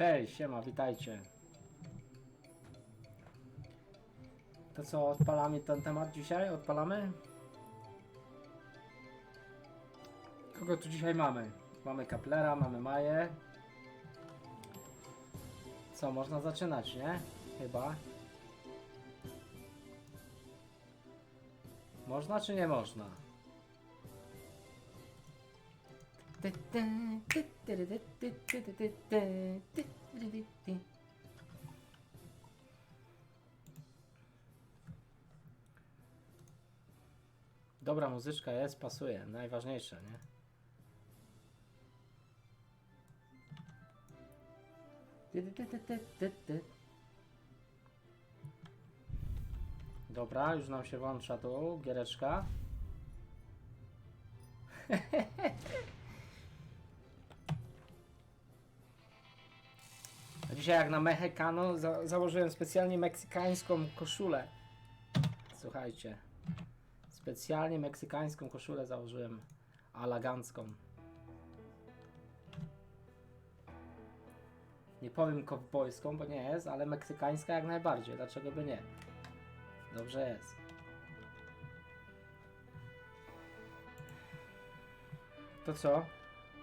Cześć, siema, witajcie. To co, odpalamy ten temat dzisiaj? Odpalamy? Kogo tu dzisiaj mamy? Mamy Kaplera, mamy Maję. Co, można zaczynać, nie? Chyba. Można czy nie można? Dobra muzyczka jest, pasuje. Najważniejsze, nie? Dobra, już nam się włącza tu giereczka. Dzisiaj jak na Mexicano założyłem specjalnie meksykańską koszulę. Słuchajcie. Specjalnie meksykańską koszulę założyłem. Elegancką. Nie powiem kowbojską, bo nie jest, ale meksykańska jak najbardziej. Dlaczego by nie? Dobrze jest. To co?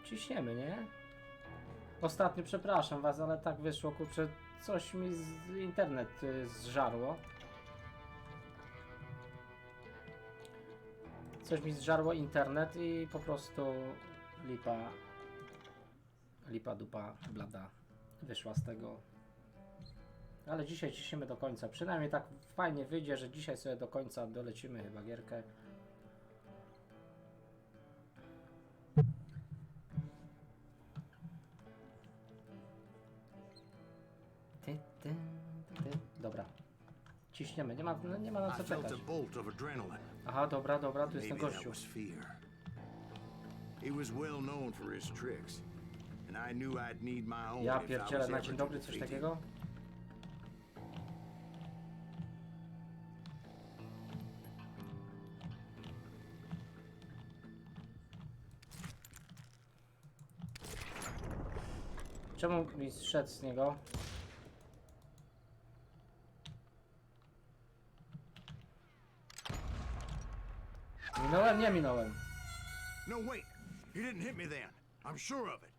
Ciśniemy, nie? Ostatnio przepraszam was, ale tak wyszło, kurczę, coś mi internet zżarło. Coś mi zżarło internet i po prostu lipa dupa blada wyszła z tego. Ale dzisiaj ciśniemy do końca. Przynajmniej tak fajnie wyjdzie, że dzisiaj sobie do końca dolecimy chyba gierkę. Dobra. Ciśniemy, nie ma na co czekać. Aha, dobra, tu jest ten gościu. Ja pierdzielę, na dzień dobry coś takiego? Czemu mi zszedł z niego? Minąłem? Nie minąłem. No wait, you didn't hit me then. I'm sure of it.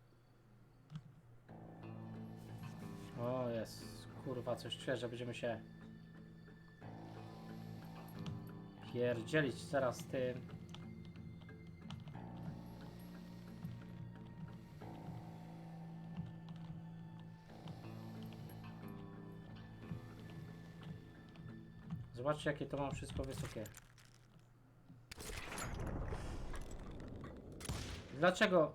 O jest, kurwa, coś czuję, że będziemy się pierdzielić teraz tym. Zobaczcie, jakie to mam wszystko wysokie. Dlaczego?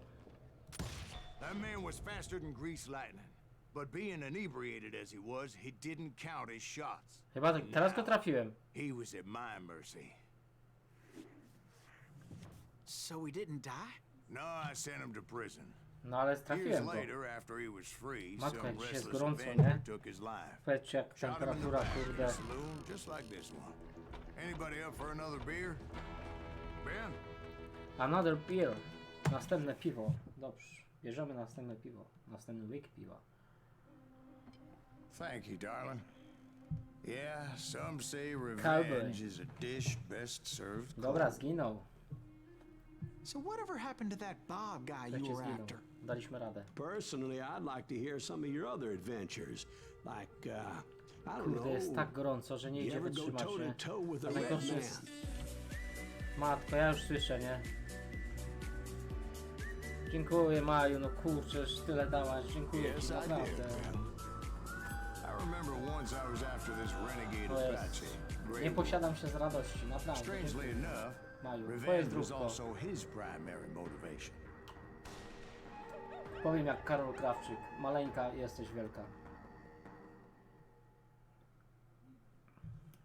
That man was faster than greased lightning, but being inebriated as he was, he didn't count his shots. Chyba teraz go trafiłem. He was at my mercy. So he didn't die? No, I sent him to prison. No ale Years trafiłem go. later, after he was free, Matko, some jak dzisiaj jest restless gorąco, nie? avenger took his life. Powiedzcie, jak Shot him in the temperatura, back in kurde. a saloon, just like this one. Anybody up for another beer? Ben? Another beer. Następne piwo. Dobrze. Bierzemy następne piwo. Następny łyk piwa. Thank you, darling. Yeah, some say Cowboy. revenge is a dish best served Dobra, cold. zginął. So whatever happened to that Bob guy you Przecież were zginął. after? Daliśmy radę. Personally, I'd like to hear some of your other adventures. Like, I don't Kurde, know. jest tak gorąco, że nie You idzie ever go wytrzymać, toe nie? to toe with a A red najgorsze man? jest... Matko, ja już słyszę, nie? Dziękuję, Maju, no kurczę, już tyle dałaś. Dziękuję Yes, ci, I did, naprawdę. Ben. I remember once I was after this renegade To jest... Apache. Nie posiadam się z radości, naprawdę. Strangely Dziękuję. enough, Maju, twoje revenge was zdrówko. also his primary motivation. Powiem jak Karol Krawczyk. Maleńka, jesteś wielka.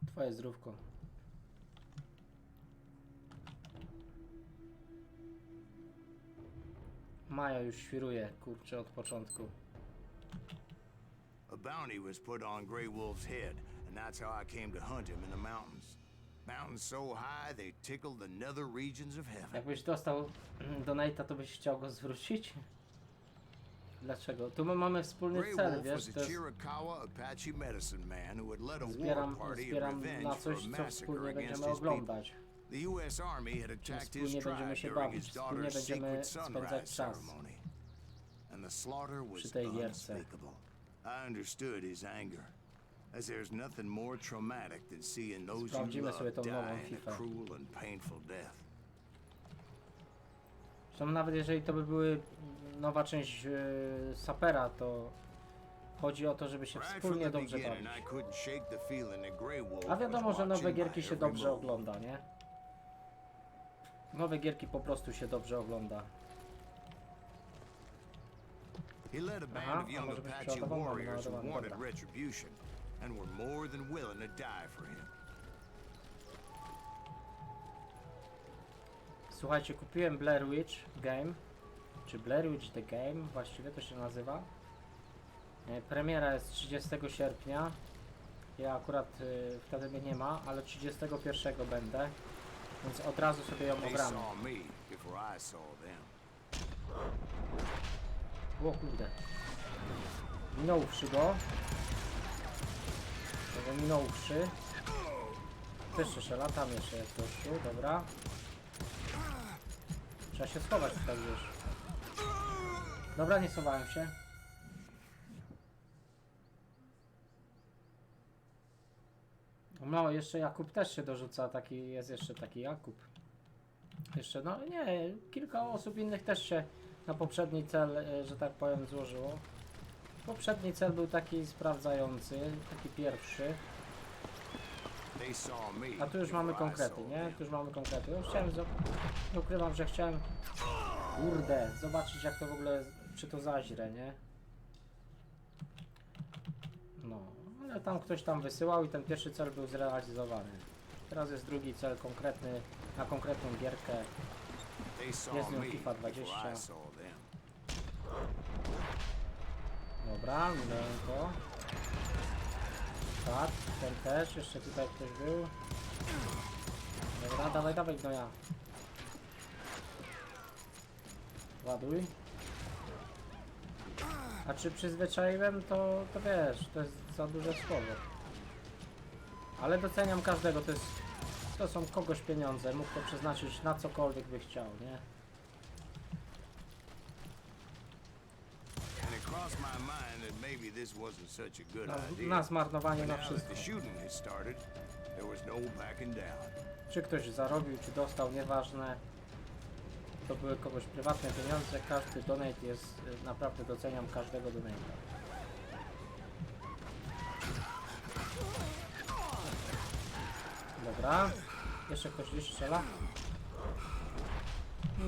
Twoje zdrówko. Maja już świruje, kurczę, od początku. A bounty was put on Grey Wolf's head, and that's how I came to hunt him in the mountains. Mountains so high they tickled the nether regions of heaven. Jakbyś dostał donate'a, to byś chciał go zwrócić? Dlaczego? Tu my mamy wspólny Grey cel, Wolf wiesz, was a to jest... Chiricahua Apache medicine man who had led a war Zbieram party of na revenge for coś, a co massacre wspólnie against będziemy his people. oglądać. The U.S. Army had Czym attacked his wspólnie będziemy tribe się during bawić, his wspólnie daughter's będziemy sacred spędzać sunrise czas ceremony. And the slaughter przy was tej gierce. unspeakable. I understood his anger, as there's nothing more traumatic than seeing those you Sprawdzimy sobie love tą nową die in FIFA. a cruel and painful death. Zresztą nawet jeżeli to by były nowa część Sapera, to chodzi o to, żeby się Right from wspólnie the dobrze beginning, bawić. I couldn't shake the feeling that Grey Wolf A wiadomo, was że nowe watching gierki my się every dobrze move. ogląda, nie? Nowe gierki po prostu się dobrze ogląda. He led a Aha, band of a young może być Apache przeładowany, mamy warriors who naładowany, wanted dobra. retribution and were more than willing to die for him. Słuchajcie, kupiłem Blair Witch Game, czy Blair Witch The Game, właściwie to się nazywa. Premiera jest 30 sierpnia. Ja akurat wtedy mnie nie ma, ale 31 będę, więc od razu sobie ją They ogram. saw me before I saw them. O kurde. Minąwszy go. Tego minąwszy. Też jeszcze latam, jeszcze jest gościu, dobra. Trzeba się schować tutaj gdzieś. Dobra, nie schowałem się. No, jeszcze Jakub też się dorzuca, taki jest jeszcze taki Jakub. Jeszcze, no nie, kilka osób innych też się na poprzedni cel, że tak powiem, złożyło. Poprzedni cel był taki sprawdzający, taki pierwszy. They saw me A tu już mamy before I konkrety, saw nie? them. Tu już mamy konkrety. Ja chciałem, nie ukrywam, że chciałem, kurde, zobaczyć jak to w ogóle, czy to zaźre, nie? No, ale tam ktoś tam wysyłał i ten pierwszy cel był zrealizowany. Teraz jest drugi cel konkretny, na konkretną gierkę. They saw Jest nią me FIFA before 20. I saw them. Dobra, minąłem to. Tak, ten też, jeszcze tutaj ktoś był. Dobra, dawaj, dawaj gnoja. Ładuj. A czy przyzwyczaiłem, to wiesz, to jest za duże słowo. Ale doceniam każdego, to są kogoś pieniądze, mógł to przeznaczyć na cokolwiek by chciał, nie? And it crossed my mind that maybe this wasn't such a good idea. Na zmarnowanie, But na now that wszystko. the shooting had started, there was no backing down. Czy ktoś zarobił, czy dostał, nieważne. To były kogoś prywatne pieniądze, każdy donate jest, naprawdę doceniam każdego donate'a. Dobra, jeszcze ktoś gdzieś strzela.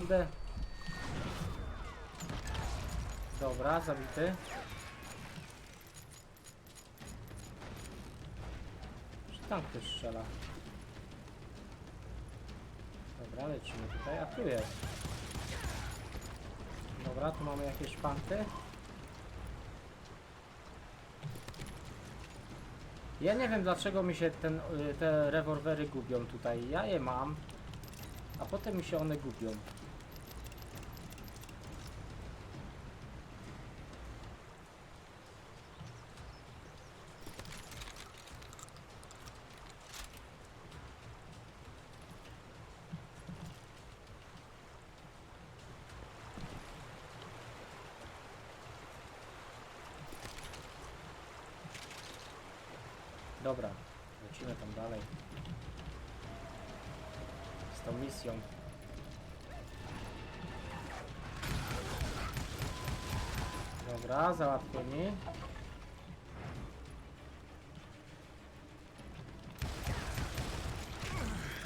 Idę. Dobra, zabity. Czy tam ktoś strzela? Dobra, lecimy tutaj, a tu jest. Dobra, tu mamy jakieś fanty. Ja nie wiem dlaczego mi się te rewolwery gubią tutaj. Ja je mam, a potem mi się one gubią. Dobra, lecimy tam dalej z tą misją. Dobra, załatwieni.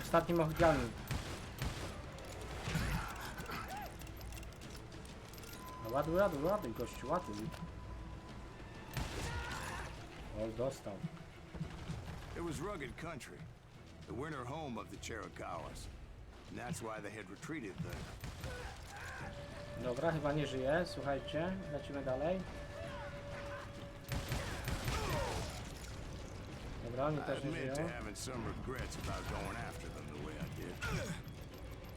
Ostatni mohiganin. No ładuj, ładuj, ładuj, gościu, ładuj. O, dostał. It was rugged country, the winter home of the Chiricahuas, and that's why they had retreated there. Dobra, chyba nie żyje, słuchajcie, lecimy dalej. Dobra, oni I też nie admit żyją. to having some regrets about going after them the way I did.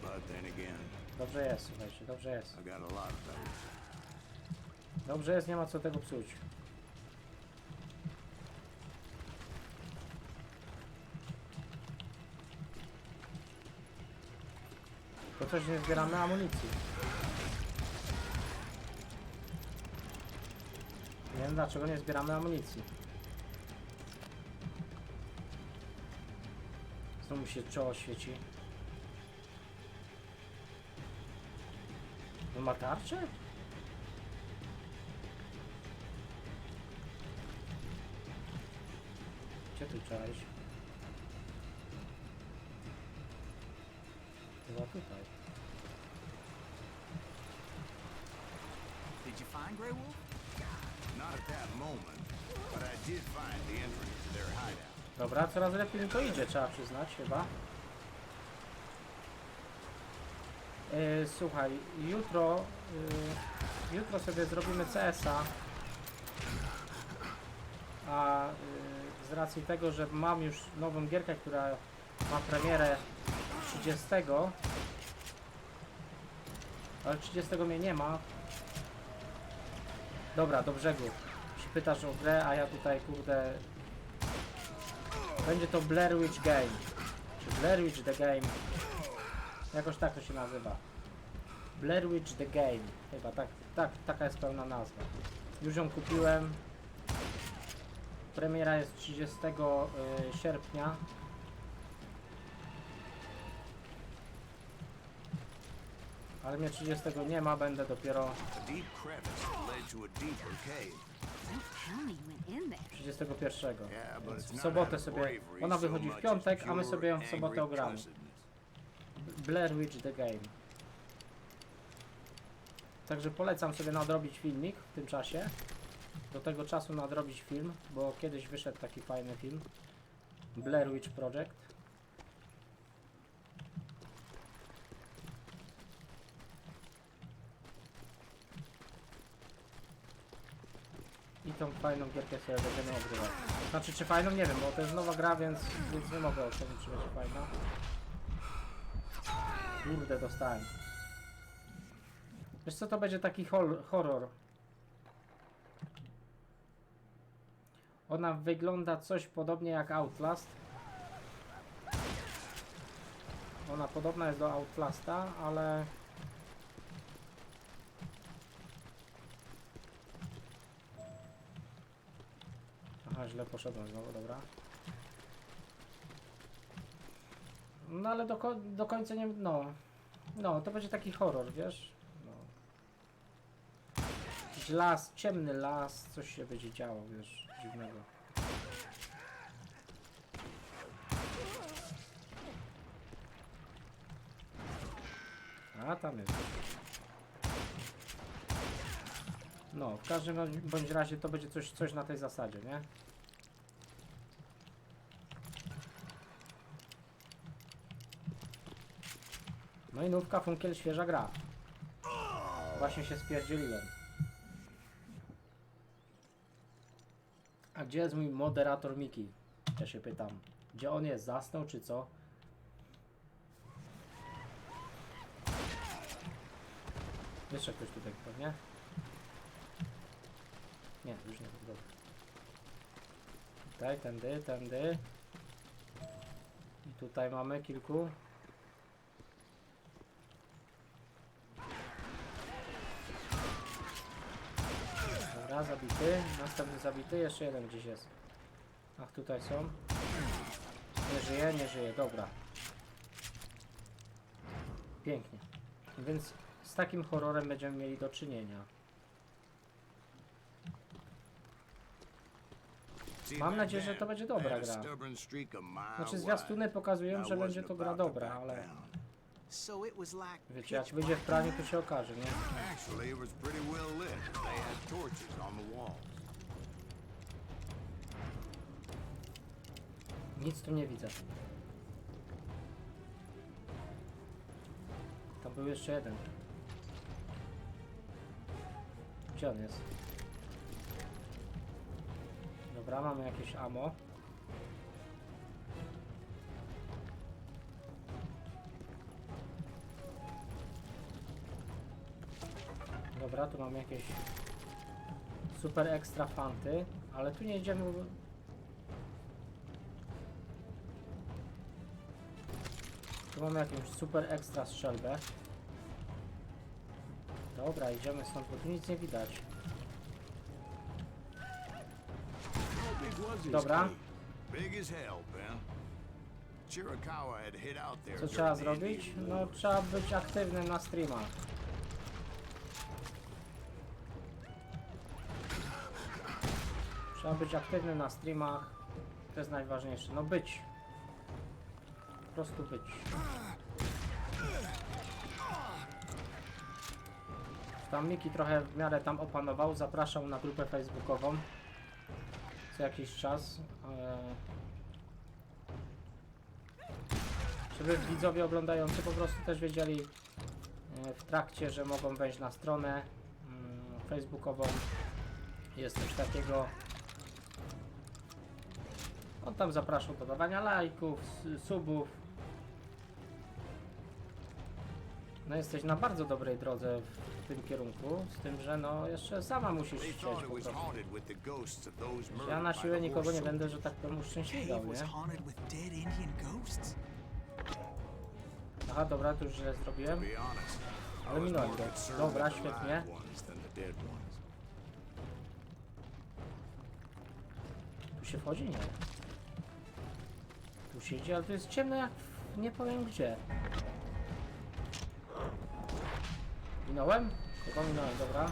But then again, Dobrze jest, słuchajcie, dobrze jest. I got a lot of those. Dobrze jest, nie ma co tego psuć. To coś nie zbieramy amunicji. Nie wiem dlaczego nie zbieramy amunicji. Znowu mi się czoło świeci. No ma tarczę? Gdzie tu trzeba iść? Chyba tutaj. Did you find Grey Wolf? Not at that moment, but I did find the entrance to their hideout. Dobra, coraz lepiej mi to idzie, trzeba przyznać chyba. Słuchaj, jutro sobie zrobimy CS-a. A z racji tego, że mam już nową gierkę, która ma premierę 30, ale 30 mnie nie ma. Dobra, do brzegu. Się pytasz o grę, a ja tutaj kurde... Będzie to Blair Witch Game. Czy Blair Witch The Game. Jakoś tak to się nazywa. Blair Witch The Game. Chyba taka jest pełna nazwa. Już ją kupiłem. Premiera jest 30 sierpnia. Ale mnie 30 nie ma, będę dopiero A deep crevice led to a deeper cave. 31. Yeah, but Więc it's w not sobotę out of sobie, bravery ona so wychodzi w much piątek, as a my pure, sobie ją w sobotę angry ogramy. cussedness. Blair Witch The Game. Także polecam sobie nadrobić filmik w tym czasie. Do tego czasu nadrobić film, bo kiedyś wyszedł taki fajny film. Blair Witch Project. I tą fajną gierkę sobie będziemy ogrywać. Znaczy, czy fajną? Nie wiem, bo to jest nowa gra, więc nie mogę ocenić, czy będzie fajna. Kurde, dostałem. Wiesz co, to będzie taki horror. Ona wygląda coś podobnie jak Outlast. Ona podobna jest do Outlasta, ale... Aha, źle poszedłem znowu, dobra. No ale do końca nie... No, to będzie taki horror, wiesz? No. Jakiś las, ciemny las, coś się będzie działo, wiesz, dziwnego. A, tam jest. No, w każdym bądź razie to będzie coś na tej zasadzie, nie? No i nówka, funkiel, świeża gra. Właśnie się spierdzieliłem. A gdzie jest mój moderator Miki? Ja się pytam. Gdzie on jest? Zasnął czy co? Jeszcze ktoś tutaj pewnie? Nie, już nie, dobra. Tutaj, tędy. I tutaj mamy kilku. Dobra, zabity. Następny zabity. Jeszcze jeden gdzieś jest. Ach, tutaj są. Nie żyje. Dobra. Pięknie. Więc z takim horrorem będziemy mieli do czynienia. Mam nadzieję, że to będzie dobra gra. Znaczy zwiastuny pokazują, że będzie to gra dobra, ale... So it was like Wiecie, jak wyjdzie w praniu, to się okaże, nie? Actually, it was pretty well lit. They had torches on the walls. Nic tu nie widzę. Tam był jeszcze jeden. Gdzie on jest? Dobra, mamy jakieś ammo. Dobra, tu mamy jakieś super ekstra fanty, ale tu nie idziemy. Tu mamy jakąś super ekstra strzelbę. Dobra, idziemy stąd, bo tu nic nie widać. Dobra. Co trzeba zrobić? No trzeba być aktywnym na streamach. Trzeba być aktywnym na streamach. To jest najważniejsze. No być. Po prostu być. Tam Miki trochę w miarę tam opanował. Zapraszał na grupę facebookową. Co jakiś czas. Żeby widzowie oglądający po prostu też wiedzieli w trakcie, że mogą wejść na stronę facebookową. Jest coś takiego. On tam zapraszał do dawania lajków, subów. No jesteś na bardzo dobrej drodze w tym kierunku, z tym, że no jeszcze sama musisz chcieć po prostu. Ja na siłę nikogo nie będę, że tak powiem, uszczęśliwiał, nie? Aha, dobra, to już źle zrobiłem. Ale minąłem go. Dobra, świetnie. Tu się wchodzi? Nie. Tu się idzie, ale to jest ciemno jak nie powiem gdzie. Minąłem? Chyba minąłem, dobra.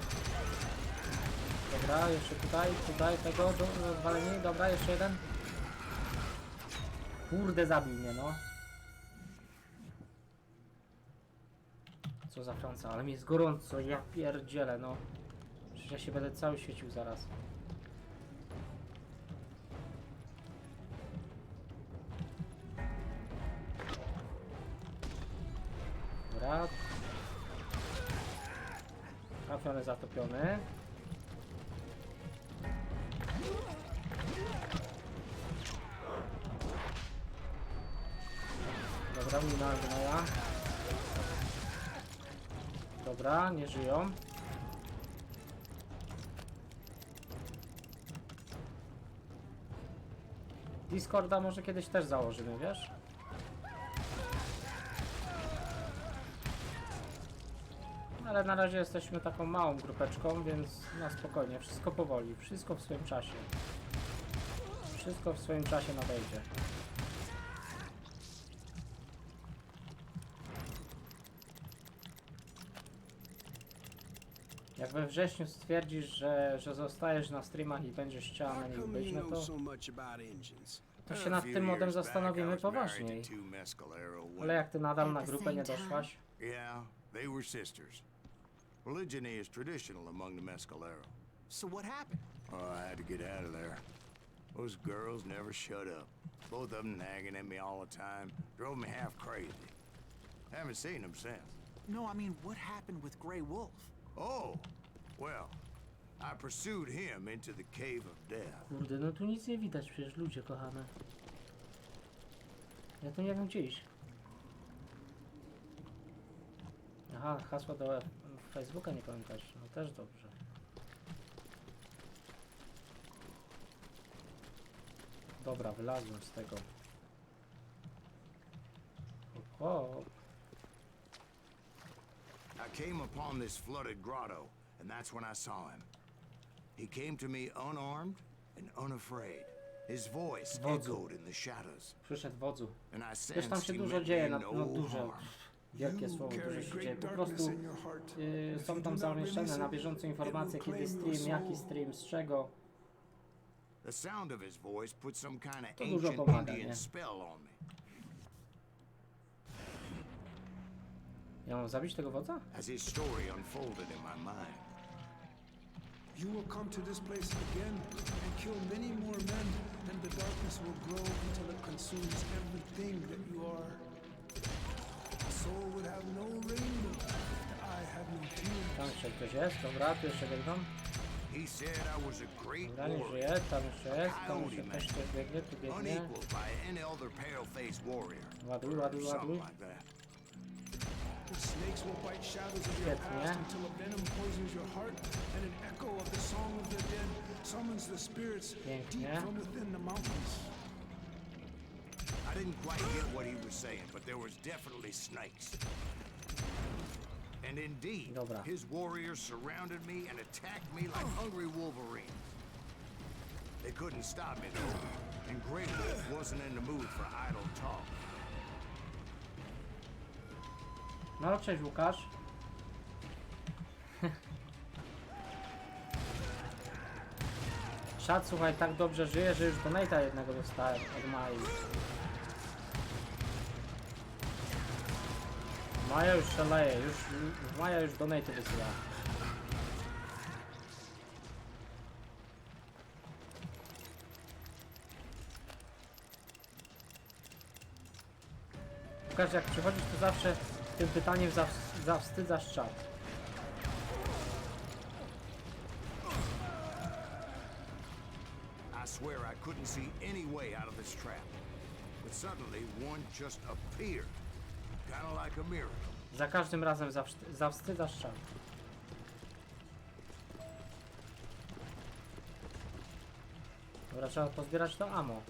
Dobra, jeszcze tutaj tego, rozwalenie, dobra, jeszcze jeden. Kurde, zabił mnie, no. Co za Franca, ale mi jest gorąco, ja pierdzielę, no. Przecież ja się będę cały świecił zaraz. Dobra. Trafiony, zatopiony. Dobra, minąłem gnoja. Dobra, nie żyją. Discorda może kiedyś też założymy, wiesz? Ale na razie jesteśmy taką małą grupeczką, więc na spokojnie, wszystko powoli, wszystko w swoim czasie. Wszystko w swoim czasie nadejdzie. Jak we wrześniu stwierdzisz, że zostajesz na streamach i będziesz chciała na nich być, no to się nad tym modem zastanowimy poważniej. Ale jak ty nadal na grupę nie doszłaś? They were sisters. Polygyny is traditional among the Mescalero. So what happened? Oh, I had to get out of there. Those girls never shut up. Both of them nagging at me all the time. Drove me half crazy. Haven't seen them since. No, I mean, what happened with Grey Wolf? Oh, well, I pursued him into the cave of death. Kurde, no tu nic nie widać, przecież ludzie kochane. Ja tu nie wiem gdzie iść. Aha, hasła do Facebooka nie pamiętać, no też dobrze. Dobra, wylazłem z tego. O. I came upon this flooded grotto, and that's when I saw him. He came to me unarmed and unafraid. His voice echoed in the shadows. Przyszedł wodzu. And I Wiesz, tam sensed się he dużo meant dzieje, me no dużo. no harm. Wielkie słowo, dużo się dzieje. Po prostu są tam zamieszczone na bieżąco informacje, kiedy stream, jaki stream, z czego. The sound of his voice put some kind of To dużo ancient pomaga, Indian nie? spell on me. Ja mam zabić tego wodza? As his story unfolded in my mind. You will come to this place again and kill many more men, and the darkness will grow until it consumes everything that you are. The soul would have no rainbow if the eye had no tears. Tam jeszcze ktoś jest, dobra, tu jeszcze biegną. He said I was a great Dobra, nie warrior, żyje, tam jeszcze jest, tam jeszcze też ktoś biegnie, tu biegnie. unequaled by any other pale-faced warrior. Ładuj, ładuj, Something ładuj. like that. The snakes will bite shadows of your past until a venom poisons your heart, and an echo of the song of the dead summons the spirits deep from within the mountains. I didn't quite get what he was saying, but there was definitely snakes. And indeed, Dobra. his warriors surrounded me and attacked me like hungry wolverines. They couldn't stop me though, and Grey Wolf wasn't in the mood for idle talk. No, cześć Łukasz. Szat, słuchaj, tak dobrze żyje, że już donate'a jednego dostałem od Mai. Maja już szaleje, Maja już donate'y wysyła. Łukasz, jak przychodzisz, to zawsze tym pytaniem zawstydzasz czat. I swear I couldn't see any way out of this trap. But suddenly one just appeared. Kinda like a miracle. Za każdym razem zawstydzasz czat. Dobra, trzeba pozbierać to ammo.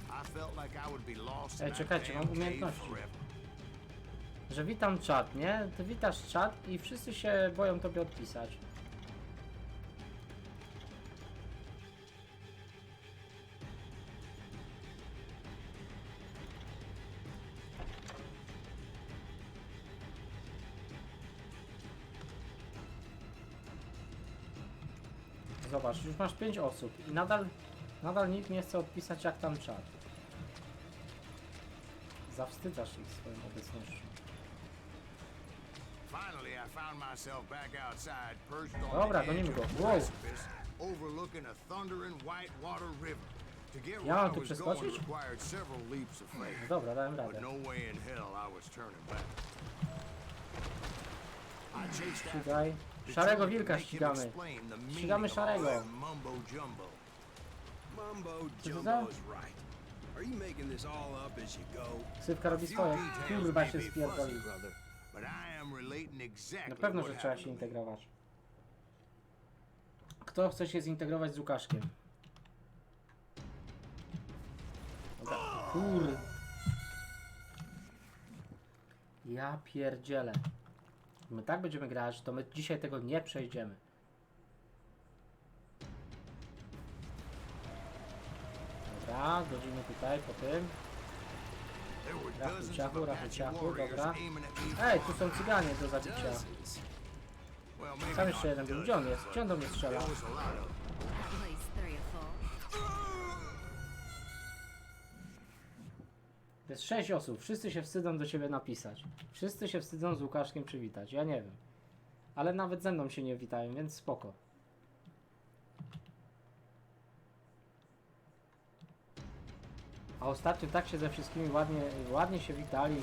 I felt like I would be lost Ej, in that czekajcie, mam damn cave umiejętności. forever. Że witam czat, nie? Ty witasz czat i wszyscy się boją tobie odpisać. Zobacz, już masz 5 osób i nadal nikt nie chce odpisać, jak tam czat. Zawstydzasz ich swoją obecnością. Finally, I found myself back outside, perched on Dobra, the edge gonimy go. of a Wow. precipice, overlooking a thundering white water river. To get Ja where mam I tu was going przeskoczyć? required several leaps of faith. No dobra, dałem But radę. no way in hell I was turning back. I chased after Ścigaj. him, Szarego determined to wilka make him ścigamy. explain the meaning Ścigamy of all szarego. that mumbo jumbo. Mumbo Co to jumbo za? is right. Are you making this all up as you go? Ksywka robi Few swoje. details Kurwa may się be fuzzy, spierdolił. brother, but I am relating exactly Na pewno, what że trzeba happened się to me. integrować. Kto chce się zintegrować z Łukaszkiem? Dobra. Kur... Ja pierdzielę. My tak będziemy grać, to my dzisiaj tego nie przejdziemy. Dobra, godzimy tutaj po tym. There were Rachu dozens of ciachu, rachu Apache ciachu, warriors dobra. aiming at me Ej, from tu są cyganie do zabicia. well, maybe Tam jeszcze not jeden był. dozens, Gdzie on jest? but Gdzie on do mnie strzela? there was a lot of them. At least 3 or 4. To jest 6 osób. Wszyscy się wstydzą do ciebie napisać. Wszyscy się wstydzą z Łukaszkiem przywitać. Ja nie wiem. Ale nawet ze mną się nie witają, więc spoko. A ostatnio tak się ze wszystkimi ładnie się witali.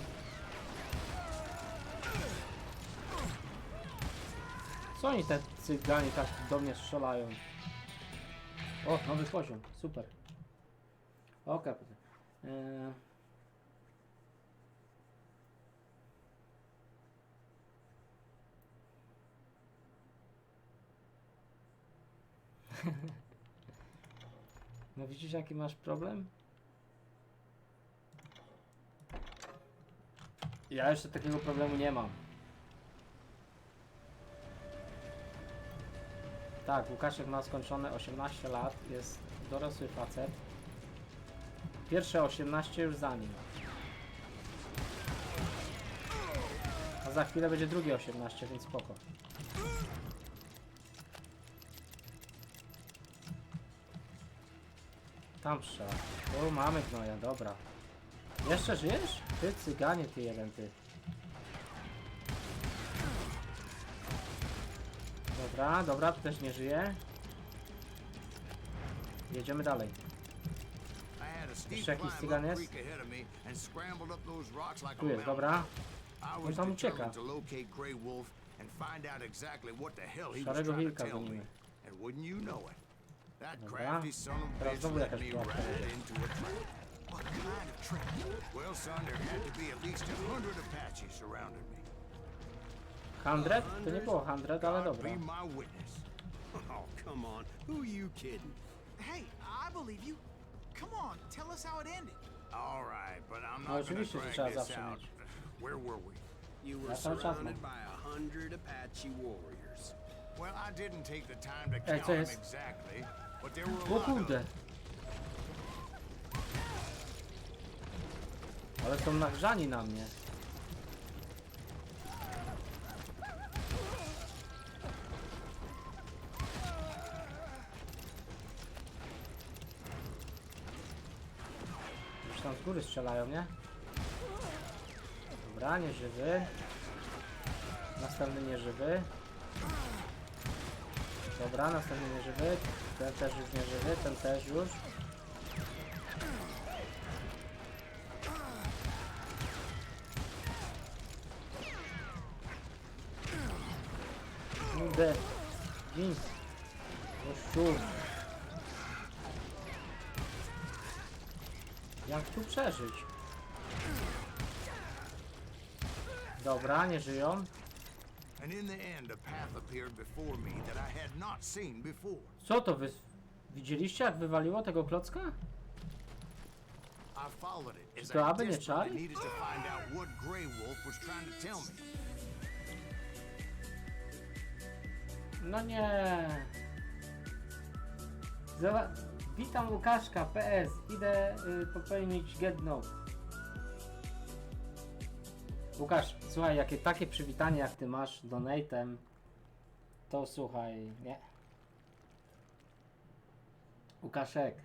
Co oni te cygani tak do mnie strzelają? O, nowy poziom. Super. Okej. No widzisz, jaki masz problem? Ja jeszcze takiego problemu nie mam. Tak, Łukaszek ma skończone 18 lat, jest dorosły facet. Pierwsze 18 już za nim. A za chwilę będzie drugie 18, więc spoko. Tam strzela. O, mamy gnoja, dobra. Jeszcze żyjesz? Ty cyganie, ty jeden, ty. Dobra, dobra, tu też nie żyje. Jedziemy dalej. I had a steep Jeszcze jakiś climb cygan up jest? creek ahead of me and scrambled up those rocks like a Tu jest, mountain. dobra. I On was tam ucieka. determined to locate Grey Wolf and find out exactly what the hell he was Szarego trying wilka to tell me. gonimy. And wouldn't you know it, that Dobra. crafty son of a Teraz bitch znowu led jakaś me pułapka right będzie. into a trap. What kind of trap? Well, son, there had to be at least 100 Apaches surrounding me. 100? To nie było 100, ale God dobra. be my witness. Oh, come on. Who you kidding? Hey, I believe you. Come on, tell us how it ended. All right, but I'm No, not gonna oczywiście, że drag trzeba this zawsze out. mieć. Where were we? You were Ja cały czas mam. surrounded by 100 Apache warriors. Well, I didn't take the time to Ej, count co them jest? exactly, but there were a O lot of kurde. them. Ale są nagrzani na mnie. Już tam z góry strzelają, nie? Dobra, nieżywy. Następny nieżywy. Dobra, następny nieżywy. Ten też już nieżywy, ten też już. Kurde. Gin. Gościu. Jak tu przeżyć? Dobra, nie żyją. And in the end, a path appeared before me that I had not seen before. Co to wy... Widzieliście jak wywaliło tego klocka? I followed it as To I aby nie desperately czary? needed to find out what Grey Wolf was trying to tell me. No nie. Witam Łukaszka, PS. Idę popełnić gedno. Łukasz, słuchaj, jakie takie przywitanie jak ty masz donate'em, to słuchaj, nie. Łukaszek.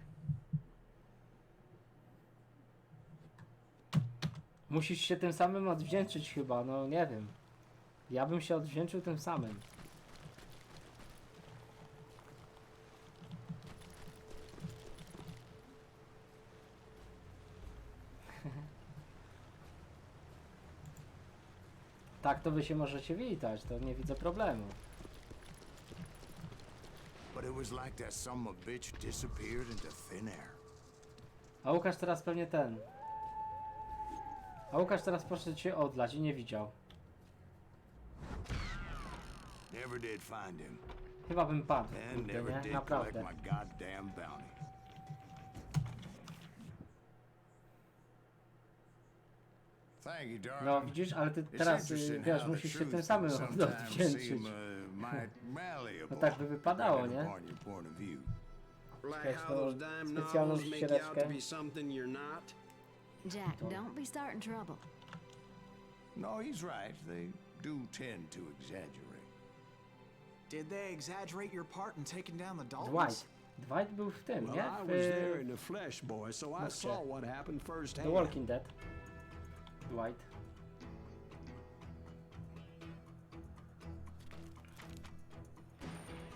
Musisz się tym samym odwdzięczyć chyba, no nie wiem. Ja bym się odwdzięczył tym samym. Tak, to wy się możecie witać, to nie widzę problemu. But it was like that son of a bitch disappeared into thin air. A Łukasz teraz pewnie ten. A Łukasz teraz poszedł się odlać i nie widział. Never did find him, Chyba bym padł, and kurde, never nie? did Naprawdę. collect my goddamn bounty. Thank you, darling. No widzisz, ale ty It's teraz, interesting wiesz, how the musisz się truth tym can samym sometimes odwdzięczyć. seem, might malleable, No tak by wypadało, depending nie? upon your point of view. Like how those dime specjalną novels make you out to ściereczkę. be something you're not. Jack, don't be starting trouble. No, he's right. They do tend to exaggerate. Did they exaggerate your part in taking down the Daltons? Dwight. Dwight był w tym, Well, nie? I was there in the flesh, boy, so I saw what happened The firsthand. Walking Dead. Dwight.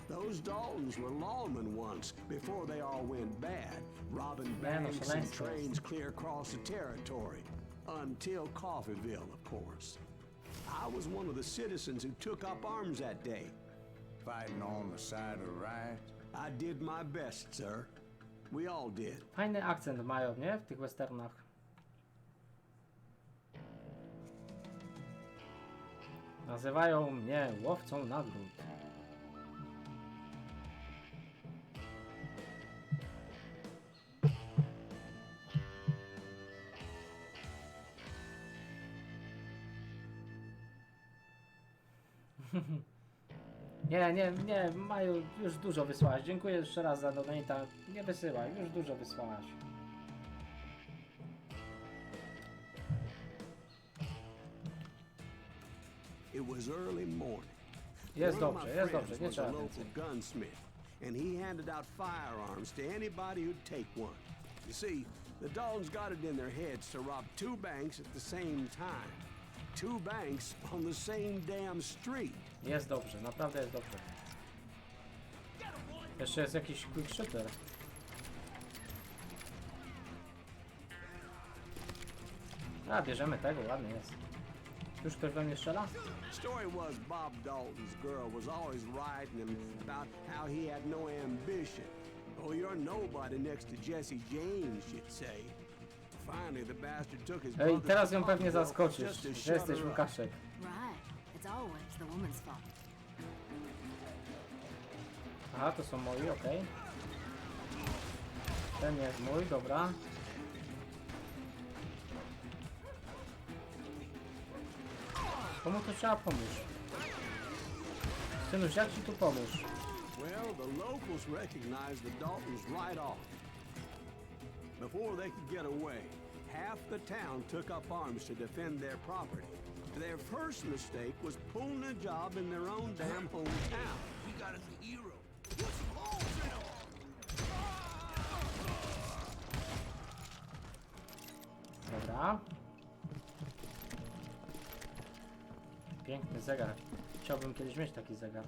Those Daltons were lawmen once, before they all went bad, robbing Yeah, no, banks and Celestos. trains clear across the territory. Until Coffeeville, of course. I was one of the citizens who took up arms that day. Fighting on the side of right. I did my best, sir. We all did. Fajny akcent mają, nie? W tych westernach. Nazywają mnie łowcą nagród. Nie, Maju, już dużo wysłałaś. Dziękuję jeszcze raz za donata. Nie wysyłaj, już dużo wysłałaś. It was early morning. Jest One of my dobrze, friends nie was a trzeba local więcej. gunsmith, and he handed out firearms to anybody who'd take one. You see, the Daltons got it in their heads to rob two banks at the same time. Two banks on the same damn street. Jest dobrze, naprawdę jest dobrze. Jeszcze jest jakiś quick shooter. A, bierzemy tego, ładny jest. Już ktoś we mnie strzela? Story was Bob Dalton's girl was always writing him about how he had no ambition. Oh, you're nobody next to Jesse James, she'd say. Finally, the bastard took his Ej, brother's teraz ją pewnie pocketbook zaskoczysz, just to że shut jesteś her up. Łukaszek. Right. It's always the woman's fault. Aha, to są moi, okej. Ten jest mój, dobra. Komu to trzeba pomóc? Synuś, jak ci tu pomóż? Well, the locals recognized the Daltons right off. Before they could get away, half the town took up arms to defend their property. Their first mistake was pulling a job in their own damn hometown. We got us a hero. Put some holes in him. Dobra. Piękny zegar. Chciałbym kiedyś mieć taki zegar.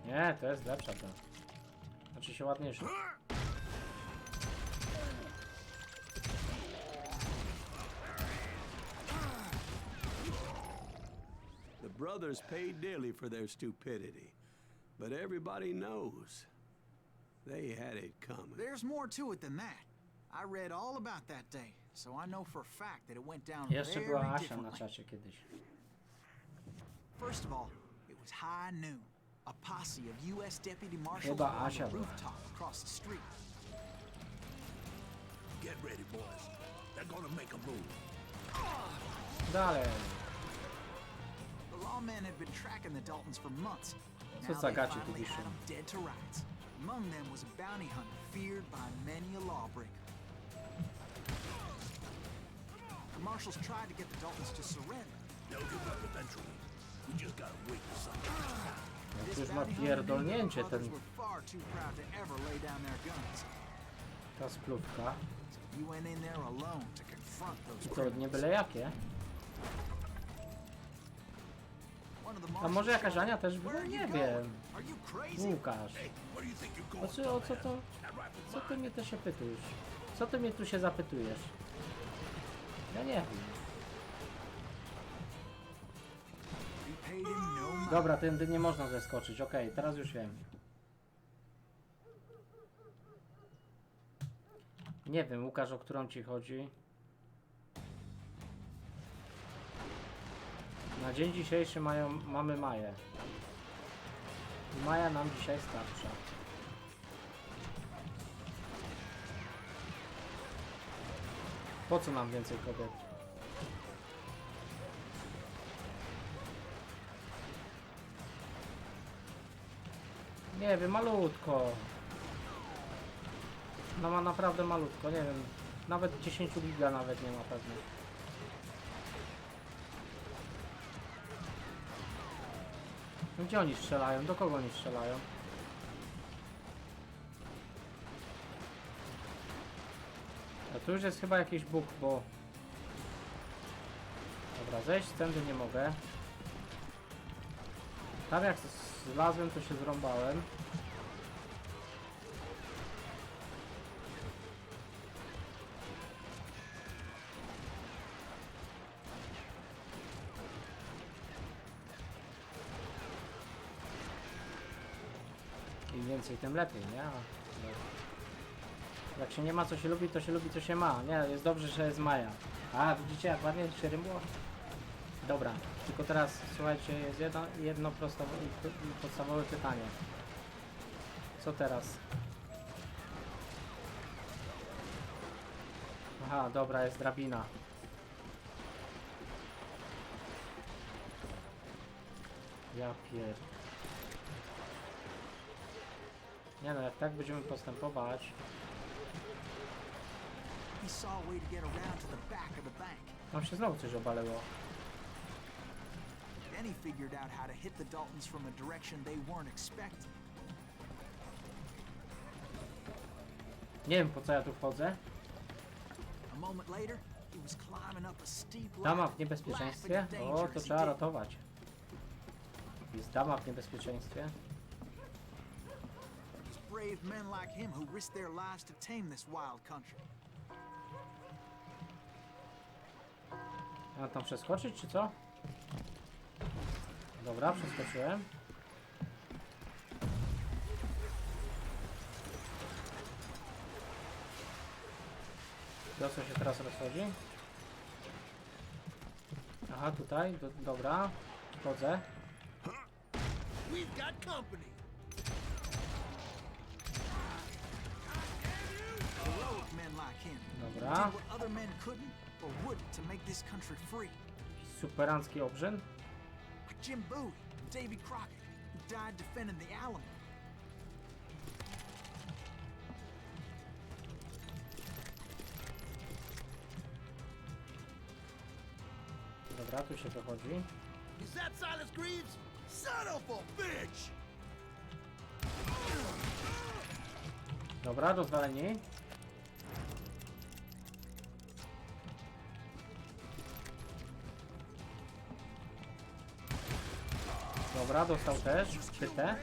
Nie, to jest lepsza ta. Znaczy się ładniejsza. The brothers paid dearly for their stupidity, but everybody knows they had it coming. There's more to it than that. I read all about that day, so I know for a fact that it went down Jeszcze very była Asia na differently. czacie kiedyś. First of all, it was high noon. A posse of U.S. deputy marshals Chyba were on Asia the była. rooftop across the street. Get ready, boys. They're gonna make a move. Dalej. The lawmen had been tracking the Daltons for months. Co Now za they gacie tu finally wiszą? had them dead to rights. Among them was a bounty hunter feared by many a lawbreaker. The marshals tried to get the Daltons to surrender. They'll give up eventually. We just gotta wait for something to happen. Jak This już ma bounty hunter knew the pierdolnięcie brothers ten, were far too proud to ever lay down their guns. ta splówka. He went in there alone to confront those I to criminals. nie byle jakie. One of the A marshals może jakaś shouted, Ania też "Where była? are you Nie going? wiem. Are you crazy?" Łukasz. Hey, where do you think you're going? Znaczy, o co to? Co ty mnie to się pytujesz? Co ty mnie tu się zapytujesz? Ja nie wiem. He paid him no mind. Dobra, tędy nie można zeskoczyć. Okej, teraz już wiem. Nie wiem, Łukasz, o którą ci chodzi. Na dzień dzisiejszy mamy Maję. I Maja nam dzisiaj starcza. Po co nam więcej kobiet? Nie wiem, malutko. No ma naprawdę malutko, nie wiem. Nawet 10 giga nawet nie ma pewnie. No gdzie oni strzelają? Do kogo oni strzelają? A tu już jest chyba jakiś bóg, bo... Dobra, zejść tędy nie mogę. Tam jak zlazłem, to się zrąbałem. Im więcej, tym lepiej, nie? Jak się nie ma co się lubi, to się lubi co się ma. Nie, jest dobrze, że jest Maja. A, widzicie jak ładnie się rymło? Dobra, tylko teraz słuchajcie, jest jedno proste i podstawowe pytanie. Co teraz? Aha, dobra, jest drabina. Ja pier... Nie no, jak tak będziemy postępować... He saw a way to get around to the back of the bank. Tam się znowu coś obaleło. Then he figured out how to hit the Daltons from a direction they weren't expecting. Nie wiem po co ja tu wchodzę. A moment later, he was climbing up a steep Dama ladder, w niebezpieczeństwie? laughing in O, danger to as he trzeba did. ratować. Jest dama w niebezpieczeństwie. It was brave men like him who risked their lives to tame this wild country. Ja mam tam przeskoczyć, czy co? Dobra, I o co się teraz rozchodzi? Aha, tutaj, dobra. Wchodzę. We've got company. Heroic men like him Dobra. did what other men couldn't or wouldn't to make this country free. Superancki obrzęd. Like Jim Bowie and Davy Crockett, who died defending the Alamo. Dobra, tu się wychodzi. Is that Silas Greaves? Son of a bitch! Dobra, rozwaleni. Dobra, dostał też. Pytę.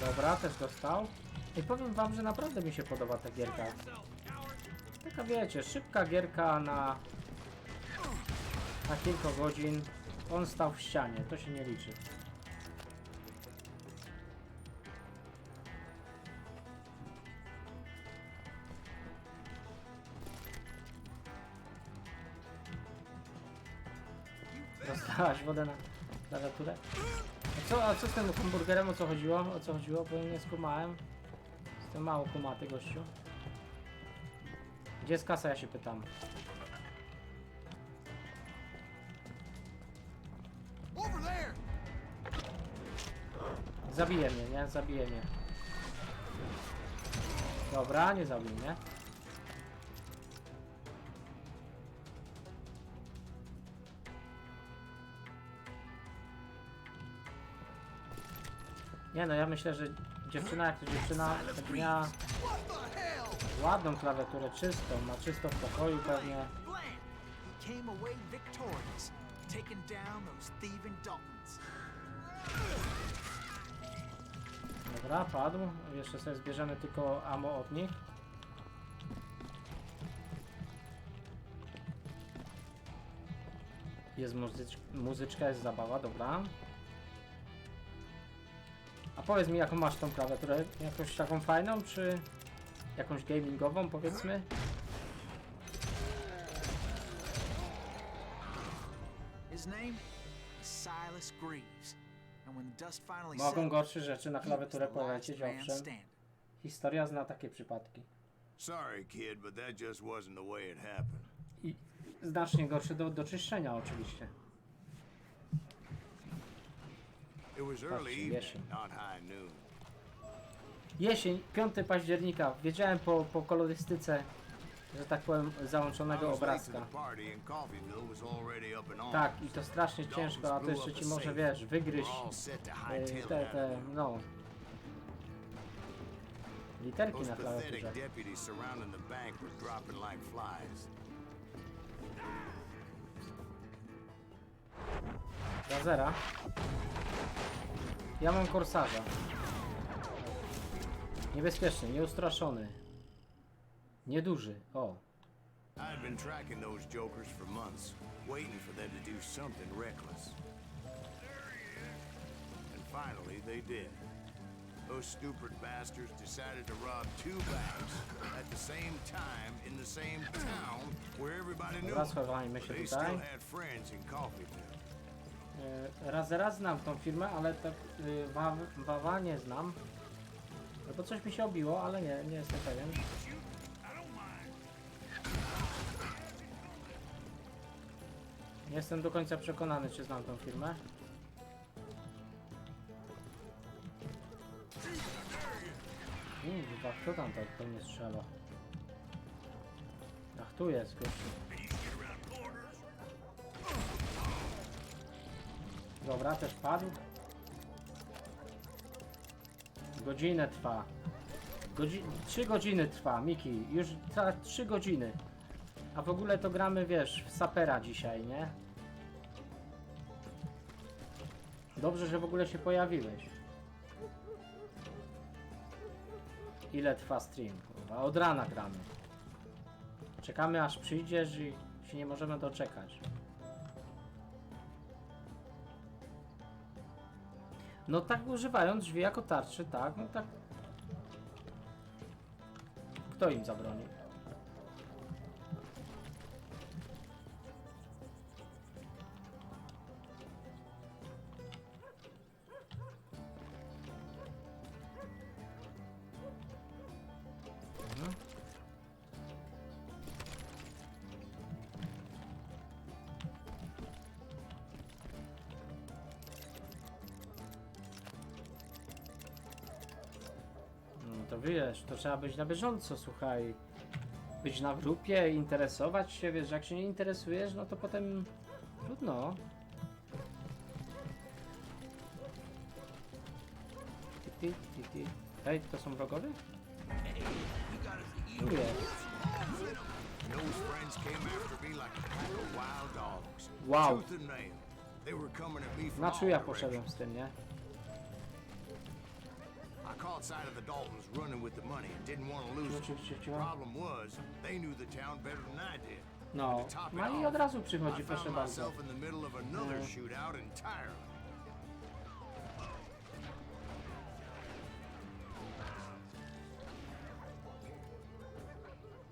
Dobra, też dostał. I powiem wam, że naprawdę mi się podoba ta gierka. Taka wiecie, szybka gierka na kilka godzin. On stał w ścianie, to się nie liczy. Dostałaś wodę na klawiaturę? A co z tym hamburgerem? O co chodziło? O co chodziło? Bo nie skumałem. Jestem mało kumaty, gościu. Gdzie jest kasa, ja się pytam. Over there! Zabije mnie, nie? Zabije mnie. Dobra, nie zabił mnie. Nie no, ja myślę, że dziewczyna jak to dziewczyna będzie miała What the hell? ładną klawiaturę, czystą, ma czysto w pokoju pewnie. Bland. He came away victorious, taking down those thieving Daltons. Dobra, padł. Jeszcze sobie zbierzemy tylko ammo od nich. Jest muzyczka, jest zabawa, dobra. A powiedz mi, jaką masz tą klawiaturę? Jakąś taką fajną, czy jakąś gamingową, powiedzmy? His name is Silas Greaves. And when the dust finally Mogą settled, gorsze rzeczy na he was klawiaturę the last polecieć, man owszem. standing. Historia zna takie przypadki. Sorry, kid, but that just wasn't the way it happened. I znacznie gorsze do czyszczenia oczywiście. It was early Patrzcie, evening, jesień. not high noon. Jesień, 5 października. Wiedziałem po kolorystyce, że tak powiem, załączonego I was late to obrazka. the party and Coffeeville was already up and on. Tak, i to strasznie ciężko, a to jeszcze ci może, wiesz, wygryźć We're all set to hightail te, it out of there. no, literki Those na pathetic klawiaturze. deputies surrounding the bank were dropping like flies. Razera. Ja mam korsarza. Niebezpieczny, nieustraszony. Nieduży, o. I'd been tracking those jokers for months, waiting for them to do something reckless. And finally, they did. Those stupid bastards decided to rob 2 banks at the same time in the same town where everybody knew Dobra, them. schowajmy się They tutaj. still had friends in Coffeeville. Razera znam tą firmę, ale tak Wawa nie znam. Bo coś mi się obiło, ale nie jestem pewien. Nie jestem do końca przekonany, czy znam tą firmę. Kurwa, kto tam tak do mnie strzela? Ach, tu jest gościu. Dobra, też padł. Godzinę trwa. 3 godziny trwa, Miki. Już 3 godziny. A w ogóle to gramy, wiesz, w sapera dzisiaj, nie? Dobrze, że w ogóle się pojawiłeś. Ile trwa stream? Kurwa, od rana gramy. Czekamy aż przyjdziesz i się nie możemy doczekać. No tak używając drzwi jako tarczy, tak, no tak. Kto im zabroni? to wiesz, to trzeba być na bieżąco, słuchaj. Być na grupie, interesować się, wiesz, jak się nie interesujesz, no to potem trudno. Ej, to są wrogowie? Tu jest. Those friends came after me like a pack of wild dogs. Wow. Tooth and nail. They were coming at me from Na all czuja directions. poszedłem z tym, nie? I caught sight of the Daltons running with the money and didn't want to lose it. Problem was, they knew the town better than I did. No, To top it no i off, od razu przychodzi, I proszę found bardzo. myself in the middle of another shootout entirely.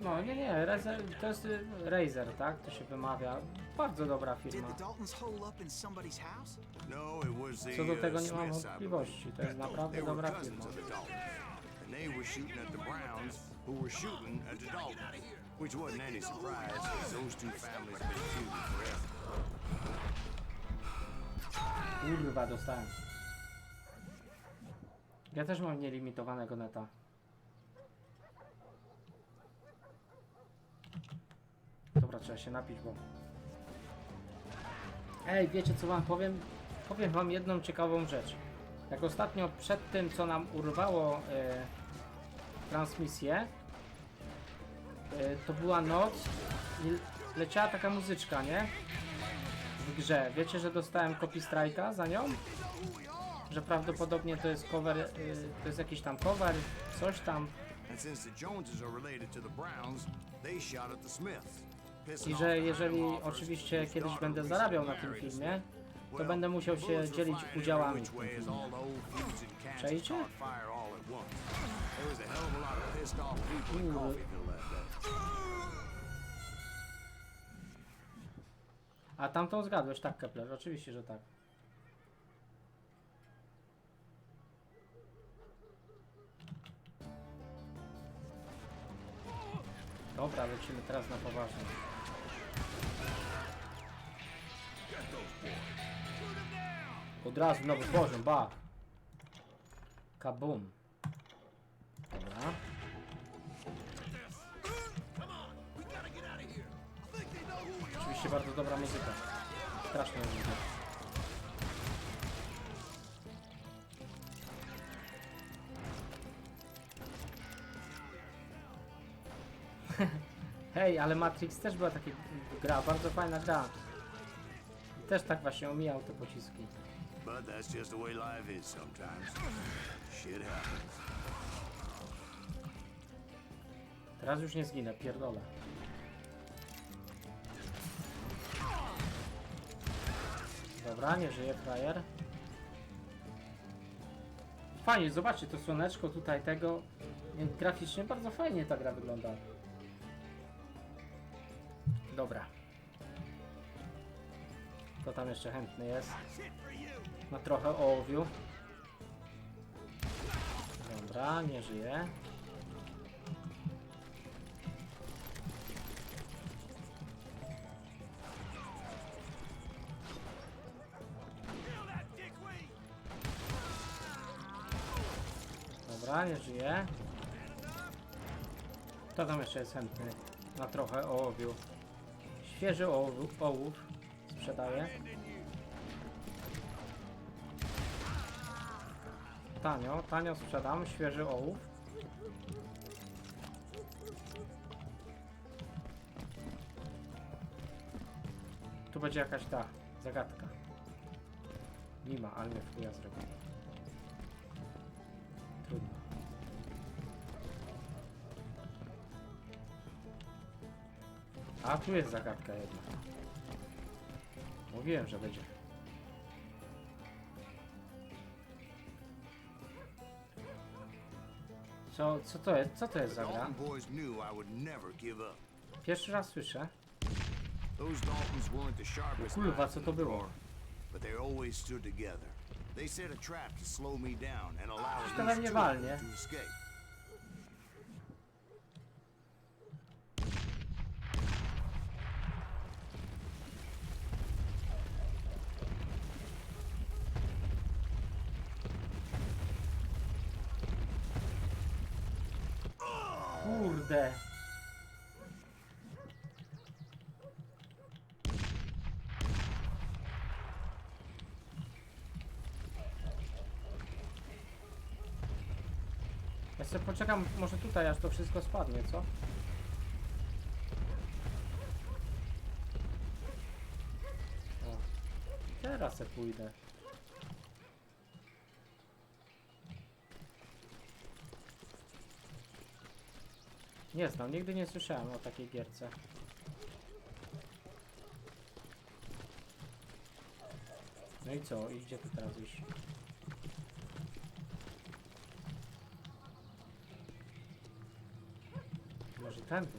No, nie, to jest Razer, tak? To się wymawia. Bardzo dobra Did firma. the Daltons hole up in somebody's house? No, it was the Co do tego nie mam Smiths, I wątpliwości. To jest believe. naprawdę They were dobra cousins firma. of the Daltons, and they were shooting at the Browns, who were shooting at the Daltons, which wasn't any surprise, because those two families have been feuding forever. Kurwa, dostałem. Ja też mam nielimitowanego neta. Dobra, trzeba się napić, bo... Ej, wiecie co wam powiem? Powiem wam jedną ciekawą rzecz. Jak ostatnio przed tym, co nam urwało transmisję, to była noc i leciała taka muzyczka, nie? W grze. Wiecie, że dostałem copy strike'a za nią? Że prawdopodobnie to jest cover, to jest jakiś tam cover, coś tam. And since the Joneses are related to the Browns, they shot at the Smiths. I że jeżeli oczywiście kiedyś będę zarabiał na tym filmie, to będę musiał się dzielić udziałami w tym filmie. Czajcie? A tamtą zgadłeś, tak, Kepler? Oczywiście, że tak. Dobra, lecimy teraz na poważnie. Od razu nowy poziom, ba! Kabum. Dobra. Oczywiście bardzo dobra muzyka. Straszna muzyka. Hej, ale Matrix też była taka gra, bardzo fajna gra. Też tak właśnie omijał te pociski. But that's just the way life is sometimes. Shit happens. Teraz już nie zginę, pierdolę. Dobra, nie żyje frajer. Fajnie, zobaczcie to słoneczko tutaj tego. Graficznie bardzo fajnie ta gra wygląda. Dobra. Kto tam jeszcze chętny jest? No trochę ołowiu. Dobra, nie żyje. Dobra, nie żyje. Kto tam jeszcze jest chętny? Na trochę ołowiu. Świeży ołów sprzedaję. Tanio sprzedam, świeży ołów. Tu będzie jakaś ta zagadka. Nie ma, ale mnie w chuja zrobię. Trudno. A tu jest zagadka jedna. Mówiłem, że będzie. Co to jest? Co to jest za gra? Dalton boys knew I would never give up. Pierwszy raz słyszę. Those Daltons weren't the sharpest Kurwa, knives co in to the było? drawer, but they always stood together. They set a trap to slow me down and allow to at we least mnie two of walnie. them to escape. kurde. Ja sobie poczekam, może tutaj aż to wszystko spadnie, co? O, teraz se pójdę. Nie znam, nigdy nie słyszałem o takiej gierce. No i co? I gdzie tu teraz iść? Może tędy?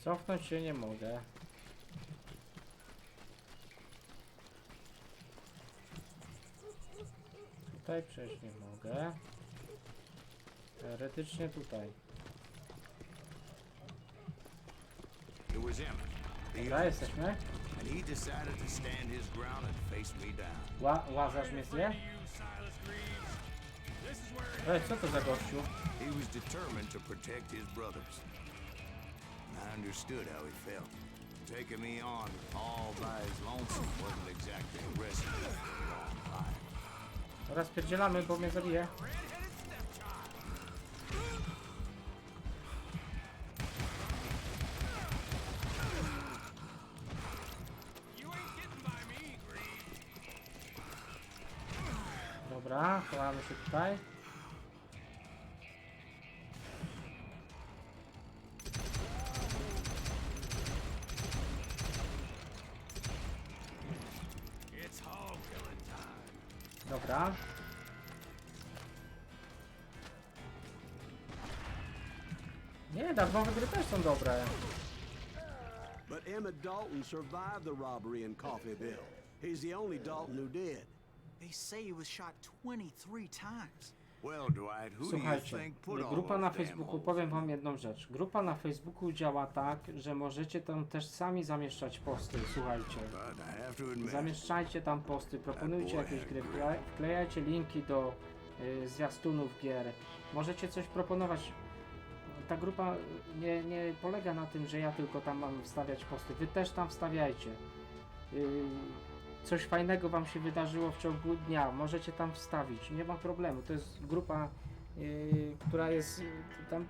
Cofnąć się nie mogę. Tutaj przejść nie mogę. Teoretycznie tutaj. It was him. Dobra, jesteśmy. And he decided to stand his ground and face me down. Łazarz mnie zje? Co to za gościu? He was determined to protect his brothers. I understood how he felt. Taking me on all by his lonesome wasn't exactly a recipe for a long life. Teraz pierdzielamy, bo mnie zabije. Dobra, chowamy się tutaj. Dobra. Nie, darmowe gry też są dobre. But Emmett Dalton survived the robbery in Coffeyville. He's the only Dalton who did. They say he was shot 23 times. Well, Dwight, who do you Słuchajcie, think put all grupa na those damn Facebooku, holes powiem in wam jedną rzecz. Grupa na Facebooku działa tak, że możecie tam też sami zamieszczać posty, słuchajcie. But I have to admit, Zamieszczajcie tam posty, proponujcie jakieś gry, wklejajcie linki do zwiastunów gier. Możecie coś proponować. Ta grupa nie polega na tym, że ja tylko tam mam wstawiać posty. Wy też tam wstawiajcie. Coś fajnego wam się wydarzyło w ciągu dnia, możecie tam wstawić, nie ma problemu. To jest grupa, która jest tam,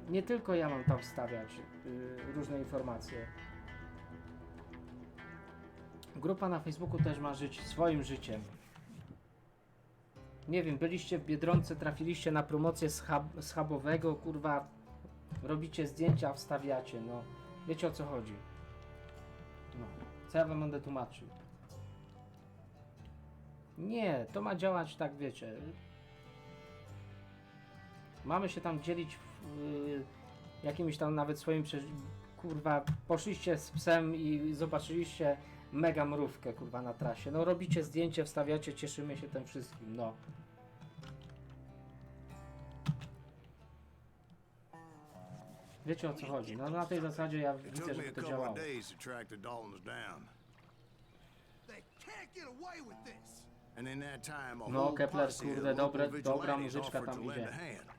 nie tylko ja mam tam wstawiać różne informacje. Grupa na Facebooku też ma żyć swoim życiem. Nie wiem, byliście w Biedronce, trafiliście na promocję schabowego, kurwa, robicie zdjęcia, wstawiacie, no. Wiecie, o co chodzi. No. Co ja wam będę tłumaczył? Nie, to ma działać tak, wiecie. Mamy się tam dzielić jakimiś tam nawet swoimi kurwa, poszliście z psem i zobaczyliście mega mrówkę, kurwa, na trasie. No robicie zdjęcie, wstawiacie, cieszymy się tym wszystkim, no. Wiecie, o co chodzi. No na tej zasadzie ja it widzę, took me a żeby to couple działało. of days to track the Daltons down. They can't get away with this. And in that time, a No, whole Kepler, posse of kurde, local dobra vigilantes muzyczka offered tam to lend idzie. a hand.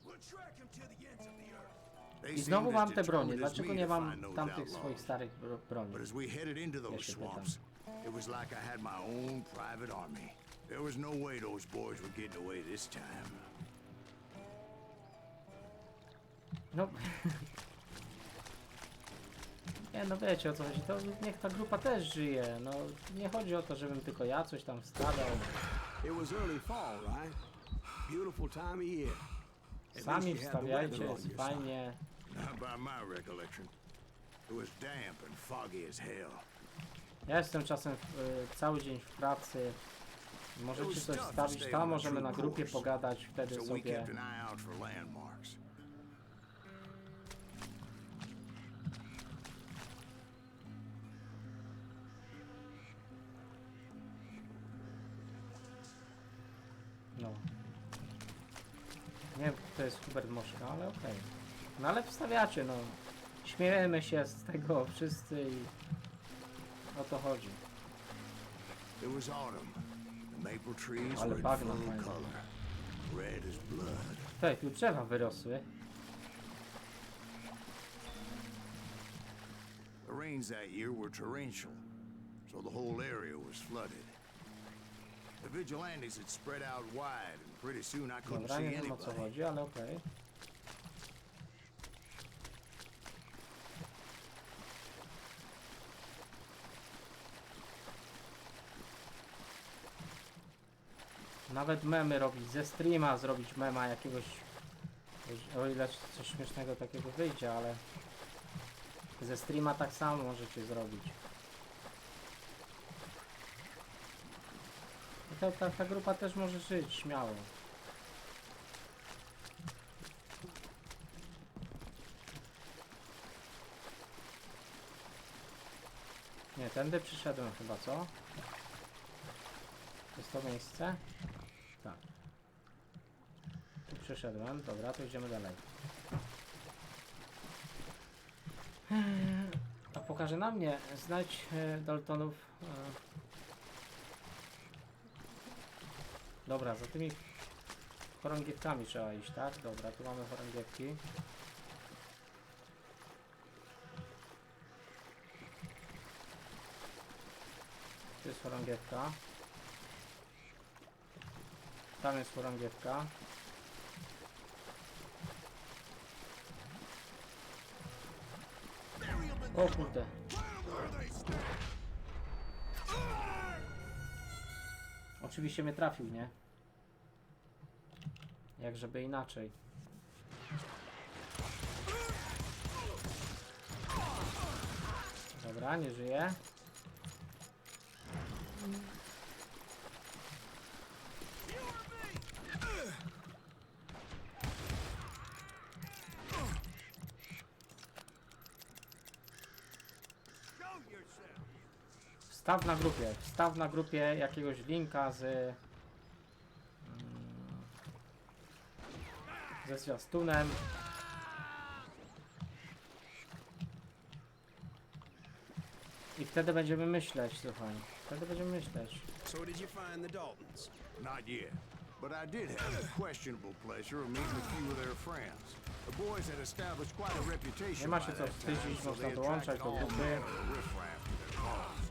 We'll track him to the ends of the earth. They I seemed znowu as mam te bronie. determined as Dlaczego me nie to mam find those tamtych outlaws. swoich starych broni? But as we headed into those się pytam. swamps, it was like I had my own private army. There was no way those boys were getting away this time. No. Nie, no wiecie, o co chodzi. To niech ta grupa też żyje. No, nie chodzi o to, żebym tylko ja coś tam wstawiał. It was early fall, right? Beautiful time of year. At least Sami you had the wstawiajcie, weather on jest your side. fajnie. Not by my recollection. It was damp and foggy as hell. Ja jestem czasem cały dzień w pracy. Możecie coś wstawić tam, możemy na grupie pogadać wtedy So we sobie. kept an eye out for landmarks. No. Nie wiem, to jest Hubert Moszka, ale okej. No ale wstawiacie, no. Śmiejemy się z tego wszyscy i o to chodzi. It was autumn. The maple trees Ale were in bagna full fajne. color. Red as blood. Tutaj, tu drzewa wyrosły. The rains that year were torrential, so the whole area was flooded. The vigilantes had spread out wide, and pretty soon I couldn't Dobra, see nie wiem o co anybody. chodzi, ale okej. Nawet memy robić, ze streama zrobić mema jakiegoś, o ile coś śmiesznego takiego wyjdzie, ale ze streama tak samo możecie zrobić. I ta grupa też może żyć śmiało. Nie, tędy przyszedłem chyba, co? To jest to miejsce? Tak. Tu przeszedłem, dobra, to idziemy dalej. A pokaże na mnie, znajdź Daltonów. Dobra, za tymi chorągiewkami trzeba iść, tak? Dobra, tu mamy chorągiewki. Tu jest chorągiewka. Tam jest chorągiewka. O kurde. Oczywiście mnie trafił, nie? Jak żeby inaczej. Dobra, nie żyje. Wstaw na grupie jakiegoś linka ze zwiastunem. I wtedy będziemy myśleć, słuchaj. Wtedy będziemy myśleć. So did you find the Daltons? Not yet, but I did have the questionable pleasure of meeting a few of their friends. The boys had established quite a reputation Nie ma by się co that time, wstydzić, so można they dołączać attracted do all grupy. manner of riffraff to their cause.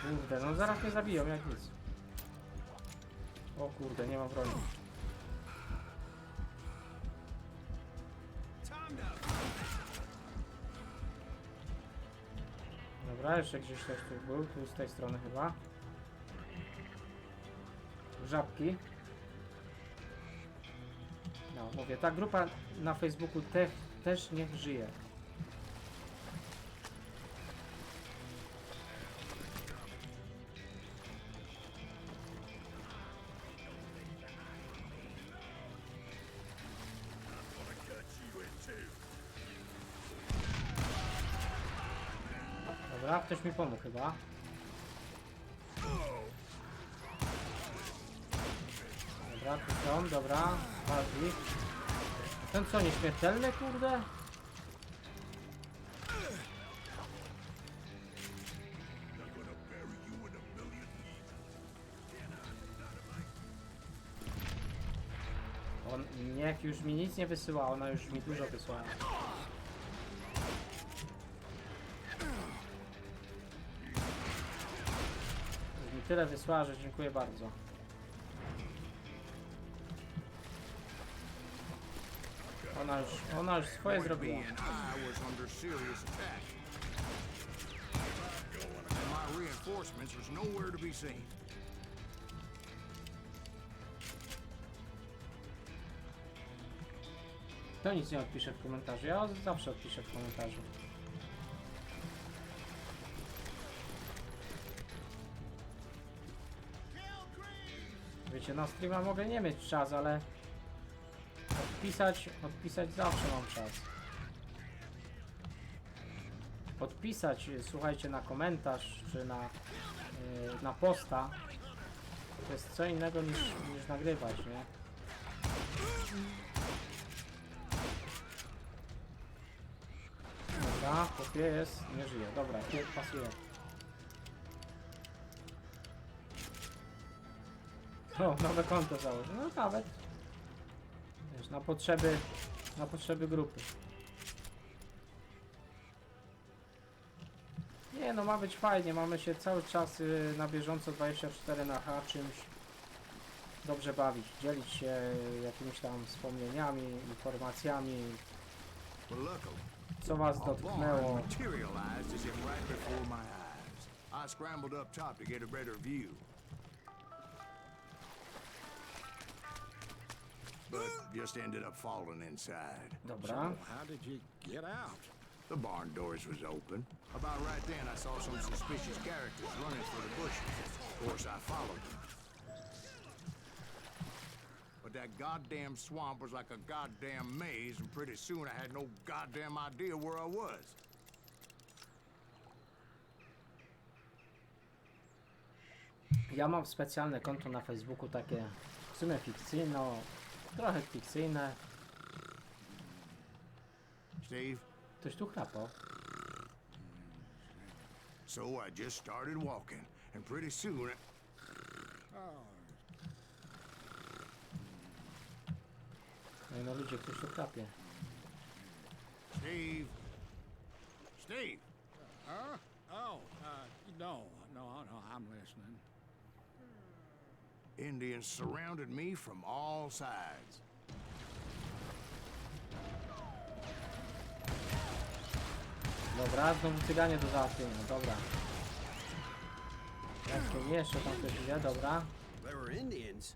Kurde, no zaraz mnie zabiją, jak nic. O kurde, nie ma broni. Dobra, jeszcze gdzieś ktoś tu był, tu z tej strony chyba. Żabki. No, mówię, ta grupa na Facebooku też niech żyje. Dobra, ktoś mi pomógł chyba. Dobra, tu są, dobra. Walki. Ten co, nieśmiertelny, kurde? On, niech już mi nic nie wysyła, ona już mi dużo wysłała. Tyle wysłała, że dziękuję bardzo. Ona już swoje zrobiła. To nic nie odpisze w komentarzu. Ja zawsze odpiszę w komentarzu. Wiecie, na streama mogę nie mieć czas, ale odpisać zawsze mam czas. Odpisać, słuchajcie, na komentarz czy na posta to jest co innego niż nagrywać, nie? Dobra, kopie jest, nie żyje. Dobra, pasuje. O, nowe konto założę. No nawet. Wiesz, na potrzeby grupy. Nie no, ma być fajnie, mamy się cały czas na bieżąco 24/H czymś dobrze bawić, dzielić się jakimiś tam wspomnieniami, informacjami, Well, luckily, co was a dotknęło. barn materialized as if right before my eyes. I scrambled up top to get a better view. But just ended up falling inside. Dobra, How did you get out? The barn doors was open. About right then, I saw some suspicious characters running for the bushes. Of course, I followed them. But that goddamn swamp was like a goddamn maze, and pretty soon I had no goddamn idea where I was. ja mam specjalne konto na Facebooku, takie w sumie trochę fikcyjne. Steve? Ktoś tu chrapał. So I just started walking, and pretty soon... No i no ludzie, ktoś tu chrapie. Steve? Steve? No, I'm listening. Indians surrounded me from all sides. Dobra, znowu cyganie do załatwienia, dobra. Jeszcze tam ktoś idzie, dobra. They were Indians.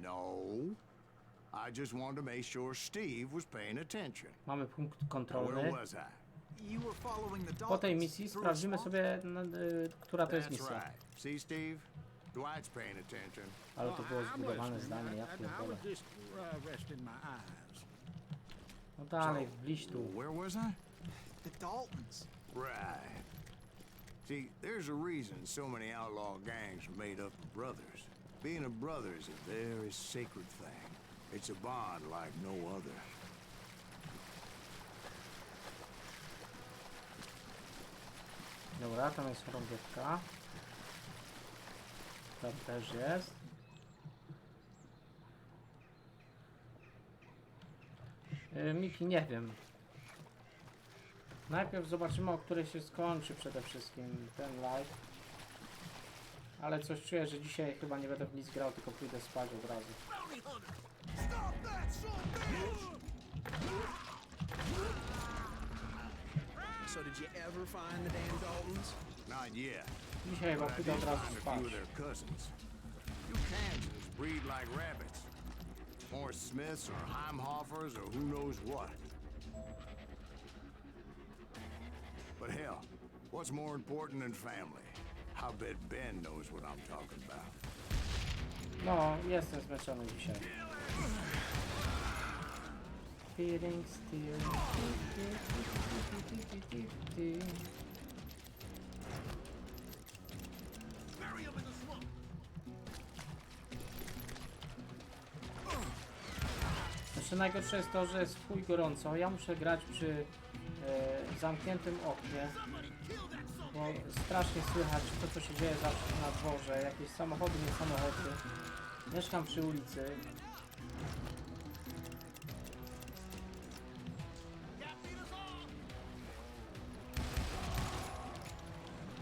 No. I just wanted to make sure Steve was paying attention. Mamy punkt Where kontrolny. was I? You were following the Po tej Daltons misji through a sprawdzimy swamp? sobie, która to jest That's misja. right. See, Steve? Dwight's paying attention. Ale to było I'm zbudowane listening. zdanie, ja I pierdolę. was just resting my eyes. No dalej, wbliź tu. Where was I? The Daltons. Right. See, there's a reason so many outlaw gangs are made up of brothers. Being a brother is a very sacred thing. It's a bond like no other. Dobra, tam jest chorągiewka. Tam też jest. Miki, nie wiem. Najpierw zobaczymy, o której się skończy przede wszystkim ten live. Ale coś czuję, że dzisiaj chyba nie będę w nic grał, tylko pójdę spać od razu. So did you ever find the damn Daltons? Not yet. Dzisiaj chyba But I pójdę did od razu find a spać. few of their cousins. You Kansans breed like rabbits. More Smiths or Heimhoffers or who knows what. But hell, what's more important than family? I bet Ben knows what I'm talking about. No, jestem zmęczony dzisiaj. Feeling still. Znaczy najgorsze jest to, że jest w chuj gorąco. Ja muszę grać przy zamkniętym oknie, bo strasznie słychać to, co się dzieje zawsze na dworze, jakieś samochody, nie samochody. Mieszkam przy ulicy.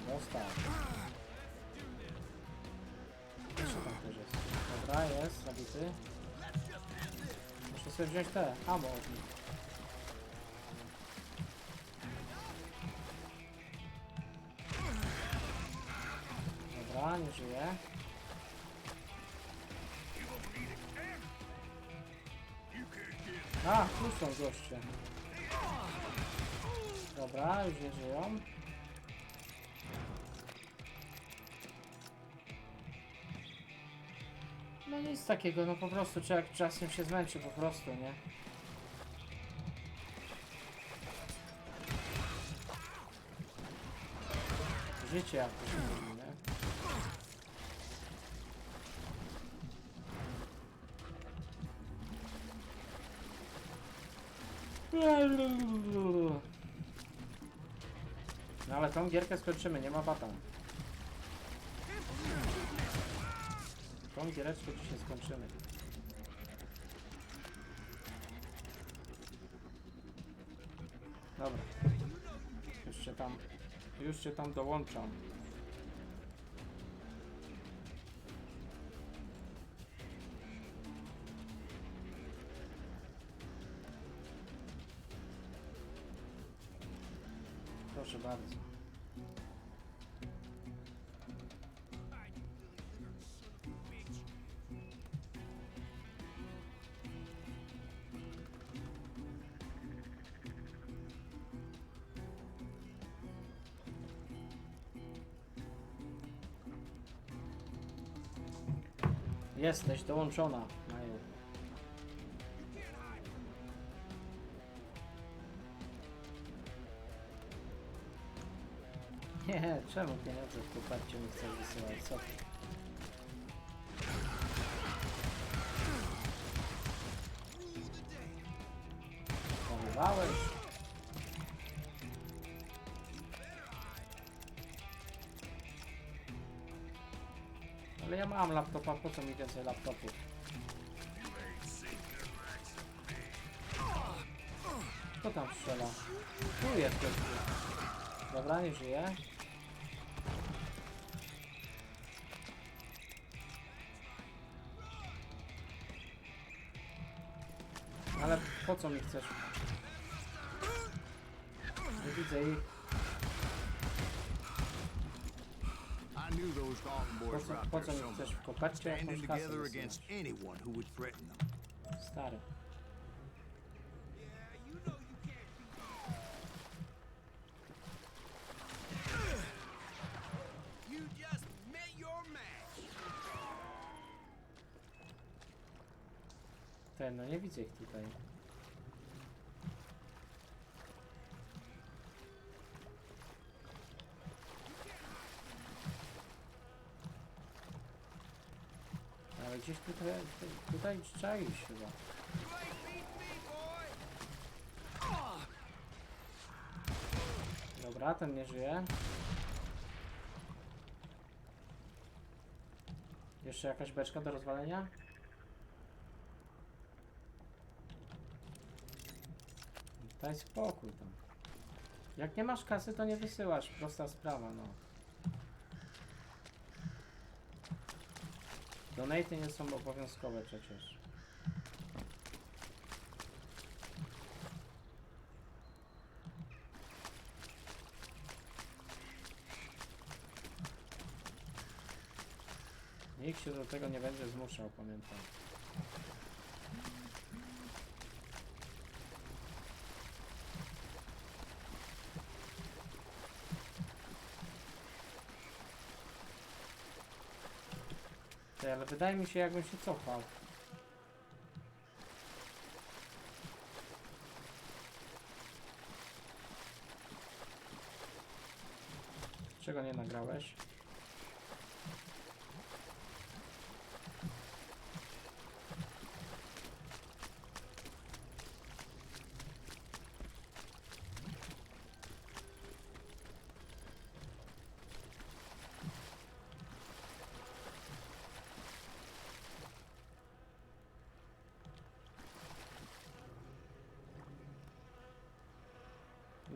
Dostał. Jeszcze tam też jest. Dobra, jest, zabity. Muszę sobie wziąć te ammo od nich. Dobra, nie żyje. A, tu są goście. Dobra, już nie żyją. No nic takiego, no po prostu człowiek czasem się zmęczy, po prostu, nie? Życie jak to się mówi, nie? No ale tą gierkę skończymy, nie ma bata. Tą giereczkę dzisiaj skończymy. Dobra. Już cię tam dołączam. Proszę bardzo. Jesteś dołączona, Maju. Nie, czemu pieniądze w kuparcie mi chcesz wysyłać? Co ty? Pochowałeś? Ale ja mam laptopa, po co mi więcej laptopów? Kto tam strzela? Tu jest gościu. Dobra, nie żyje. Ale po co mi chcesz? Nie widzę ich. I knew those Dalton boys were out Po there co mi somewhere, chcesz w kopercie jakąś standing kasę together wysyłać? against anyone who would threaten them. Stary. You just met your match. Ten, no nie widzę ich tutaj. Ale gdzieś tutaj trzeba iść chyba. Dobra, ten nie żyje. Jeszcze jakaś beczka do rozwalenia? Daj spokój tam. Jak nie masz kasy, to nie wysyłasz. Prosta sprawa, no. Donaty nie są obowiązkowe przecież. Nikt się do tego nie będzie zmuszał, pamiętam. Ty, ale wydaje mi się, jakbym się cofał. Czego nie nagrałeś?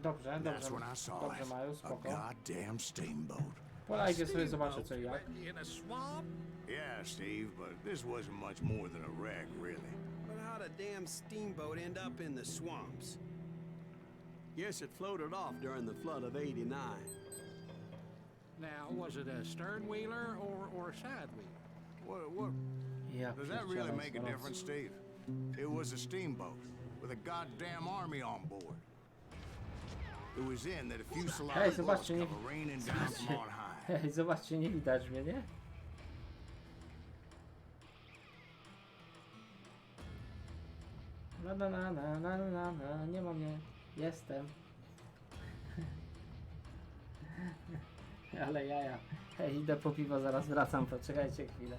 Dobrze, That's dobrze, when I saw dobrze it. Maju, A spoko. goddamn steamboat. Polajcie sobie, zobaczę co i jak. In a swamp? Yeah, Steve, but this wasn't much more than a wreck, really. But how'd a damn steamboat end up in the swamps? Guess it floated off during the flood of '89. Now, was it a stern wheeler or a side wheeler? What? Ja Does that really pierdzielę, make a zaraz. difference, Steve? It was a steamboat with a goddamn army on board. It was in that a Hej, fuselage bullets zobaczcie, nie, come raining down from on high. hej, zobaczcie, nie widać mnie, nie? Nie ma mnie, jestem. Ale jaja. Hej, idę po piwo, zaraz wracam, poczekajcie chwilę.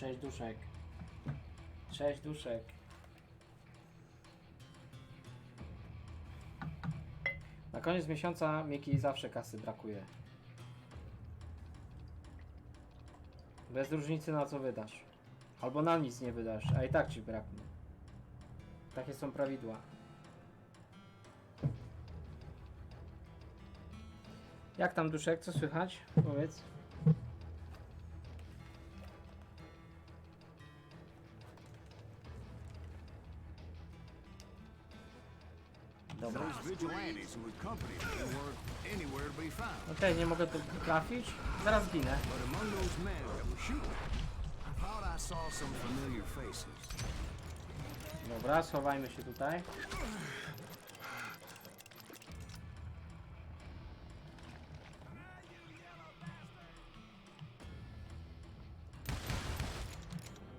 Cześć duszek. Cześć duszek. Na koniec miesiąca Miki zawsze kasy brakuje. Bez różnicy na co wydasz. Albo na nic nie wydasz, a i tak ci braknie. Takie są prawidła. Jak tam duszek? Co słychać? Powiedz. Dobra. Those vigilantes who accompanied me weren't anywhere to be found. Okej, nie mogę tu trafić. Zaraz ginę. But among those men that were shooting, I thought I saw some familiar faces. Dobra, schowajmy się tutaj.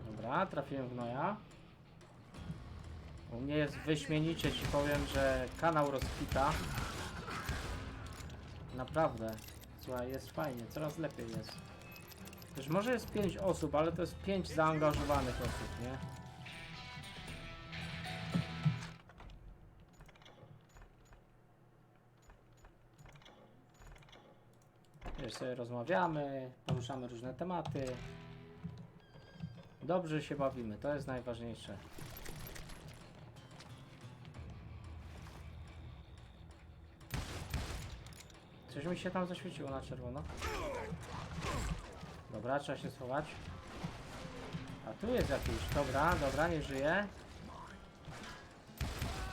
Dobra, trafiłem w gnoja. U mnie jest wyśmienicie, ci powiem, że kanał rozkwita. Naprawdę. Słuchaj, jest fajnie, coraz lepiej jest. Też może jest 5 osób, ale to jest 5 zaangażowanych osób, nie? Wiesz, sobie rozmawiamy, poruszamy różne tematy. Dobrze się bawimy, to jest najważniejsze. Coś mi się tam zaświeciło na czerwono. Dobra, trzeba się schować. A tu jest jakiś. Dobra, dobra, nie żyje.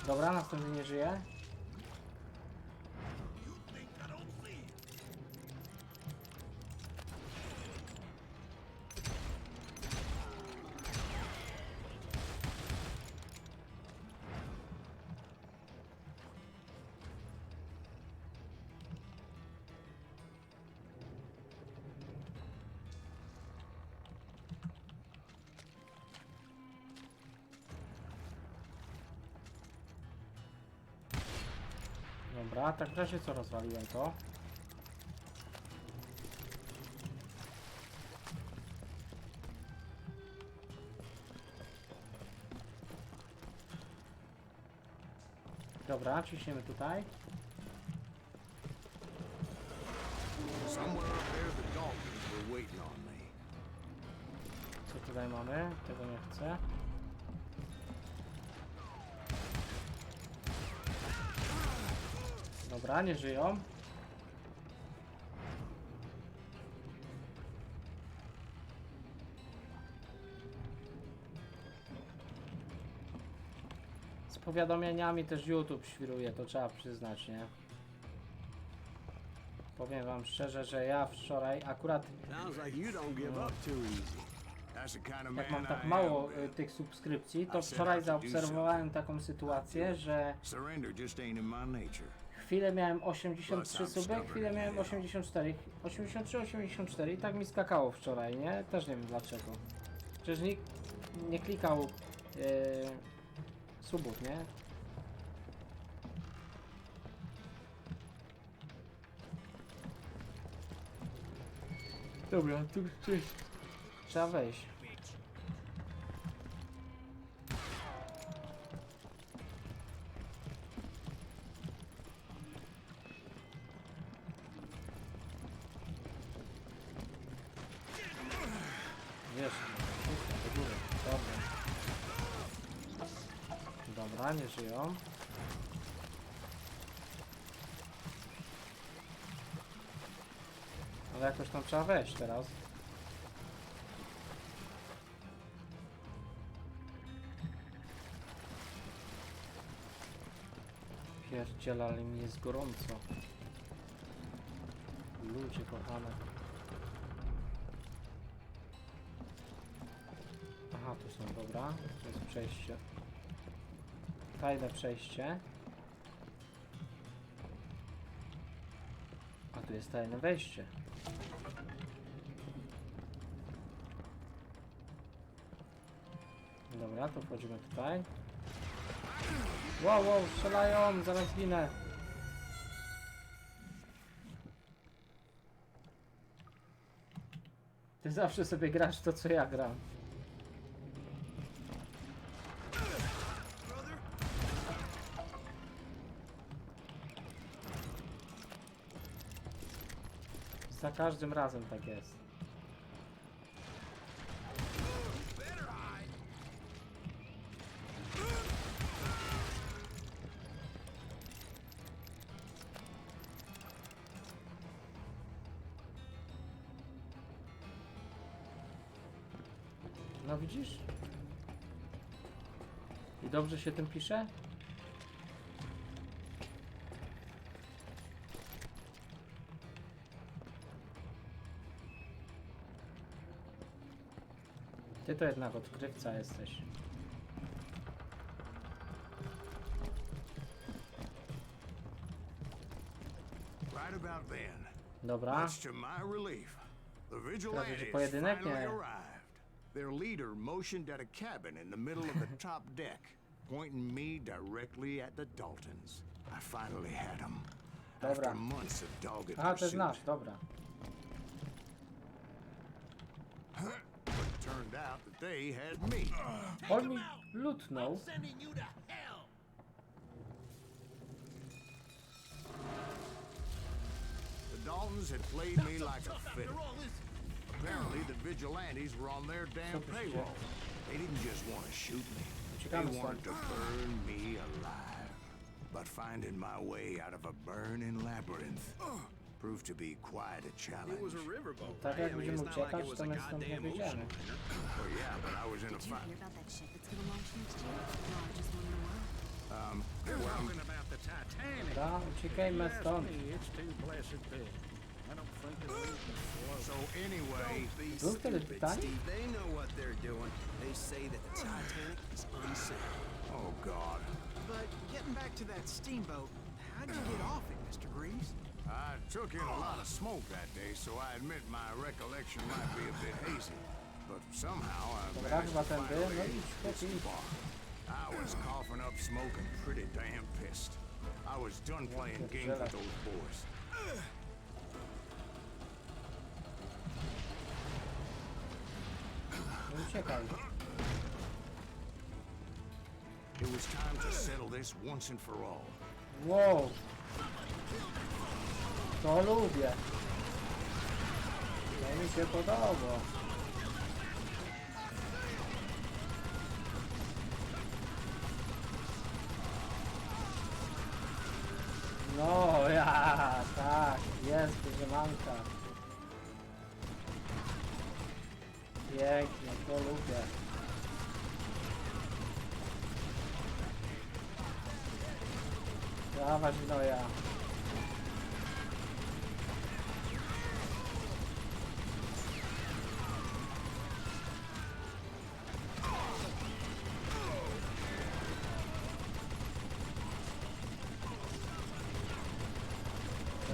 Dobra, następny nie żyje. Dobra, tak w razie co rozwaliłem to. Dobra, ciśniemy tutaj. Somewhere up there, the Daltons were waiting on me. Co tutaj mamy? Tego nie chcę. Dobra, nie żyją. Z powiadomieniami też YouTube świruje, to trzeba przyznać, nie? Powiem wam szczerze, że ja wczoraj akurat, Sounds like you don't give up too easy. That's the kind of jak man mam tak I mało am, Bill. tych subskrypcji, to wczoraj zaobserwowałem taką sytuację, że Surrender just ain't in my nature. chwilę miałem 83 suby, chwilę miałem 84, 83, 84 i tak mi skakało wczoraj, nie? Też nie wiem dlaczego. Przecież nikt nie klikał subów, nie? Dobra, tu gdzieś trzeba wejść. Wiesz, do góry. Dobra. Dobra, nie żyją. Ale jakoś tam trzeba wejść teraz. Pierdziele, ale mi jest gorąco. Ludzie kochane. Aha, tu są, dobra. To jest przejście. Tajne przejście. A tu jest tajne wejście. Dobra, to wchodzimy tutaj. Wow, wow, strzelają, zaraz ginę. Ty zawsze sobie grasz to, co ja gram. Za każdym razem tak jest. No widzisz? I dobrze się tym pisze? Ty to jednak odkrywca jesteś. Right about then, Dobra. much to my relief, the Prawie, że vigilantes pojedynek finally nie. arrived. Their leader motioned at a cabin in the middle of the top deck, pointing me directly at the Daltons. I finally had them. After Dobra. months of dogged Aha, ty pursuit. znasz, dobra. But it turned out that they had me. On mi lutnął. The Daltons had played me like a fiddle. Apparently, the vigilantes were on their damn payroll. They didn't just want to shoot me. They Uciekamy wanted stąd. to burn me alive. But finding my way out of a burning labyrinth proved to be quite a challenge. It was a riverboat. Tak jak I mean, będziemy it's not like uciekać, it was to a my stąd nie goddamn wyjdziemy. ocean liner. Well, yeah, but I was in a Did you fight. hear about that ship that's gonna launch next year? The largest one in the world. They're talking about the Titanic. Dobra, uciekajmy Trust stąd. me, it's too blessed big. I don't think it'll even float. So anyway, Be Był wtedy stupid, Titanic? Steve. They know what they're doing. They say that the Titanic is unsafe. oh God, But getting back to that steamboat, how'd you get off it, Mr. Greaves? I took in a lot of smoke that day, so I admit my recollection might be a bit hazy. But somehow I Dobra, managed chyba to tędy. finally No idź, hit chodź, the idź. bar. I was coughing up smoke and pretty damn pissed. I was done playing games with those boys. Nie uciekaj. It was time to settle this once and for all. Wow. To lubię. To mi się podoba. No ja, tak, jest wyziemanka. Pięknie, to lubię. Dawać gnoja.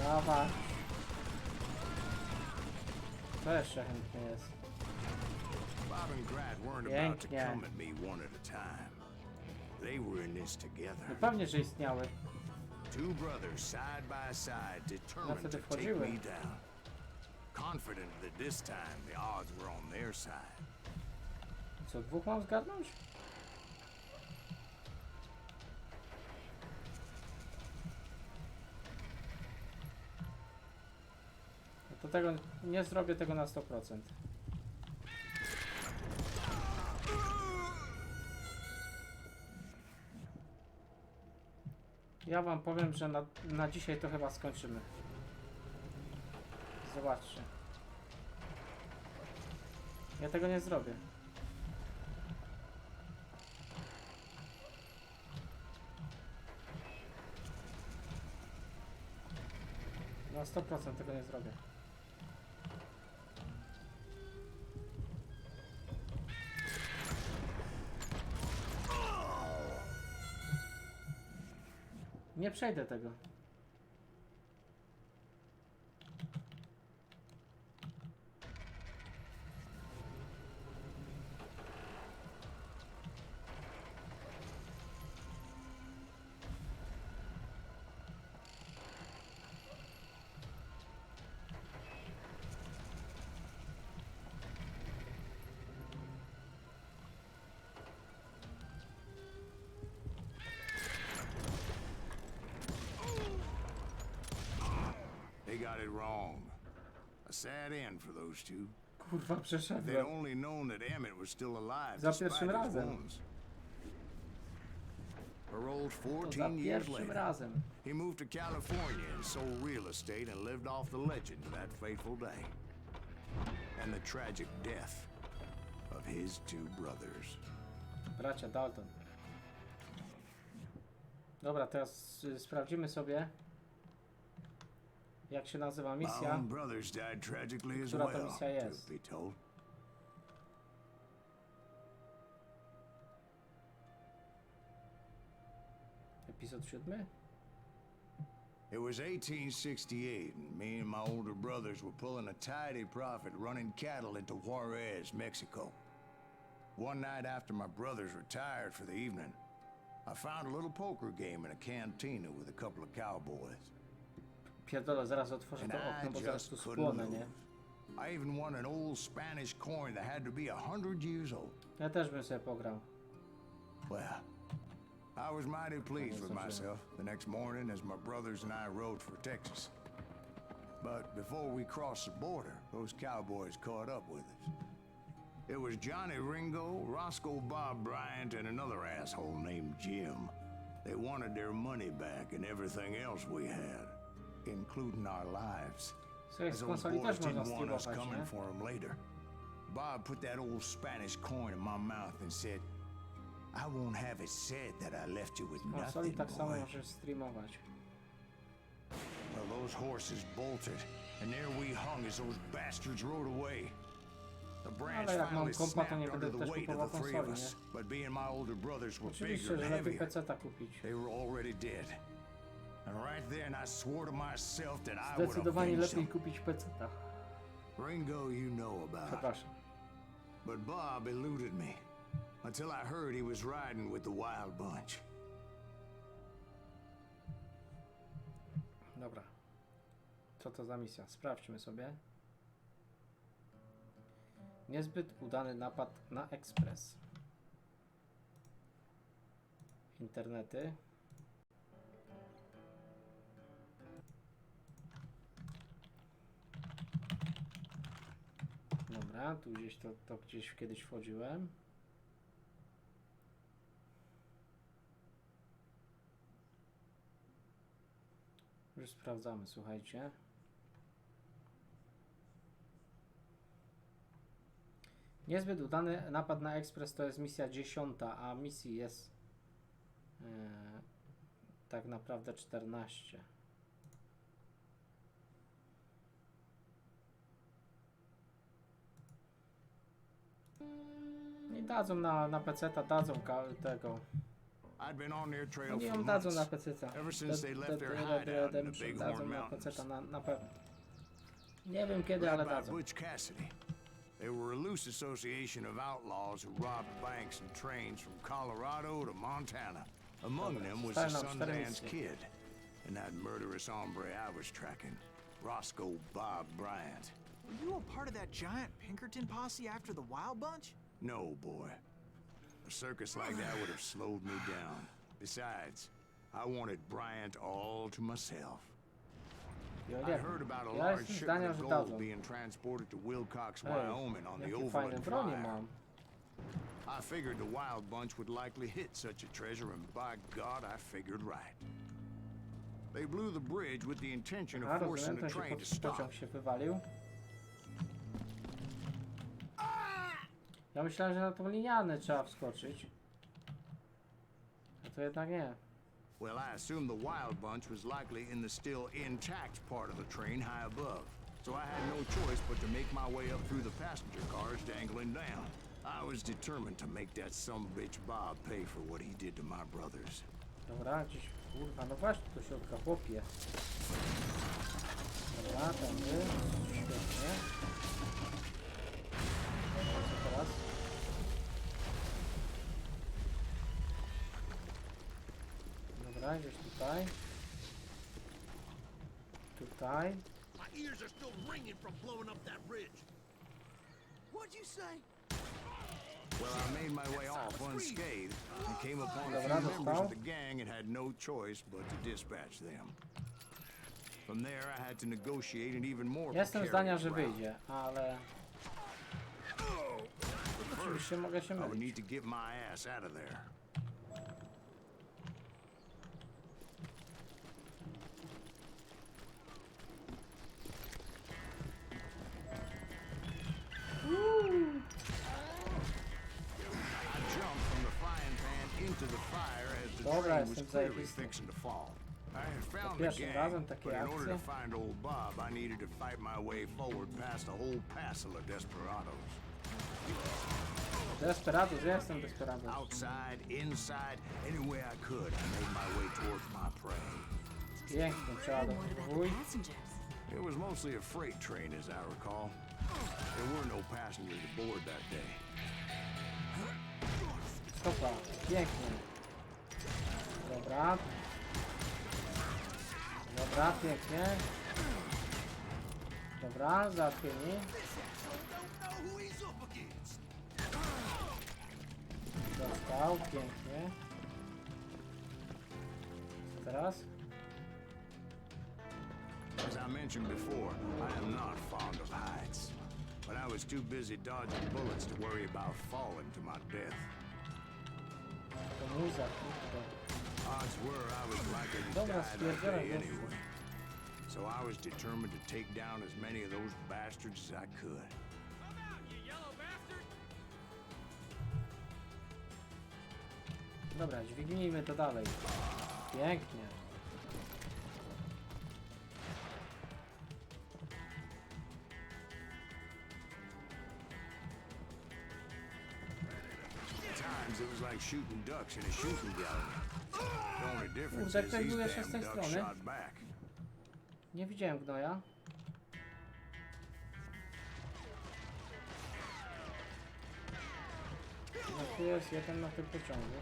Dawać. To jeszcze chętnie jest. Bob and Grad weren't about to Pięknie. come at me one at a time. They were in this No together. pewnie, że istniały. Two brothers side by side, determined wtedy to take wchodziły. me down. Confident that this time the odds were on their side. Co, dwóch mam zgadnąć? No to tego, nie zrobię tego na 100%. Ja wam powiem, że na dzisiaj to chyba skończymy. Zobaczcie. Ja tego nie zrobię. Na 100% tego nie zrobię. Nie przejdę tego. They got it wrong. sad end for those two. Kurwa, If they'd przeszedłem. only known that Emmett was still alive Za despite pierwszym his razem. wounds. Paroled To za 14 years pierwszym later, razem. he moved to California and sold real estate and lived off the legend of that fateful day. And the tragic death of his two brothers. Bracia Dalton. Dobra, teraz sprawdzimy sobie, jak się nazywa My misja. own brothers died tragically as Która to well, misja jest? truth be told. Epizod 7? It was 1868, and me and my older brothers were pulling a tidy profit running cattle into Juarez, Mexico. One night after my brothers retired for the evening, I found a little poker game in a cantina with a couple of cowboys. Pierdolę, zaraz otworzę And to I okno, bo zaraz just tu couldn't spłonę, lose. nie? I even won an old Spanish coin that had to be 100 years old. Ja też bym sobie pograł. Well, I was mighty pleased with Dobrze. myself the next morning as my brothers and I rode for Texas. But before we crossed the border, those cowboys caught up with us. It was Johnny Ringo, Roscoe Bob Bryant, and another asshole named Jim. They wanted their money back and everything else we had, including our lives. Słuchaj, z As those konsoli boys też można didn't want us streamować, coming nie? for them later. Bob put that old Spanish coin in my mouth and said, I won't have it said that I left you with Z konsoli nothing, tak samo boy. możesz streamować. Well, those horses bolted, and there we hung as those bastards rode away. The branch Ale jak mam finally kompa, to nie snapped będę under the też weight kupował of the three of konsoli, us. nie? But being my older brothers were bigger Oczywiście, and że lepiej heavier, PC-ta kupić. they were already dead. And right then I swore to myself that I would Zdecydowanie avenge lepiej them. kupić PC-ta. Ringo, you know about. Przepraszam. But Bob eluded me until I heard he was riding with the Wild Bunch. Dobra. Co to za misja? Sprawdźmy sobie. Niezbyt udany napad na ekspres. Internety. Dobra, tu gdzieś to gdzieś kiedyś wchodziłem. Już sprawdzamy, słuchajcie. Niezbyt udany napad na ekspres to jest misja 10, a misji jest tak naprawdę 14. Nie dadzą na PC-ta, dadzą tego. I'd been on their trail Oni for ją dadzą na months, PC-ta. ever since they left their hideout in the Bighorn Dadzą na Mountains. PC-ta na pewno. Nie wiem kiedy, ale Led by dadzą. Butch Cassidy. They were a loose association of outlaws who robbed banks and trains from Colorado to Montana. Among them was the Zostały nam 4 Sundance misje. Kid and that murderous hombre I was tracking, Roscoe Bob Bryant. Were you a part of that giant Pinkerton posse after the Wild Bunch? No, boy. A circus like that would have slowed me down. Besides, I wanted Bryant all to myself. Ja I nie heard wiem. about a Ja large jestem shipment zdania, of że gold dadzą. being transported to Wilcox, Ej, Wyoming on the jakie fajne Overland bronie Flyer. mam. I figured the Wild Bunch would likely hit such a treasure, and by God, I figured right. They blew the bridge with the intention A of forcing rozumiem, the ten się train to stop. pociąg się wywalił. Ja myślałem, że na tą linianę trzeba wskoczyć. A to jednak nie. Well, I assumed the Wild Bunch was likely in the still intact part of the train high above. So I had no choice but to make my way up through the passenger cars dangling down. I was determined to make that sumbitch Bob pay for what he did to my brothers. Dobra, gdzieś kurwa, no właśnie do środka, chłopie. Dobra, tędy. Świetnie. Co teraz? Dobra, gdzieś tutaj. Tutaj. My ears are still ringing from blowing up that ridge. What'd you say? Well, I made my way off unscathed and came upon a Dobra, few members dostał. of the gang and had no choice but to dispatch them. From there, I had to negotiate an even more Jestem zdania, precarious że route. wyjdzie, ale oczywiście mogę się I would mylić. need to get my ass out of there. I jumped from the frying pan into the fire as the Dobra, train was jestem clearly zajebisty. fixing to fall. I had found the pierwszym razem gang, takie but in order to akcje. find old Bob, I needed to fight my way forward past a whole passel of desperados. Desperados, ja jestem Desperados. Outside, inside, any way I could, I made my way towards my prey. Pięknie, And what about the przeładowuj. passengers? It was mostly a freight train, as I recall. There were no passengers aboard that day. Stopa, pięknie. Dobra. Dobra, pięknie. Dobra, załatwieni. Dostał, pięknie. Co teraz? As I mentioned before, I am not fond of heights. But I was too busy dodging bullets to worry about falling to my death. To muza, kurde. Odds were I was likely to Dobra, die that spierdzielam day gościu. anyway. So I was determined to take down as many of those bastards as I could. Dobra, dźwignijmy to dalej. Pięknie. At times it was like shooting ducks in a shooting gallery. The only difference Kurde, is ktoś these był jeszcze z damn tej ducks strony. shot back. Nie widziałem gnoja. No tu jest jeden na tym pociągu.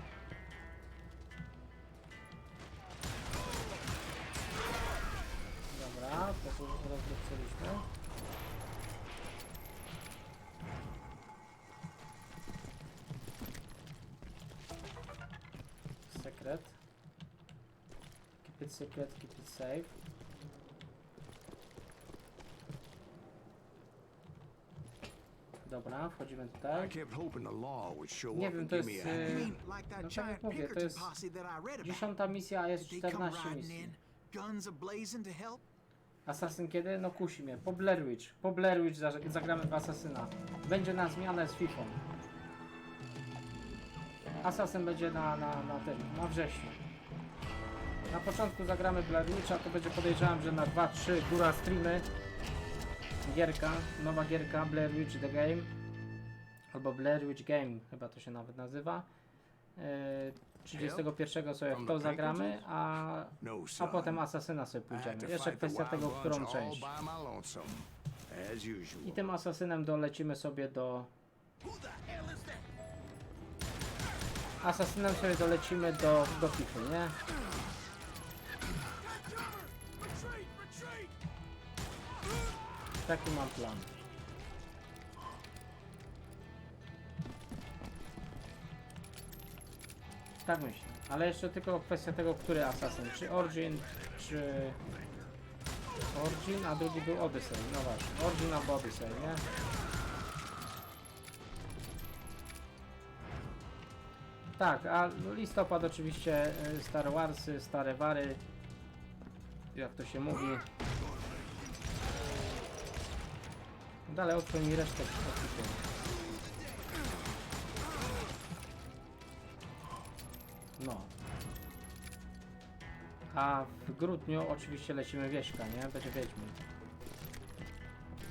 Dobra, to tu rozlepszyliśmy. Sekret. Keep it secret, keep it safe. Dobra, wchodzimy I tutaj. kept hoping the law would show Nie up wiem, and to give jest me a hand. Like that no tak giant jak mówię, to Pinkerton jest posse that I read about. 10. misja, a jest Did they come 14 riding misji. in, guns a-blazing to help? Assassin kiedy? No kusi mnie. Po Blair Witch. Po Blair Witch zagramy w Assassina. Będzie na zmianę z FIFA. Assassin będzie na tym, na wrześniu. Na początku zagramy Blair Witcha, to będzie podejrzewam, że na 2-3 góra streamy. Gierka, nowa gierka Blair Witch The Game. Albo Blair Witch Game, chyba to się nawet nazywa. 31 sobie w to zagramy, a No, potem son. Asasyna sobie I had pójdziemy. to Jeszcze fight the kwestia wild tego, w którą bunch all część. by my lonesome, as usual. I tym Asasynem dolecimy sobie do... Asasynem sobie dolecimy do FIFA, nie? Taki mam plan. Tak myślę. Ale jeszcze tylko kwestia tego, który Assassin. Czy Origin, czy... Origin, a drugi był Odyssey. No właśnie. Origin albo Odyssey, nie? Tak, a listopad oczywiście stare Warsy, stare Wary. Jak to się mówi. Dalej odpłyń mi resztę opisu. No. A w grudniu oczywiście lecimy Wieśka, nie? Będzie Wiedźmin.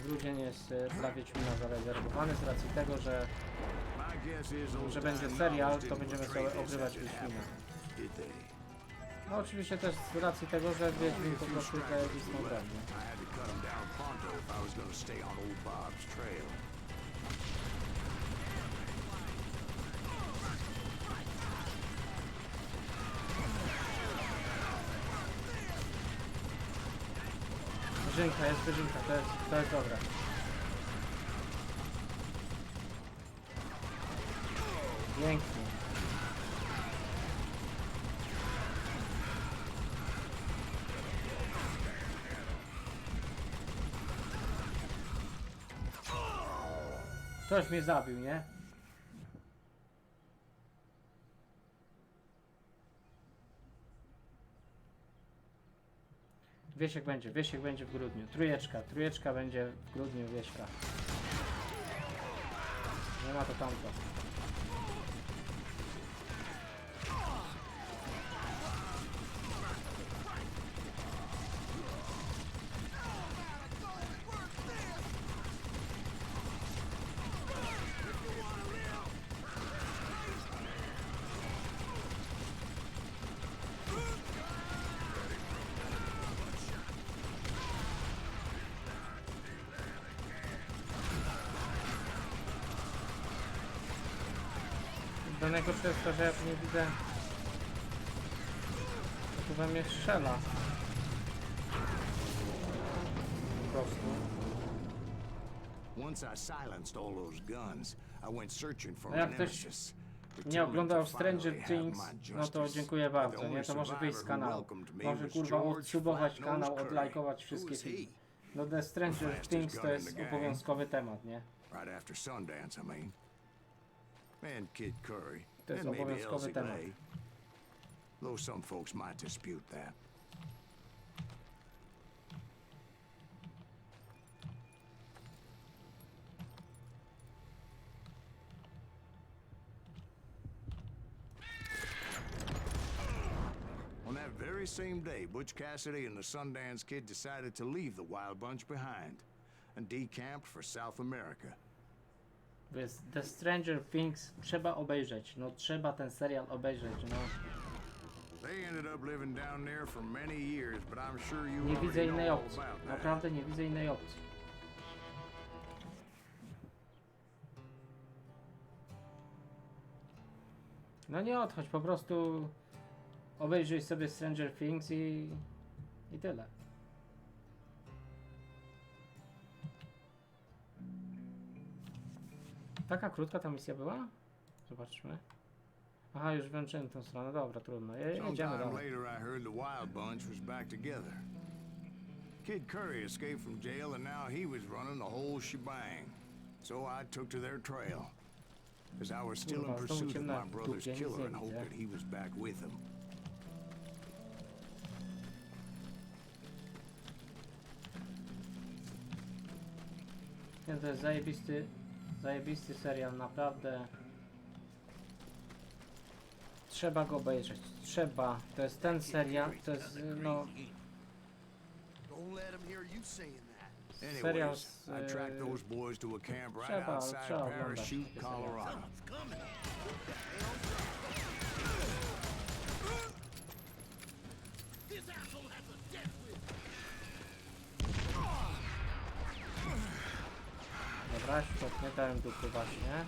Grudzień jest dla Wiedźmina zarezerwowany z racji tego, że będzie serial, to będziemy sobie ogrywać Wiedźmina. No oczywiście też z racji tego, że Wiedźmin po prostu zajebistą grę, nie? Wyżynka, jest wyżynka, to jest dobre. Pięknie. Ktoś mnie zabił, nie? Wiesiek będzie w grudniu. Trójeczka będzie w grudniu, Wieśka. Nie ma to tamto. Do najgorsze jest to, że ja tu nie widzę, co tu we mnie strzela. Po prostu. Once I silenced all those guns, I went searching for No jak my ktoś nemesis. nie oglądał Stranger Things, no to dziękuję bardzo, nie? To może wyjść z kanału. Może kurwa odsubować kanał, odlajkować wszystkie filmy. No The Stranger Things to jest obowiązkowy temat, nie? Right after Sundance, I mean. And Kid Curry. To jest And maybe obowiązkowy Elsie temat. Gray. Though some folks might dispute that. On that very same day, Butch Cassidy and the Sundance Kid decided to leave the Wild Bunch behind and decamped for South America. Więc The Stranger Things trzeba obejrzeć, no trzeba ten serial obejrzeć, no. They ended up living down there for many years, but I'm sure you Nie widzę already innej know all opcji, about that. naprawdę nie widzę innej opcji. No nie odchodź, po prostu obejrzyj sobie Stranger Things i tyle. Taka krótka ta misja była? Zobaczmy. Aha, już włączyłem tą stronę, dobra, trudno. Jedziemy Sometime dalej. later I heard the Wild Bunch was back together. Kid Curry escaped from jail and now he was running the whole shebang. So I took to their trail. As I was still in Kurwa, znowu pursuit of ciemno my jak w brother's dupie, nic killer nie and hoped widzę. that he was back with him. Nie, to jest zajebisty serial, naprawdę. Trzeba go obejrzeć, trzeba. To jest ten serial, to jest, no, Don't let him hear you saying that. serial Anyways, z, I tracked those boys to a camp right trzeba outside oglądać Parachute, takie seriale. Colorado. Dobra, świetnie, dałem dupy właśnie.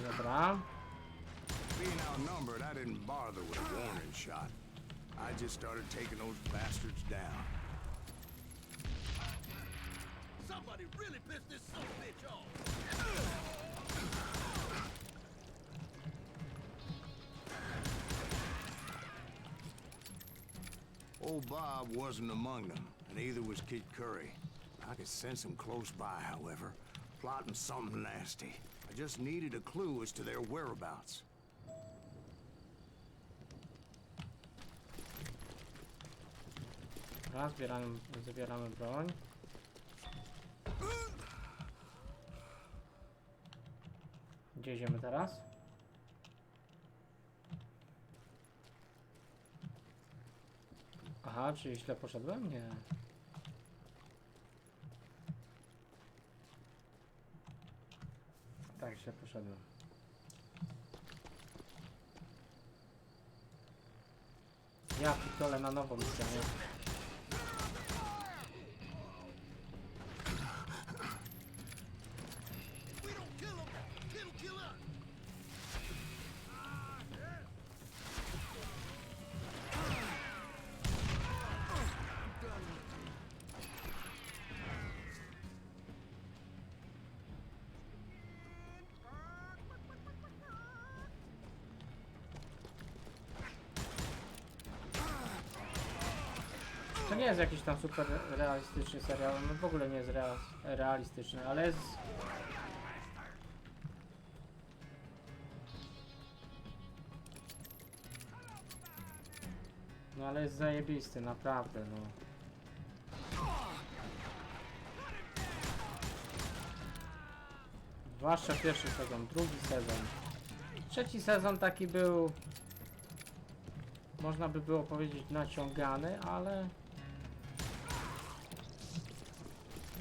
Dobra. Being outnumbered, I didn't bother with a warning shot. I just started taking those bastards down. Somebody really pissed this son of a bitch off. Old Bob wasn't among them, and neither was Kid Curry. I could sense him close by, however, plotting something nasty. I just needed a clue as to their whereabouts. Dobra, zabieramy broń. Gdzie idziemy teraz? Aha, czyli źle poszedłem? Nie. Tak, źle poszedłem. Ja pitole na nową misję, nie? We don't kill him, he'll kill us. To nie jest jakiś tam super realistyczny serial, on w ogóle nie jest realistyczny, ale jest... No ale jest zajebisty, naprawdę, no. Zwłaszcza pierwszy sezon, drugi sezon. Trzeci sezon taki był... Można by było powiedzieć naciągany, ale...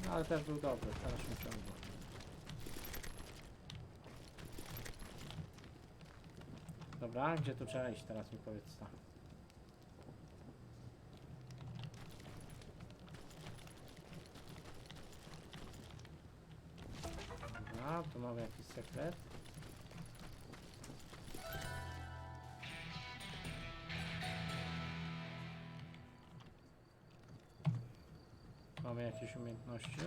No, ale też był dobry, teraz mi ciągnie. Dobra, gdzie tu trzeba iść teraz, mi powiedz tak. Dobra, tu mamy jakiś sekret. Mamy jakieś umiejętności.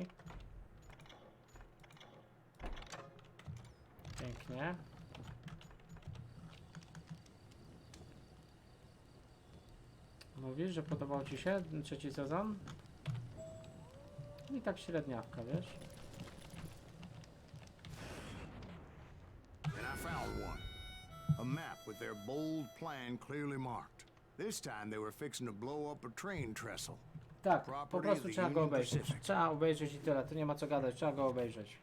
Pięknie. Mówisz, że podobał ci się trzeci sezon? I tak średniawka, wiesz? And I found one. A map with their bold plan clearly marked. This time they were fixing to blow up a train trestle. Tak, po prostu trzeba go obejrzeć. Trzeba obejrzeć i tyle, tu nie ma co gadać, trzeba go obejrzeć.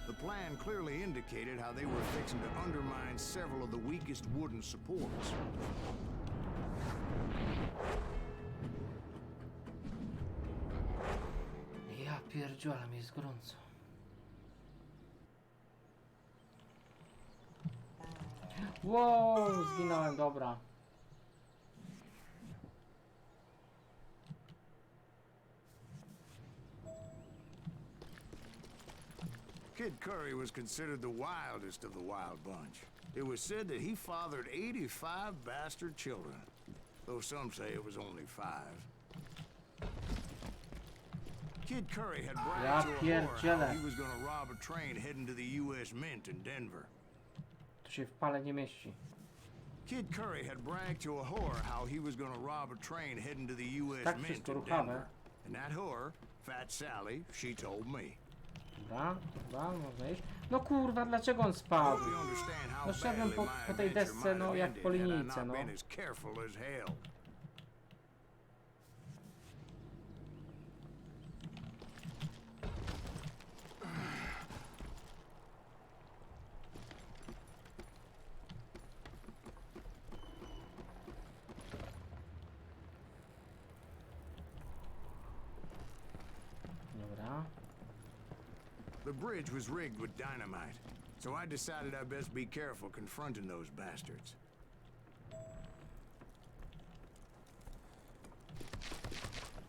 The plan clearly indicated how they were fixing to undermine several of the weakest wooden supports. Ja pierdzielę, mi jest gorąco. Wow, zginąłem, dobra. Kid Curry was considered the wildest of the wild bunch. It was said that he fathered 85 bastard children, though some say it was only 5. Kid Curry had bragged to a whore how he was going to rob a train heading to the U.S. Mint in Denver. Tu się w pale nie mieści. Kid Curry had bragged to a whore how he was going to rob a train heading to the U.S. Tak Mint wszystko in ruchamy. Denver. And that whore, Fat Sally, she told me. Dobra, dobra, można iść. No kurwa, dlaczego on spadł? We understand how No szedłem badly po my tej adventure desce, might no have jak ended po had I linijce, not no. been as careful as hell. Dobra. The bridge was rigged with dynamite, so I decided I'd best be careful confronting those bastards.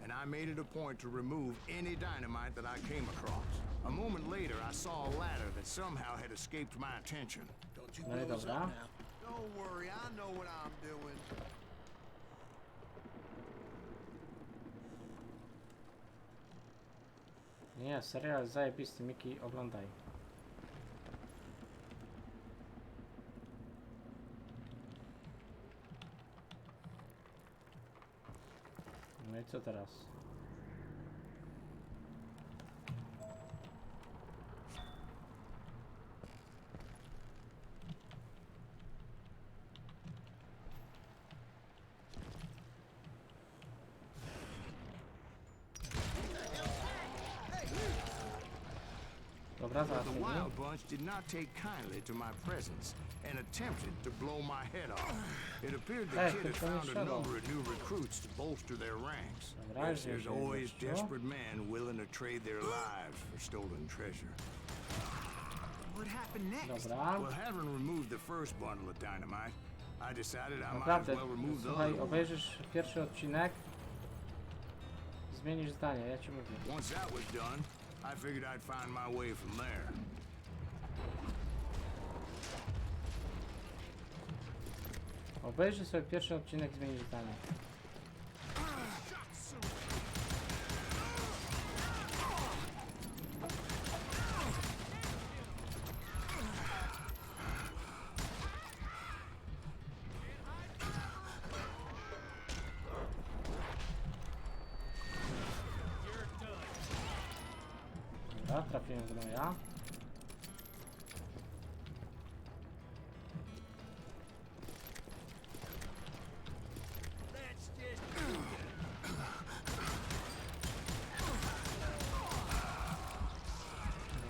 And I made it a point to remove any dynamite that I came across. A moment later, I saw a ladder that somehow had escaped my attention. Don't you No i blow us dobra. up now. Don't worry, I know what I'm doing. Nie, serial jest zajebisty, Miki, oglądaj. No i co teraz? Dobra, But the załatwienie. Wild Bunch did not take kindly to my presence and attempted to blow my head off. It appeared the Hey, kid had to found a finish number of new recruits to bolster their ranks. Dobra, Yes, there's jeżeli always gościu. desperate men willing to trade their lives for stolen treasure. What happened next? Dobra. Well, having removed the first bundle of dynamite, I decided I might as Naprawdę, well remove the słuchaj, other one. obejrzysz pierwszy odcinek, zmienisz zdanie, ja ci mówię. Once that was done, I figured I'd find my way from there. Obejrzyj sobie pierwszy odcinek, zmienisz zdanie. Dobra, trafiłem w gnoja.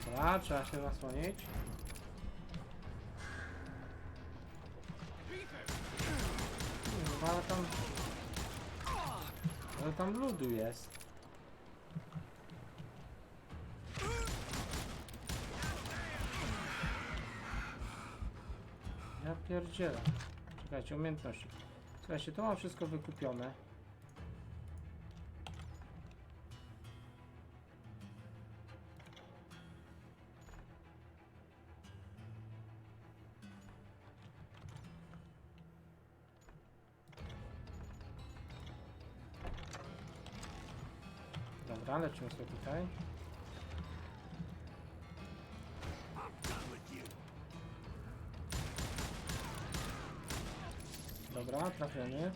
Dobra, trzeba się zasłonić. Ale tam ludu jest. Ja pierdzielę. Czekajcie, umiejętności. Słuchajcie, to mam wszystko wykupione. Dobra, lecimy sobie tutaj. Dobra, trafiony.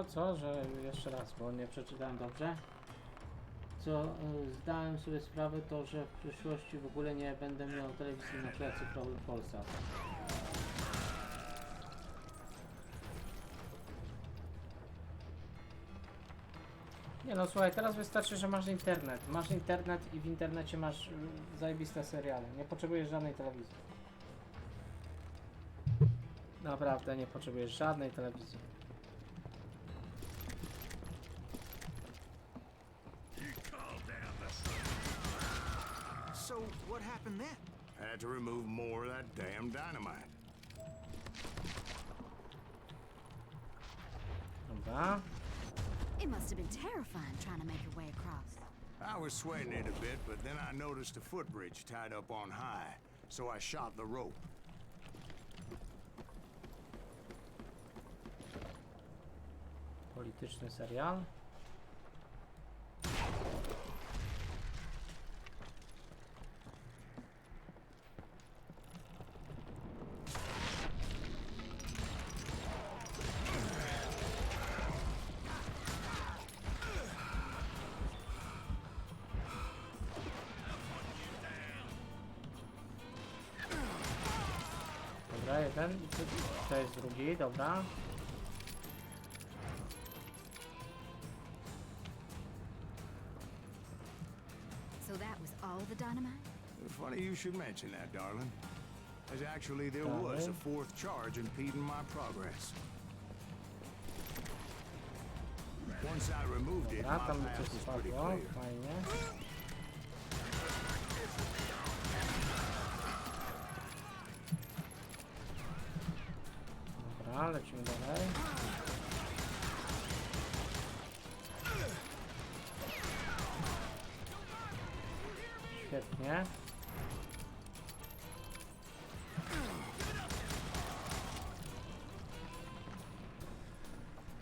Co? Że jeszcze raz, bo nie przeczytałem dobrze. Zdałem sobie sprawę to, że w przyszłości w ogóle nie będę miał telewizji na przykład cyfrowy w Polsce. Nie no słuchaj, teraz wystarczy, że masz internet. Masz internet i w internecie masz zajebiste seriale. Nie potrzebujesz żadnej telewizji. Naprawdę nie potrzebujesz żadnej telewizji. So, what happened then? Had to remove more of that damn dynamite. Dobra. It must have been terrifying trying to make your way across. I was sweating it a bit, but then I noticed a footbridge tied up on high, so I shot the rope. Polityczny serial. Dobra, jeden. To jest drugi, dobra. So that was all the dynamite? Funny you should mention that, darling. As actually there was a fourth charge impeding my progress. Once I removed it, Dobra, my tam mi path coś was pretty spadło, clear. fajnie. Dobra, lecimy dalej. Świetnie.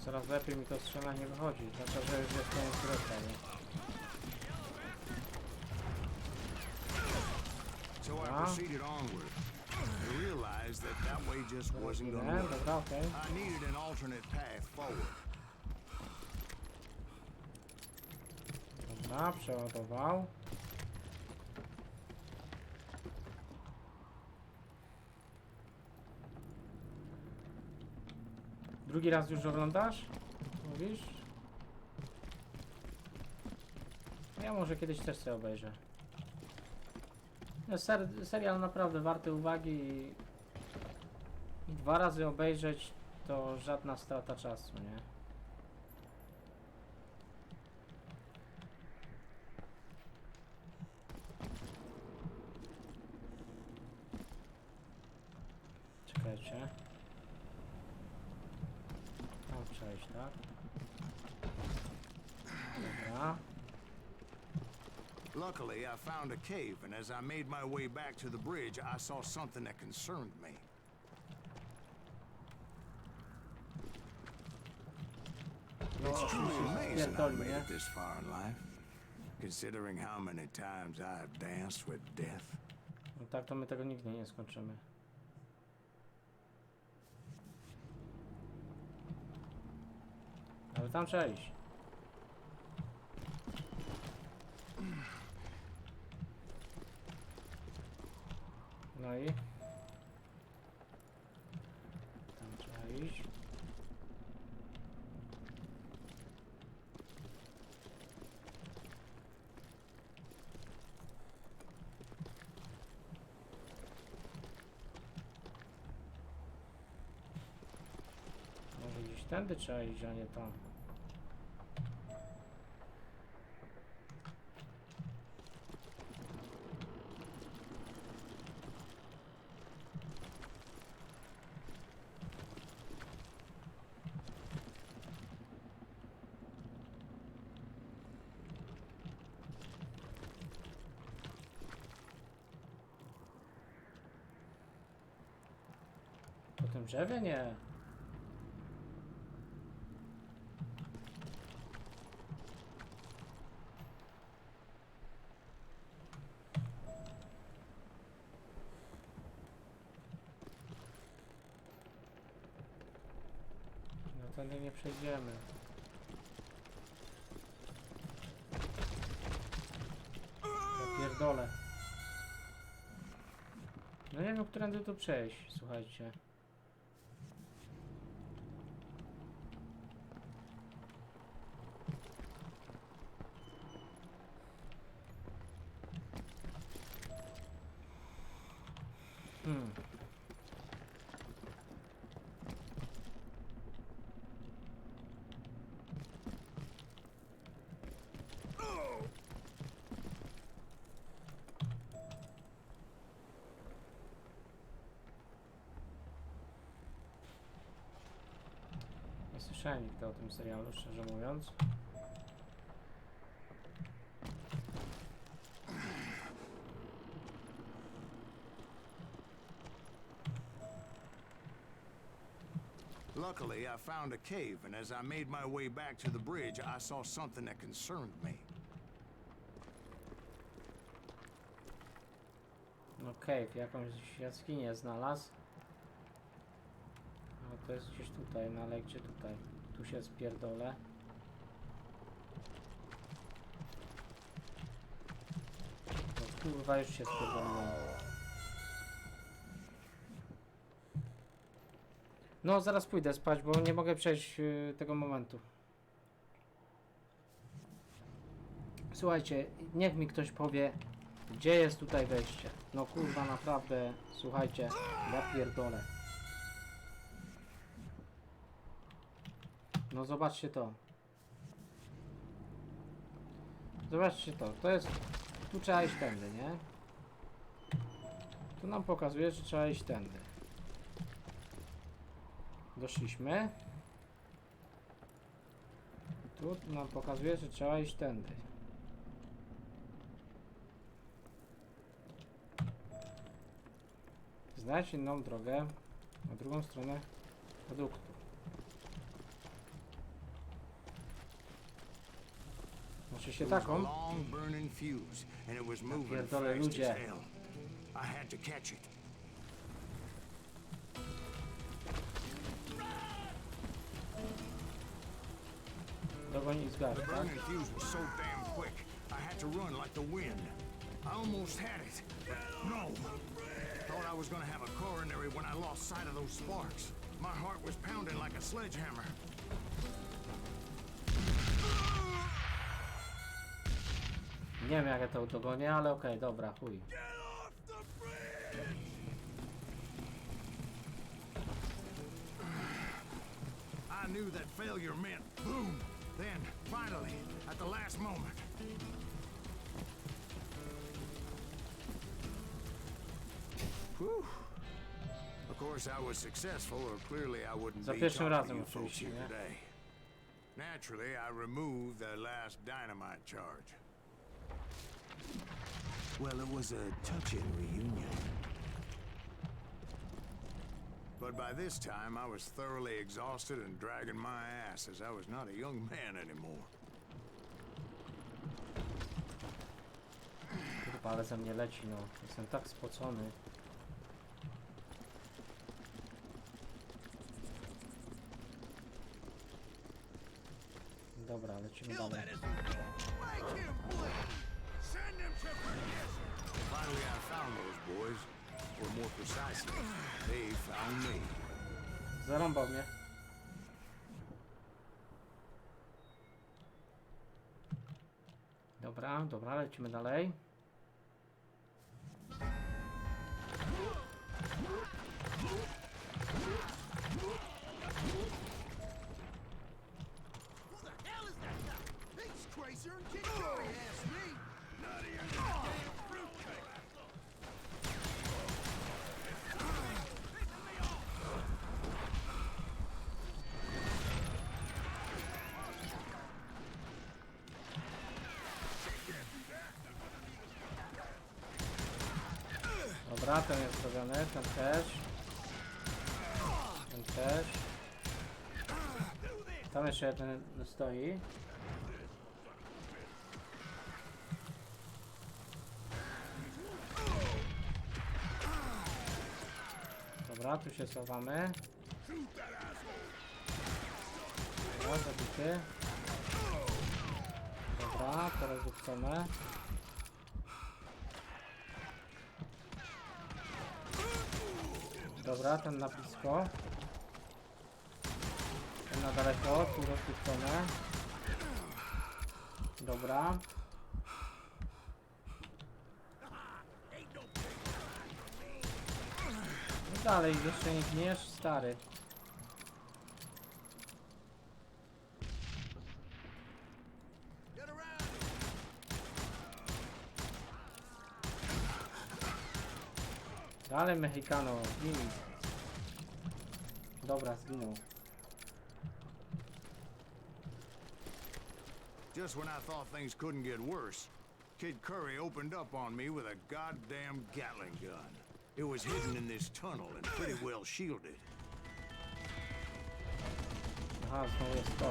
Coraz lepiej mi to strzelanie wychodzi, znaczy, że już jest koniec gry. So I proceeded onward. I realized that that way just wasn't gonna Nie, work. dobra, okej. I needed an alternate path forward. Dobra, przeładował. Drugi raz już oglądasz? Mówisz? Ja może kiedyś też sobie obejrzę. No, serial naprawdę warty uwagi i 2 razy obejrzeć to żadna strata czasu, nie? Czekajcie. Tam przejść, tak? Dobra. Luckily, I found a cave, and as I made my way back to the bridge, I saw something that concerned me. No, It's truly oczywiście amazing I've spierdoli, made nie? it this far in life, considering how many times I've danced with death. No tak to my tego nigdy nie skończymy. Ale tam trzeba iść. No i? Tam trzeba iść. Może gdzieś tędy trzeba iść, a nie tam. Po tym drzewie? Nie. No tędy nie przejdziemy. Ja pierdolę. No nie wiem, którędy tu przejść, słuchajcie. Nie słyszałem nigdy o tym serialu, szczerze mówiąc. Luckily, I found a cave, and as I made my way back to the bridge, I saw something that concerned me. No cave, jakąś jaskinię znalazł. No to jest gdzieś tutaj, no ale gdzie tutaj? Tu się spierdolę. No kurwa, już się spierdoliłem. No zaraz pójdę spać, bo nie mogę przejść tego momentu. Słuchajcie, niech mi ktoś powie, gdzie jest tutaj wejście. No kurwa, naprawdę, słuchajcie, ja pierdolę. No zobaczcie to. Zobaczcie to, to jest... Tu trzeba iść tędy, nie? Tu nam pokazuje, że trzeba iść tędy. Doszliśmy. Tu nam pokazuje, że trzeba iść tędy. Znajdź inną drogę na drugą stronę produktu. Znaczy się taką. Long burning fuse, and it was moving pierdolę, fast ludzie. as hell. I had to catch it. Dogoni i zgasz, The tak? burning fuse was so damn quick, I had to run like the wind. I almost had it, but no. Thought I was gonna have a coronary when I lost sight of those sparks. My heart was pounding like a sledgehammer. Nie wiem jak ja to dogonię, ale okej, dobra, chuj. I knew that failure meant boom. Then, finally, at the last moment. Whew. Of course, I was successful, or clearly I wouldn't Za be pierwszym talking to razem you folks oczywiście, here nie? today. Naturally, I removed the last dynamite charge. Well, it was a touching reunion. But But by this time, I was thoroughly exhausted and dragging my ass as I was not a young man anymore. Kurwa, ale ze mnie leci, no. Jestem tak spocony. Dobra, lecimy dalej. Finally, I found those boys. Or more precisely, they found me. Zarąbał mnie. Dobra, dobra, lecimy dalej. Dobra, ten jest zrobiony, ten też. Ten też. Tam jeszcze jeden stoi. Dobra, tu się schowamy. Dobra, zabity. Dobra, teraz wypcemy. Dobra, ten na blisko. Ten na daleko, tu rozpuszczone. Dobra. No dalej, jeszcze nie gniesz, stary. Dalej, Mexicano, ginij. Dobra, zginął. Just when I thought things couldn't get worse, Kid Curry opened up on me with a goddamn Gatling gun. It was hidden in this tunnel and pretty well shielded. Aha, znowu jest to.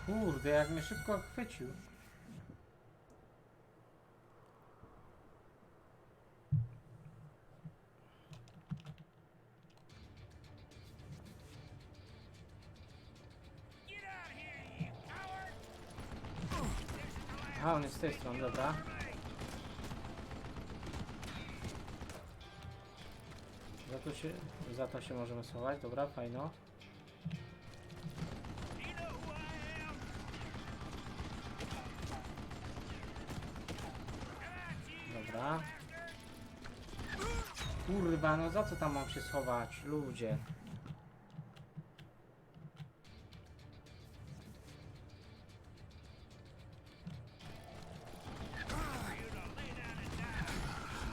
Kurde, jak mnie szybko chwycił. Aha, on jest z tej strony, dobra. Za to się możemy schować, dobra, fajno. Dobra. Kurwa, no za co tam mam się schować, ludzie?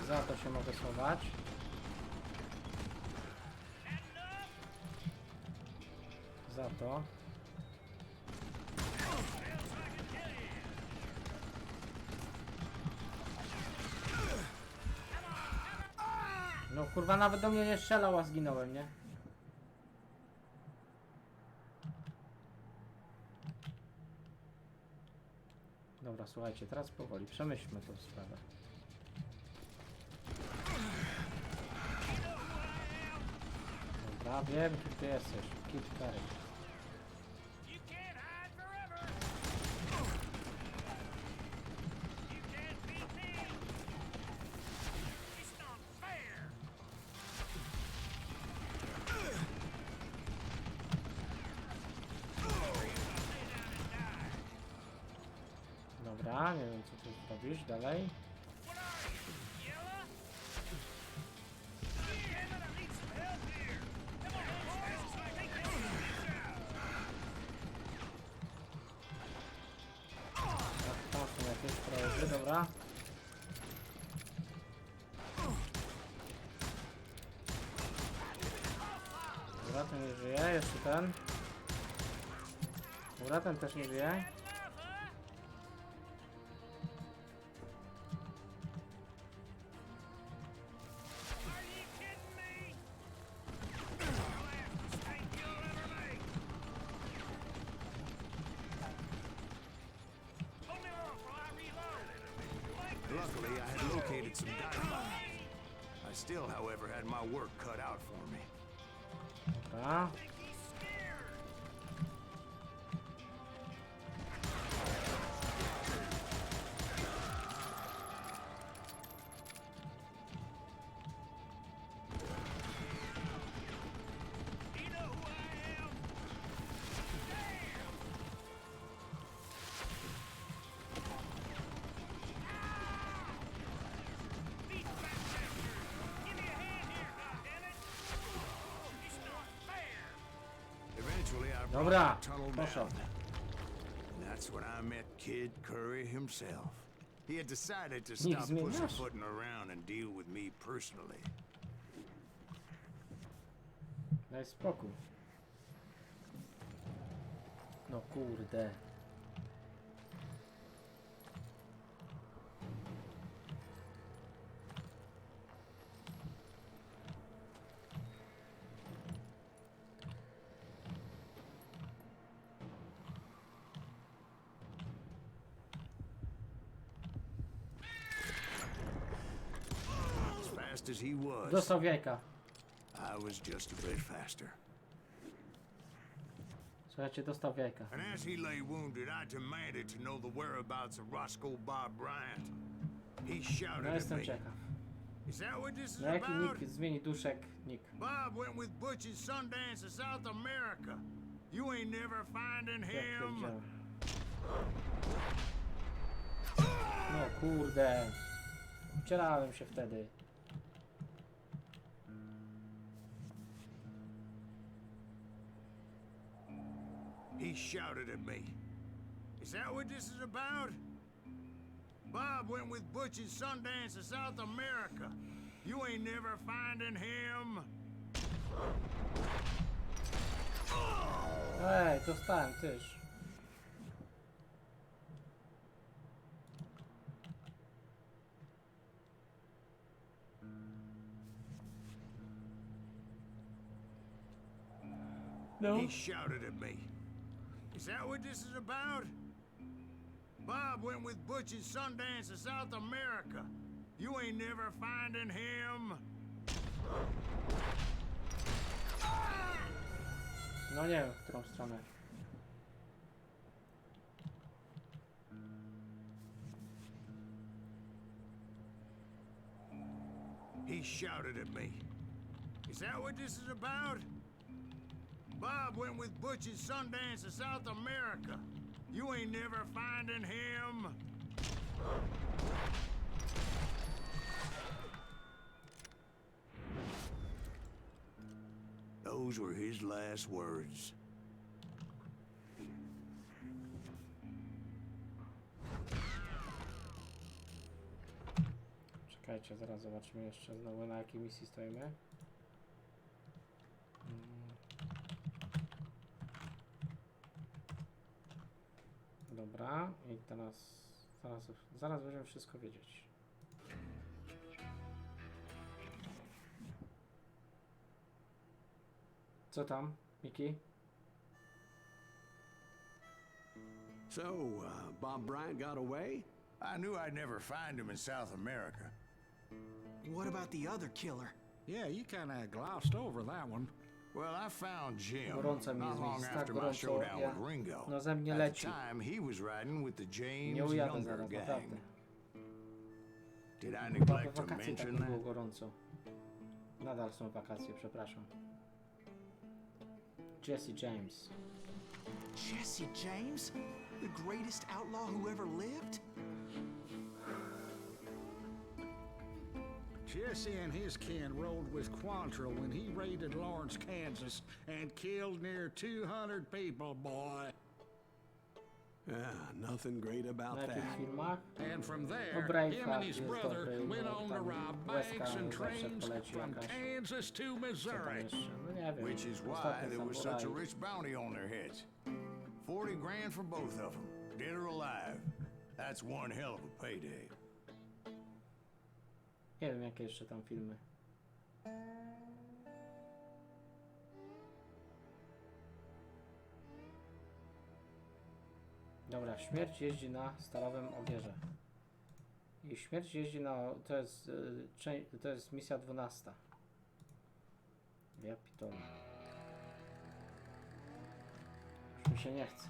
Za to się mogę schować. Za to. No kurwa, nawet do mnie nie strzelał, a zginąłem, nie? Dobra, słuchajcie, teraz powoli przemyślmy tę sprawę. Dobra, wiem, gdzie ty jesteś. Kid Curry. Dobra, nie wiem co tu zrobisz dalej. Tam są jakieś prozy, dobra. Dobra, ten nie żyje, jeszcze ten. Dobra, ten też nie żyje. Luckily, I had located some dynamite. I still, however, had my work cut out for me. Dobra. Eventually, I Dobra, brought the tunnel poszedł. down. And that's when I met Kid Curry himself. He had decided to Nikt stop zmieniasz. pussyfooting around and deal with me personally. Daj spokój. No kurde. As fast as he was, Dostał jajka. I was just a bit faster. Słuchajcie, dostał jajka. And as he lay wounded, I demanded to know the whereabouts of Roscoe Bob Bryant. He shouted No at jestem me. ciekaw. Is that what this is Na jaki about? nick zmieni duszek nick? Bob went with Butch's Sundance to South America. You ain't never finding Jak him. powiedziałem. No kurde. Wcierałem się wtedy. He shouted at me. Is that what this is about? Bob went with Butch's Sundance to South America. You ain't never finding him. Ej, dostałem też. No. He shouted at me. Is that what this is about? Bob went with Butch's Sundance to South America. You ain't never finding him. No nie wiem, w którą stronę. He shouted at me. Is that what this is about? Bob went with Butch's Sundance to South America. You ain't never finding him. Those were his last words. Czekajcie, zaraz zobaczymy jeszcze znowu, na jakiej misji stoimy. Dobra, i zaraz będziemy wszystko wiedzieć. Co tam, Miki? So, Bob Bryant got away? I knew I'd never find him in South America. What about the other killer? Yeah, you kind of glossed over that one. Well, I found Jim Gorąco mi not jest, long jest tak after my gorąco, showdown ja, with Ringo. no ze mnie At the leci. time, he was riding with the Nie James ujadę Younger zaraz, gang. naprawdę. Did I Chyba we neglect to wakacje tak mention nie było that? gorąco. Nadal są wakacje, przepraszam. Jesse James. Jesse James? The greatest outlaw who ever lived? Jesse and his kin rode with Quantrill when he raided Lawrence, Kansas, and killed near 200 people, boy. Yeah, nothing great about Na that. jakich filmach? And from No there, him and Braveheart his jest brother dobry, went no on to tam rob Łezka banks and zawsze trains poleci from jakaś. Kansas to Co tam Missouri. jeszcze? No nie wiem. Which is why Ostatni there was such a samuraj. rich bounty on their heads. 40 grand for both of them, dead or alive. That's one hell of a payday. Nie wiem jakie jeszcze tam filmy. Dobra, śmierć jeździ na stalowym ogierze. I śmierć jeździ na... to jest misja 12. Ja pitole. Już mi się nie chce.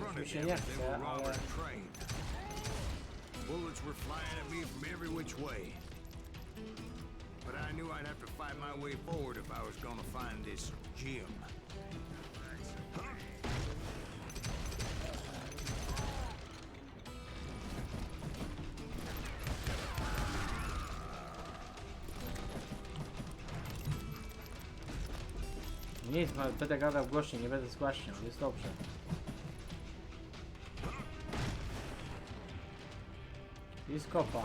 Już mi się nie chce, ale... Bullets were flying at me from every which way. But I knew I'd have to fight my way forward if I was gonna find this Jim. Nic, będę gadał głośniej, nie będę zgłaśniał, jest dobrze. I skopa.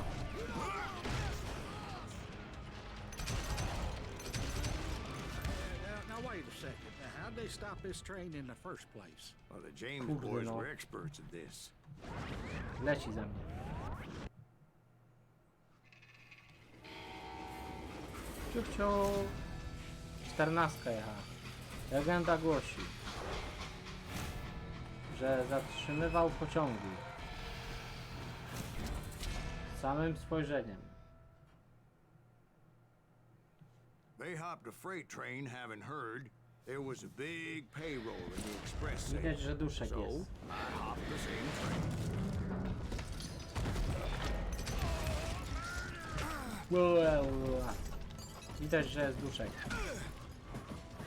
Now wait a second. Now, how'd they stop this train in the first place? Well, the James Kurde, boys no. were experts at this. Leci za mnie. Ciuciu. 14 jechała. Legenda głosi, że zatrzymywał pociągi samym spojrzeniem. They hopped a freight train, having heard there was a big payroll in the express Widać, sale. że duszek So jest. I hopped the same train. Widać, że jest duszek.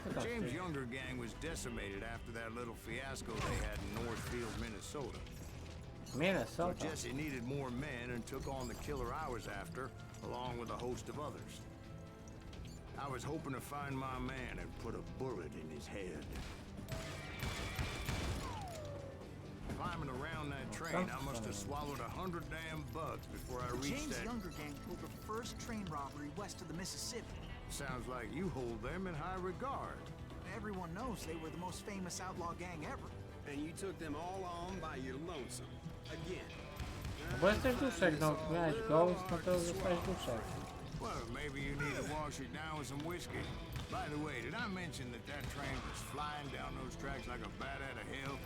Co tam James' ty? younger gang was decimated after that little fiasco they had in Northfield, Minnesota. So Minnesota. Jesse needed more men and took on the killer I was after, along with a host of others. I was hoping to find my man and put a bullet in his head. Climbing around that train, I must have swallowed 100 damn bugs before I reached James' that. younger gang pulled the first train robbery west of the Mississippi. Sounds like you hold them in high regard. Everyone knows they were the most famous outlaw gang ever. And you took them all on by your lonesome. Again. No bo jesteś duszek, no miałeś ghost, no to zostałeś duszek. Well, maybe you need to wash it down with some whiskey. By the way, did I mention that that train was flying down those tracks like a bat out of hell?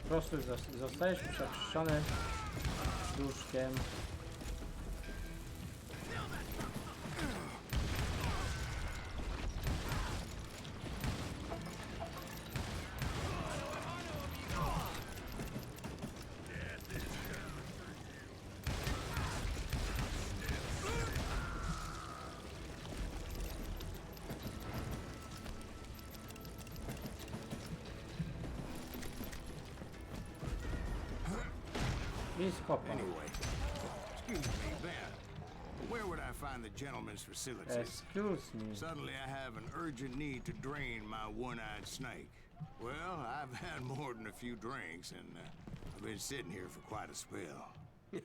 Po prostu zostajesz przeczyszczony duszkiem. I skopa. Anyway, excuse me, Ben. Where would I find the gentleman's facilities? Excuse me. Suddenly I have an urgent need to drain my one-eyed snake. Well, I've had more than a few drinks, and I've been sitting here for quite a spell. I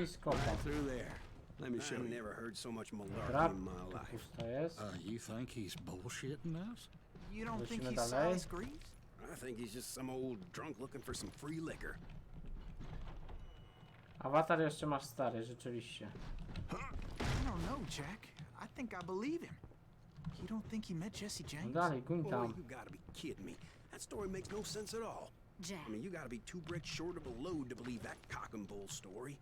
skopa. Through there. Let me show I've you. never heard so much malarkey Trap. in my Tu life. pusto jest. You think he's bullshitting us? You don't think Lecimy he's dalej. Silas Greaves? I think he's just some old drunk looking for some free liquor. Awatar jeszcze masz stary, rzeczywiście. I don't know, Jack. I think I believe him. You don't think he met Jesse No James? dalej, Boy, Witam. you gotta be kidding me. That story makes no sense at all. Jack, I mean, you gotta be 2 bricks short of a load to believe that cock and bull story.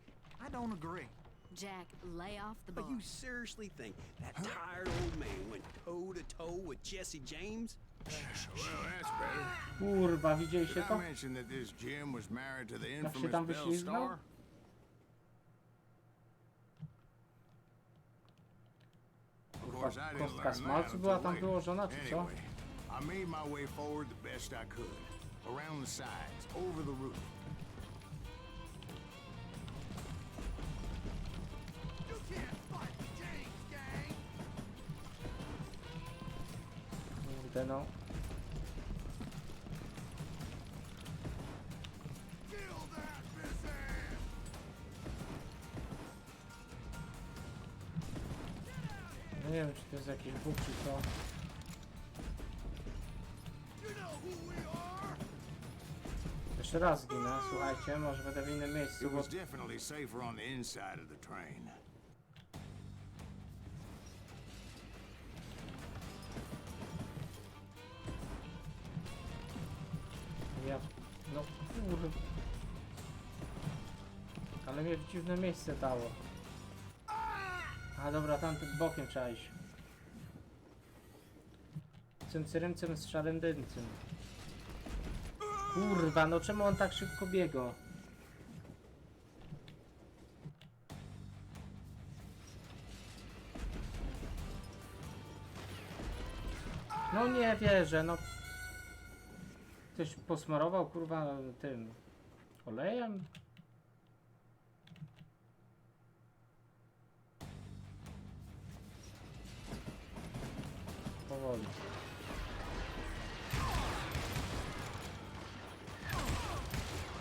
I don't agree. Jack, lay off the But bar. you seriously think that tired old man went toe-to-toe with Jesse James? Well, that's better. Kurwa, widzieliście Did I to? mention that this Jim was married to the Jak się infamous tam Belle wyślizgnął? Star? Of course, I didn't Kostka learn that smalcu była until tam later. wyłożona, czy co? Anyway, I made my way forward the best I could. Around the sides, over the roof. You can't fight kurde no. No nie wiem, czy to jest jakiś bóg, czy co. Jeszcze raz zginę, słuchajcie, może będę w innym miejscu, It bo... was definitely safer on the inside of the train. Ja... no kurde... Ale mnie w dziwne miejsce dało. A dobra, tamtym bokiem trzeba iść. Cymcyrymcym z szarym dyncym. Kurwa, no czemu on tak szybko biega? No nie wierzę, no. Ktoś posmarował, kurwa, tym olejem? Powoli.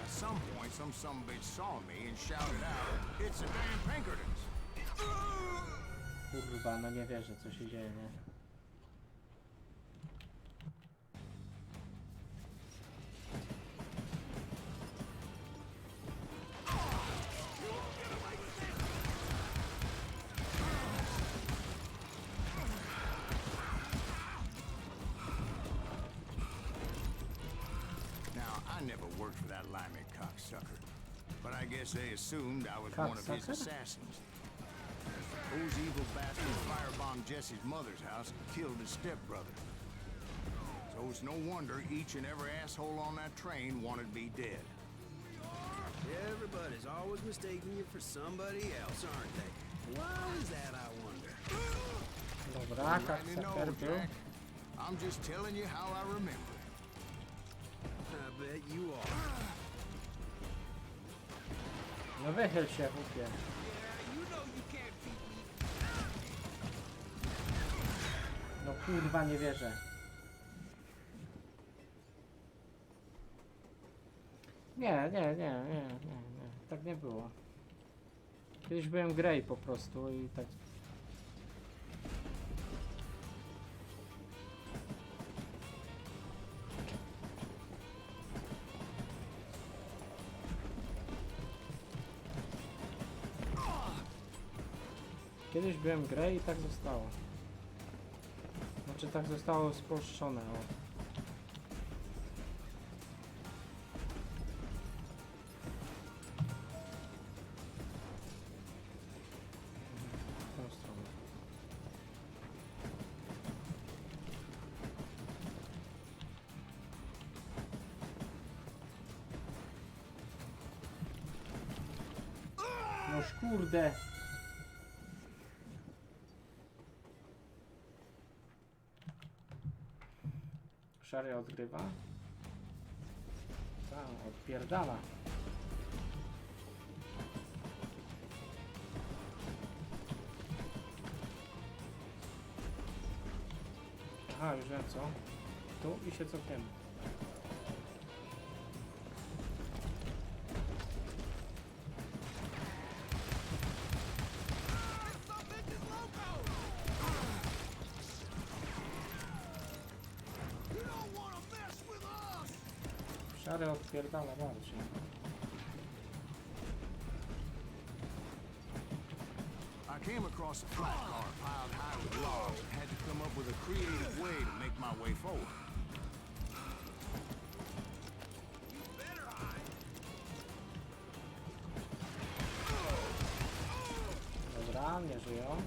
At some point, some sumbitch saw me and shouted out, "It's a damn Pinkertons!" Kurwa, no nie wierzę, co się dzieje, nie? Now, I never worked for that limey cocksucker, but I guess they assumed I was one of his Cocksucker? assassins. Those evil bastards firebombed Jesse's mother's house and killed his stepbrother. So it's no wonder each and every asshole on that train wanted me dead. Everybody's always mistaking you for somebody else, aren't they? Why is that, I wonder? Dobra, Rightly know, kaksaker był. Jack. I'm just telling you how I remember. I bet you are. No wychyl się, chłopie. No kurwa, nie wierzę. Nie. Tak nie było. Kiedyś byłem Grey po prostu i tak... Kiedyś byłem Grey i tak zostało. Znaczy tak zostało spolszczone, o. W tą stronę. Noż kurde! Szary odgrywa. Tak, odpierdala. Aha, już wiem co. Tu i się cofniemy. Szary odpierdala bardziej. I came across a flat car piled high with logs and had to come up with a creative way to make my way forward. Dobra, nie żyją.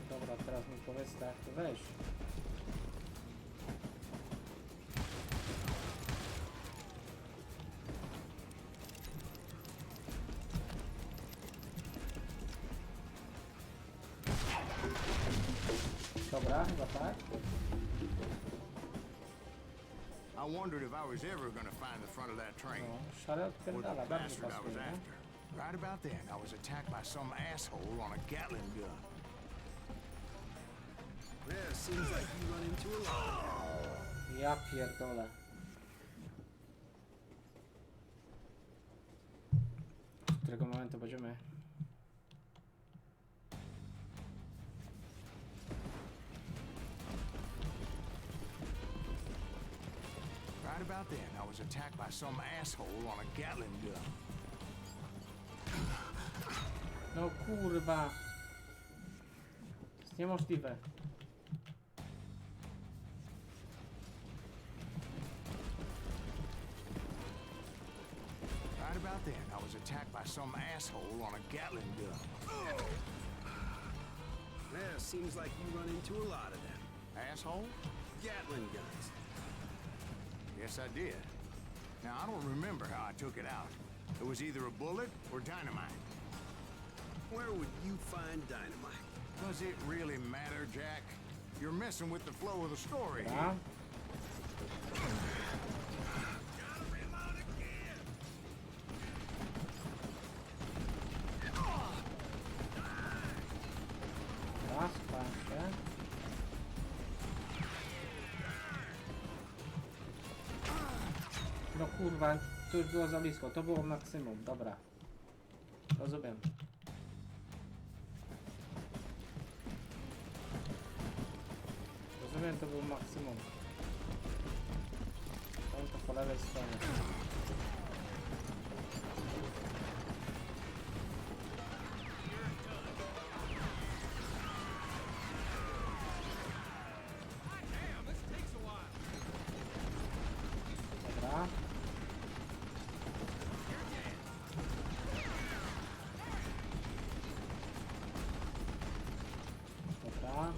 Dobra, teraz mi powiedzcie jak to wejść. Dobra, chyba tak. wondered if I was ever gonna find the front of that train. No, szary Or the odpierdala, bardzo bastard I was pasuje, nie? after. Right about then, I was attacked by some asshole on a Gatling gun. Yeah, seems like you run into a lot. Ja pierdolę. Z którego momentu będziemy... Right about then, I was attacked by some asshole on a Gatling gun. No kurwa. To jest niemożliwe. Right about then, I was attacked by some asshole on a Gatling gun. Yeah, seems like you run into a lot of them. Asshole? Gatling guns. Yes, I did. Now, I don't remember how I took it out. It was either a bullet or dynamite. Where would you find dynamite? Does it really matter, Jack? You're messing with the flow of the story here. Dobra. Dobra, spałem się. No kurwa, to już było za blisko, to było maksimum, dobra. Rozumiem. Rozumiem, to był maksimum. On to po lewej stronie. Dobra. Dobra.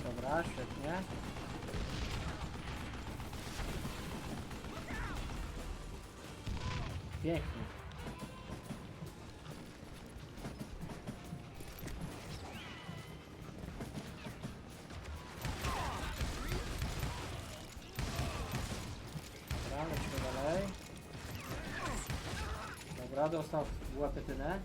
Dobra, świetnie. Pięknie. Dobra, lecimy dalej. Dobra, dostał w łapetynę.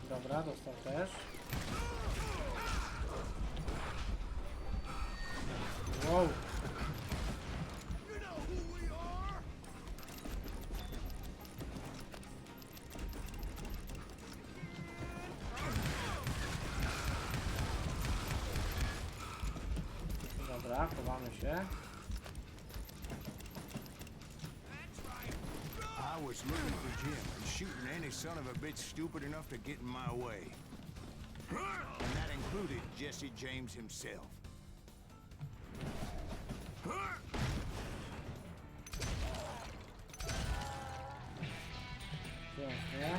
Dobra, dostał też. Wow. Dobra, chowamy się. I was looking for Jim and shooting any son of a bitch stupid enough to get in my way. And that included Jesse James himself. Pięknie.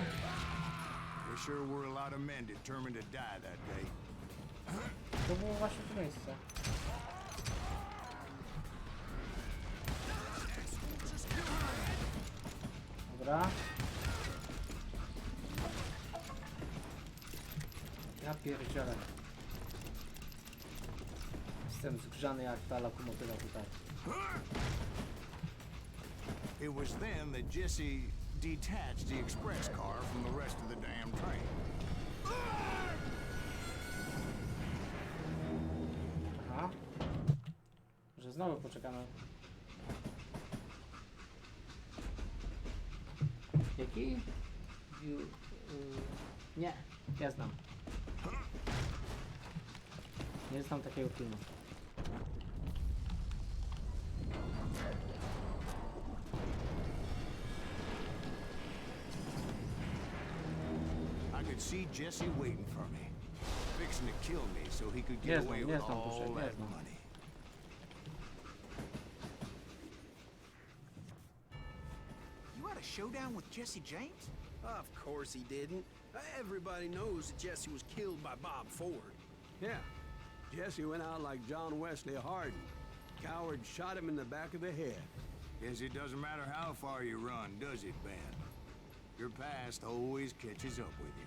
There sure were a lot of men determined to die that day. To było właśnie to miejsce. Dobra. Ja pierdzielę. Jestem zgrzany jak ta lokomotywa tutaj. It was then that Jesse detached the express car from the rest of the damn train. Aha. Że znowu poczekamy. Jaki? Nie, nie znam. Nie znam takiego filmu. I could see Jesse waiting for me, fixing to kill me so he could get Nie znam, away nie with znam, all Duszek, nie that znam. money. You had a showdown with Jesse James? Of course he didn't. Everybody knows that Jesse was killed by Bob Ford. Yeah. Jesse went out like John Wesley Hardin. Coward shot him in the back of the head. Guess it doesn't matter how far you run, does it, Ben? Your past always catches up with you.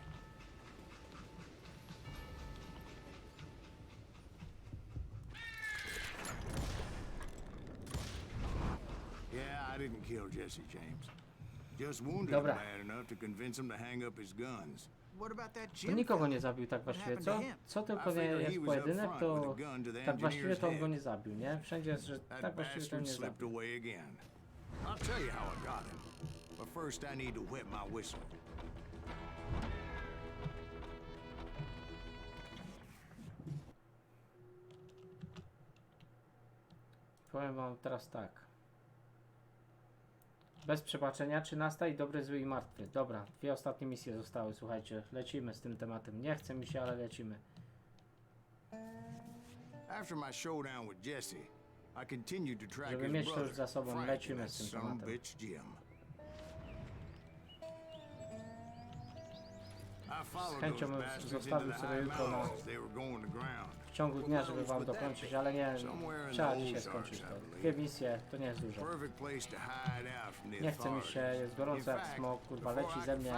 Yeah, I didn't kill Jesse James. Just wounded him Dobra. bad enough to convince him to hang up his guns. What about that To Jim nikogo fella? nie zabił tak właściwie, co? Co tylko I nie figured he jest was pojedynek, up to front with a gun to the tak właściwie engineer's to on go head. nie zabił, nie? Wszędzie jest, że That tak właściwie to bastard nie slipped zabił. away again. I'll tell you how I got him. But first I need to wet my whistle. Powiem wam teraz tak. Bez przebaczenia, 13 i dobry, zły i martwy. Dobra, 2 ostatnie misje zostały, słuchajcie. Lecimy z tym tematem. Nie chce mi się, ale lecimy. After my showdown with Jesse, I continued to track Żeby his mieć to brother, już za sobą, Frank, lecimy and z that tym son of a tematem. bitch Jim. I followed chęcią those bym bastards zostawił into the sobie high jutro na- mountains as they were going to ground. W ciągu dnia, żeby wam dokończyć, ale nie, trzeba dzisiaj skończyć to. 2 misje, to nie jest dużo. Perfect place to hide out from the Nie chce mi się, jest gorąco jak smok, kurwa, leci ze mnie.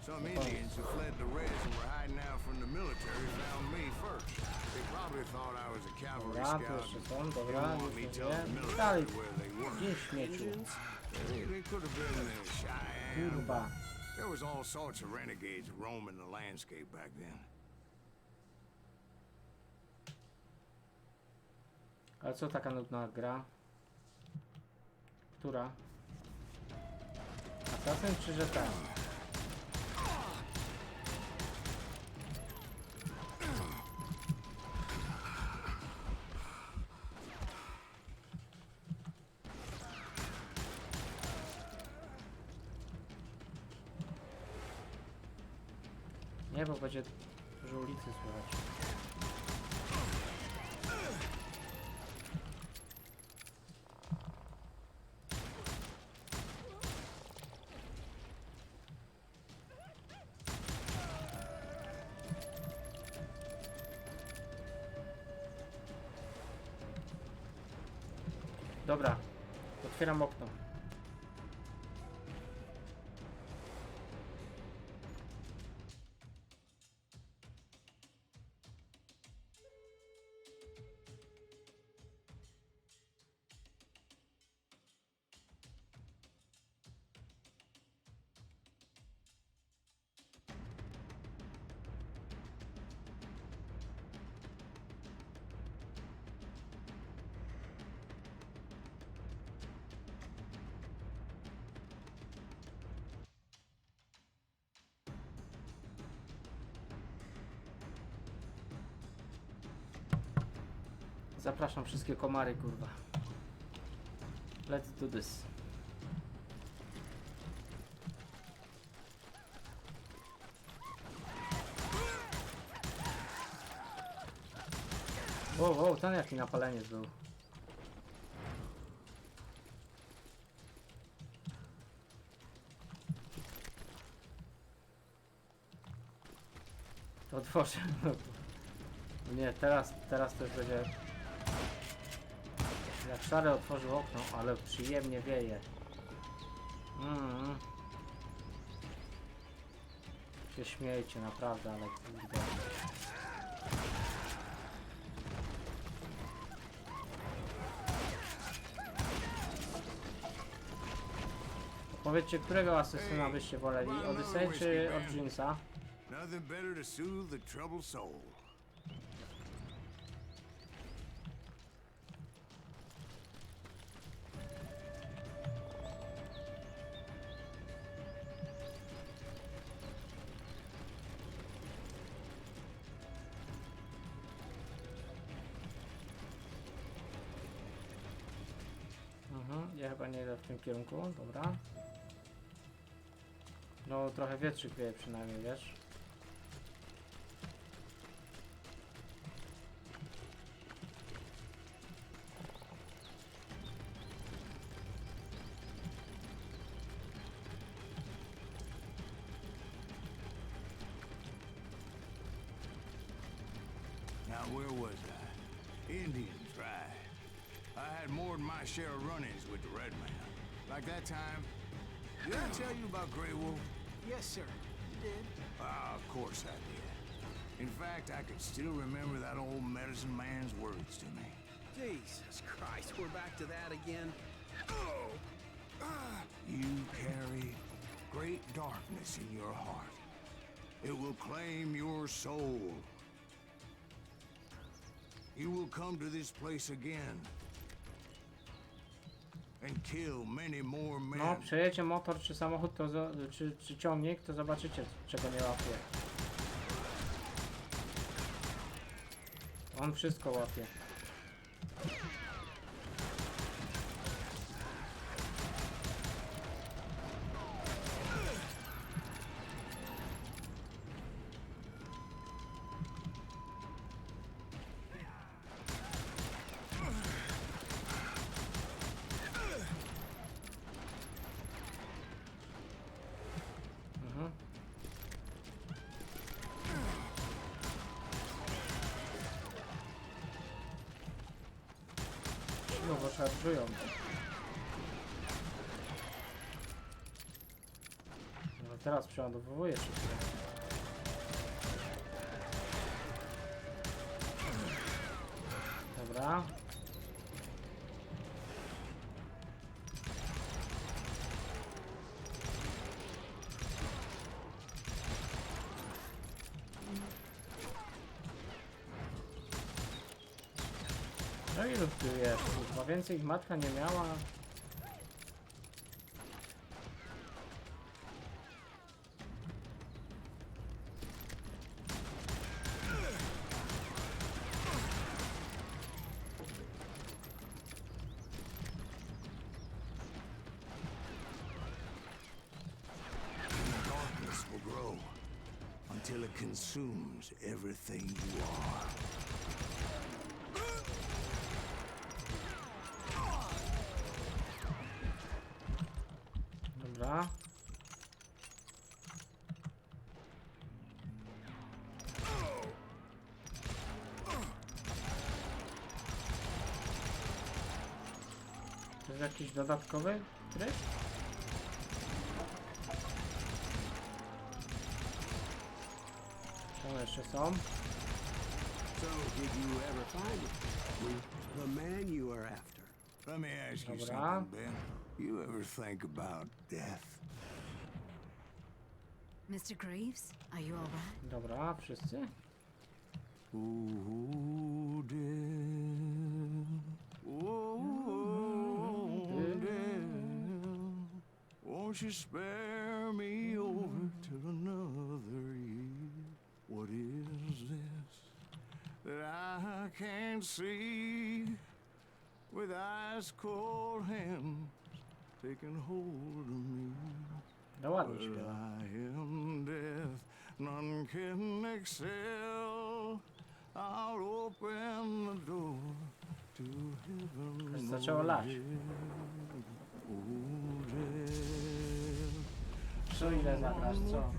Some Indians who fled the reds and were hiding out from the military found me first. They probably thought I was a cavalry Dobra, tu scout. jeszcze and są, didn't dobra, want me już telling the nie. military Dalej, where they were. dzień śmieciu. They could have been the Cheyenne. Kurwa. There was all sorts of renegades roaming the landscape back then. Ale co taka nudna gra? Która? Assassin czy że ten? Nie, bo będzie dużo ulicy słychać. Dobra, otwieram okno. Zapraszam wszystkie komary, kurwa. Let's do this. Wow, ten jaki napaleniec był. To otworzę. Nie, teraz to już będzie... Jak Szary otworzył okno, ale przyjemnie wieje. Się śmiejcie, naprawdę, ale kurde. Powiedzcie, którego asesyna byście woleli? Odyssey czy Originsa? Nothing better to soothe the troubled soul. Ja chyba nie idę w tym kierunku, dobra. No trochę wietrzyk wieje przynajmniej, wiesz. Now, where was I? Indians, right. I had more than my share of run-ins with the red man. Like that time. Did I tell you about Grey Wolf? Yes, sir. You did. Of course I did. In fact, I could still remember that old medicine man's words to me. Jesus Christ, we're back to that again. You carry great darkness in your heart. It will claim your soul. You will come to this place again and kill many more men. No, przejedzie motor czy samochód, to czy ciągnik, to zobaczycie, czego nie łapie. On wszystko łapie. No bo szarżują. No teraz przeładowuję szybko. Dobra. No i lub tu jest? Chyba więcej ich matka nie miała. Darkness will grow until it consumes everything you are. Dobra. To jest jakiś dodatkowy tryb? Co jeszcze są? So, did you ever find it? The man you are after. Let me ask you Dobra. something, Ben. You ever think about death? Mr. Greaves, are you all right? Dobra, wszyscy? Ooh, death. Ooh, death. Won't you spare me over till another year? What is this that I can't see with ice cold hands taking hold of me? No ładnie Well, śpiewa. I am death, none can excel. I'll open the door to heaven. Już zaczęło lać. Co ile zagrasz, co?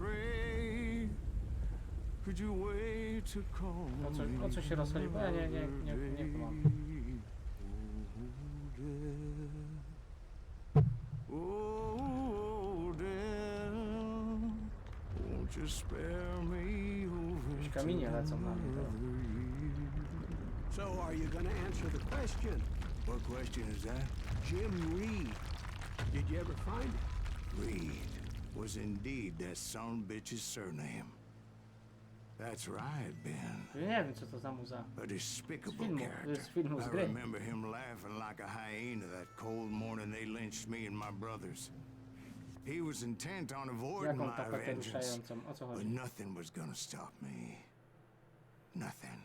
Could you wait to call O co się rozchodzi? Bo ja nie kumam. Oh, death, won't you spare me over Jakieś kamienie lecą na mnie teraz. So, are you gonna answer the question? What question is that? Jim Reed. Did you ever find it? Reed was indeed that son of a bitch's surname. That's right, Ben. Ja nie wiem co to za muza. A despicable filmu, character. z filmu, z I gry. remember him laughing like a hyena that cold morning they lynched me and my brothers. He was intent on avoiding Jaką my tapetę vengeance, ruszającą? O co but chodzi? nothing was gonna stop me. Nothing.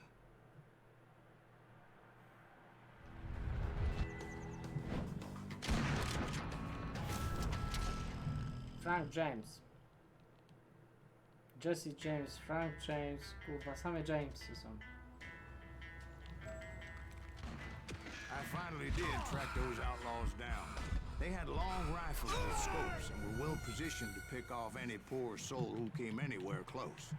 Frank James. Jesse James, Frank James, kurwa, same Jamesy są. I finally did track those outlaws down. They had long rifles with scopes and were well positioned to pick off any poor soul who came anywhere close.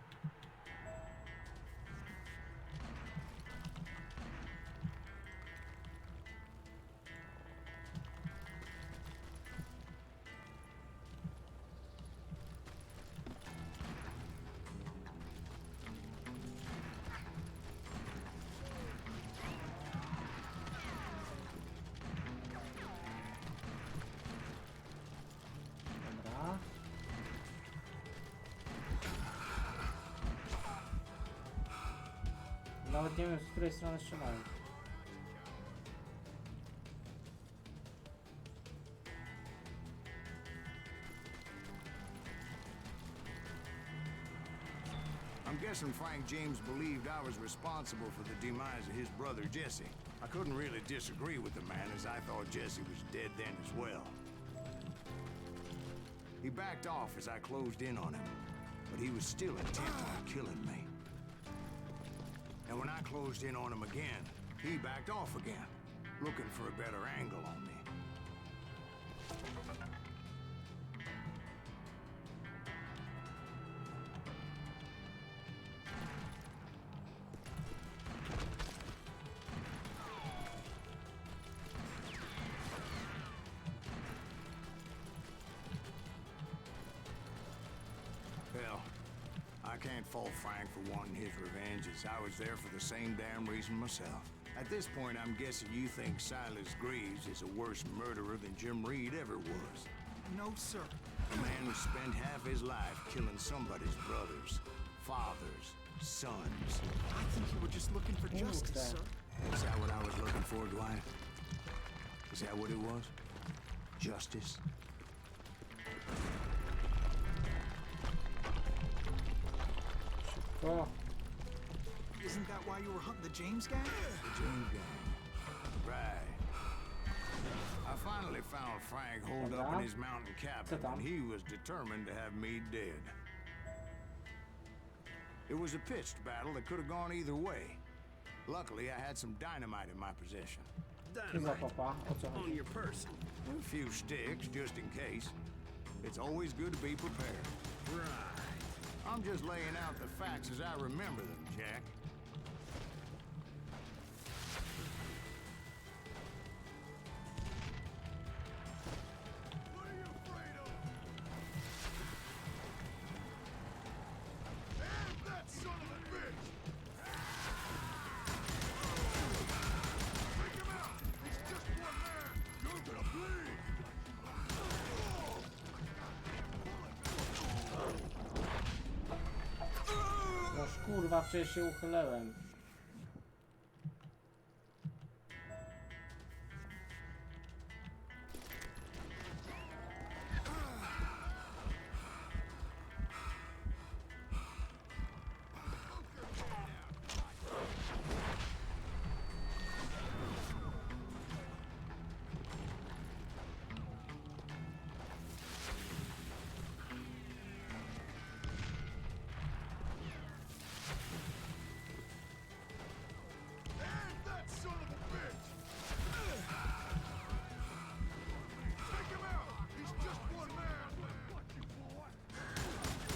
Nawet nie wiem, z której strony strzelają. I'm guessing Frank James believed I was responsible for the demise of his brother Jesse. I couldn't really disagree with the man, as I thought Jesse was dead then as well. He backed off as I closed in on him, but he was still intent on killing me. And when I closed in on him again, he backed off again, looking for a better angle on me. Hell, I can't fault Frank for wanting his revenge, as I was there for the same damn reason myself. At this point, I'm guessing you think Silas Greaves is a worse murderer than Jim Reed ever was. No, sir. A man who spent half his life killing somebody's brothers, fathers, sons. I think you were just looking for justice, sir. Is that what I was looking for, Dwight? Is that what it was? Justice? O, Isn't that why you were hunting the James gang? The James gang. Right. I finally found Frank holed up in his mountain cabin, and he was determined to have me dead. It was a pitched battle that could have gone either way. Luckily, I had some dynamite in my possession. chyba papa, o co On chodzi? your person. A few sticks, just in case. It's always good to be prepared. Right. I'm just laying out the facts as I remember them, Jack. What are you afraid of? And that son of a bitch! Take him out! He's just one man! You're gonna bleed! Noż kurwa, przecież się uchylełem. And that son of a bitch! Take him out! He's just one man! Fuck you, boy!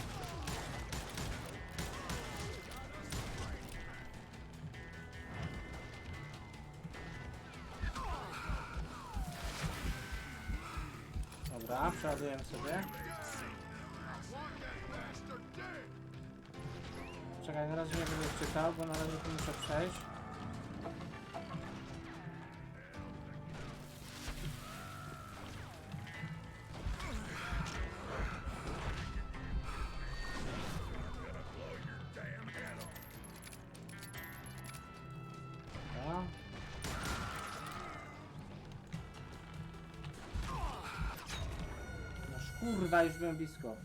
Dobra, przeładujemy sobie. Want that bastard dead! Czekaj, na razie nie będę czytał, bo na razie tu muszę przejść. Dobra. Noż kurwa, już byłem blisko.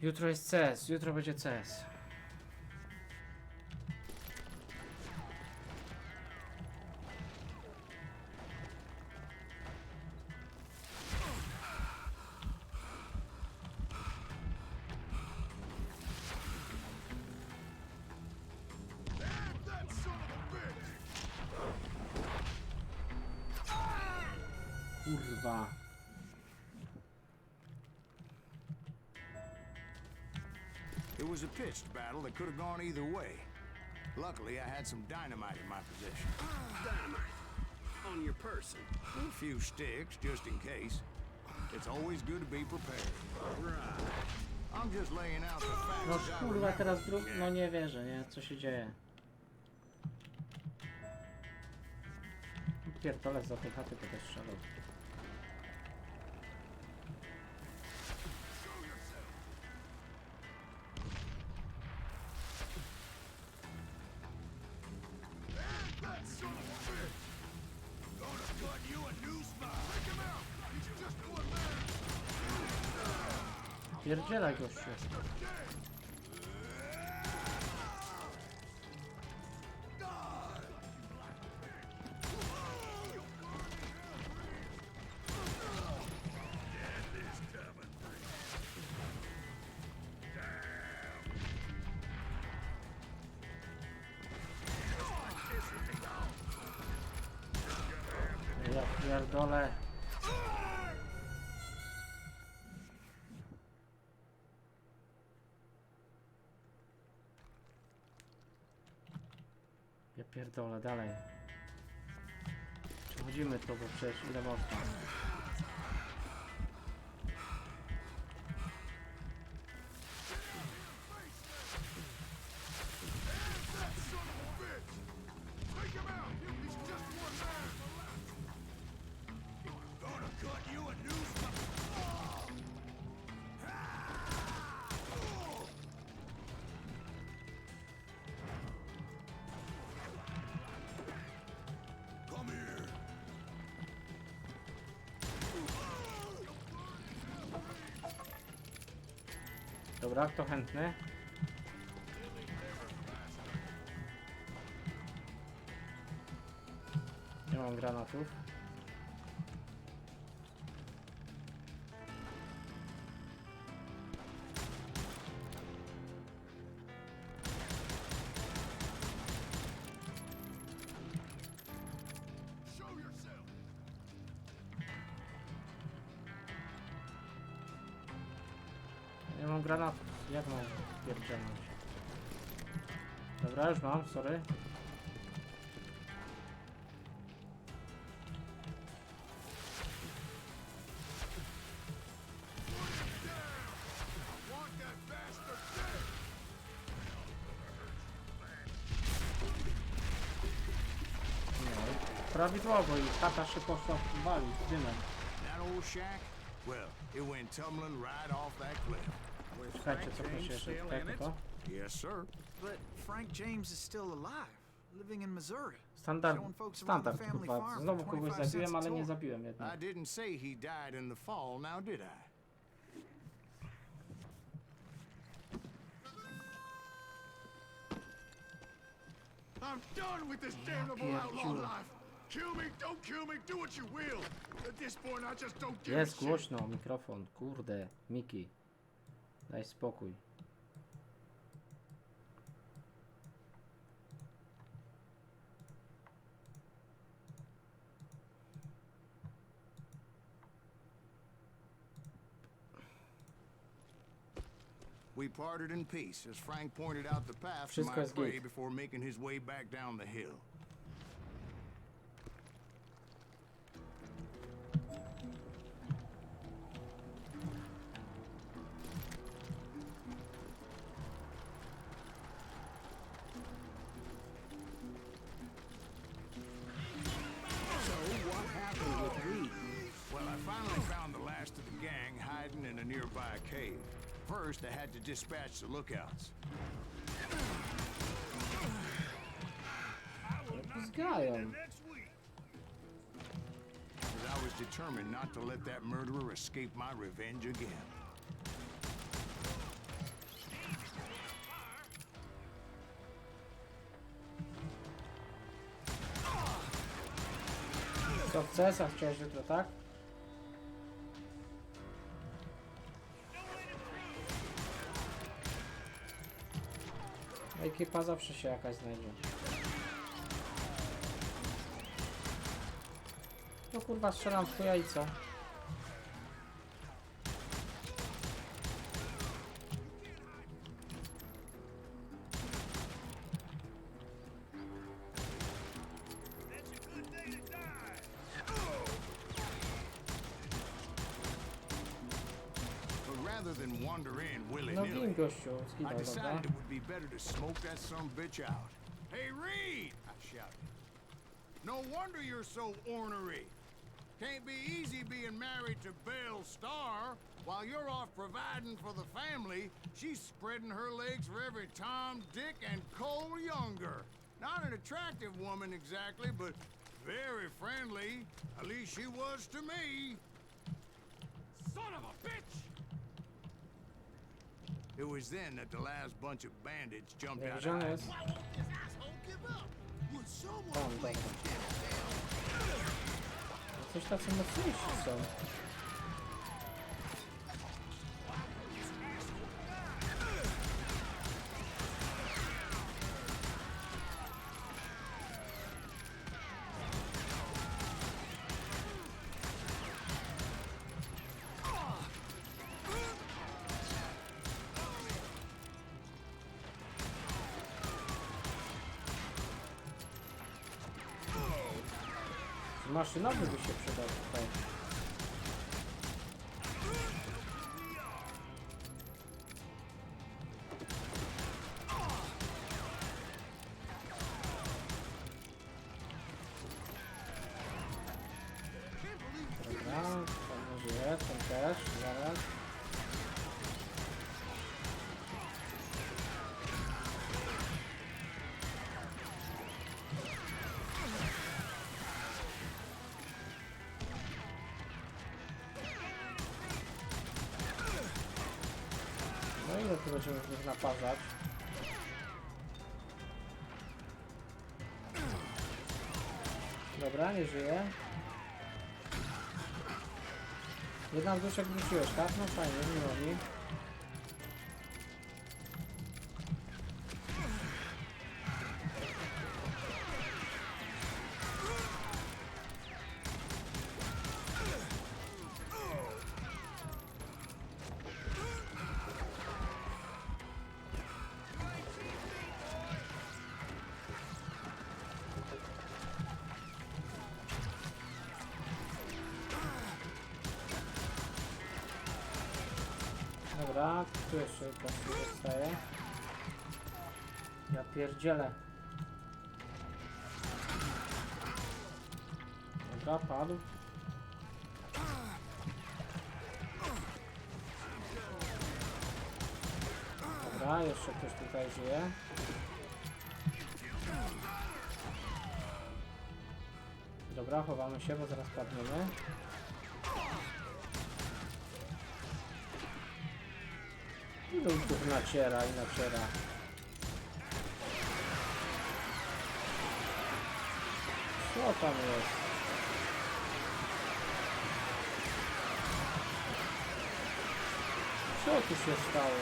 Jutro jest CS, jutro będzie CS. And that son of a bitch! Kurwa. It was a pitched battle that could have gone either way. Luckily, I had some dynamite in my possession. Dynamite. On your person. A few sticks, just in case. It's always good to be prepared. Right. I'm just laying out the facts No as I kurwa, remember teraz them, no Jack. nie wierzę, nie? Co się dzieje? Pierdolę, za tej chaty to też strzelał. Pierdzielaj, gościu. Ja pierdolę. Ja pierdolę, dalej. Przechodzimy to, bo przecież ile można. Dobra, kto chętny? Nie mam granatów. Nie mam granatów. Jak mam pierdzielnąć? Dobra, już mam, sorry. Prawidłowo i tata się poszła walić z dymem. That old shack? Well, it went tumbling right off that cliff. Czekajcie, co się jeszcze tutaj to? Yes, sir. But Frank James is still alive, living in Missouri. Standard, Showing folks around the family kurwa. farm Znowu for kogoś 25 zabiłem, cents ale a nie tour. zabiłem jednak. I didn't say he died in the fall, now did I? I'm done with this damnable outlaw life. Kill me, don't kill me, do what you will. At this point, I just don't give a Jest shit. głośno, mikrofon, kurde, Miki. Daj spokój. We parted in peace as Frank pointed out the path to Wszystko my jest prey git. before making his way back down the hill. So what happened with Reed? Well, I finally found the last of the gang hiding in a nearby cave. First, I had to dispatch the lookouts. Zgają. As I was determined not to let that murderer escape my revenge again. Co chcesz, a chciałeś jutro, tak? Ekipa zawsze się jakaś znajdzie. No kurwa, strzelam w chuja i co? But rather than wander in No willy-nilly, win gościu, I zginął, dobra? decided it would be better to smoke that son bitch out. Hey, Reed! I shouted. No wonder you're so ornery. Can't be easy being married to Belle Starr. While you're off providing for the family, she's spreading her legs for every Tom, Dick, and Cole Younger. Not an attractive woman exactly, but very friendly. At least she was to me. Son of a bitch! It was then that the last bunch of bandits jumped out. Gdzie on jest? Why won't this asshole give up? Would someone Tam, dobra. Coś tacy mocniejsi są. Maszynowy by się przydał tutaj. Dobra, tam żyje, ten też, zaraz. No ile tu będziemy z nich naparzać? Dobra, nie żyje. Jedna duszek wróciłeś, tak? No fajnie, miło mi. Dobra, tu jeszcze gościu zostaje. Ja pierdzielę. Dobra, padł. Dobra, jeszcze ktoś tutaj żyje. Dobra, chowamy się, bo zaraz padniemy. Ludków naciera i naciera. Co tam jest? Co tu się stało?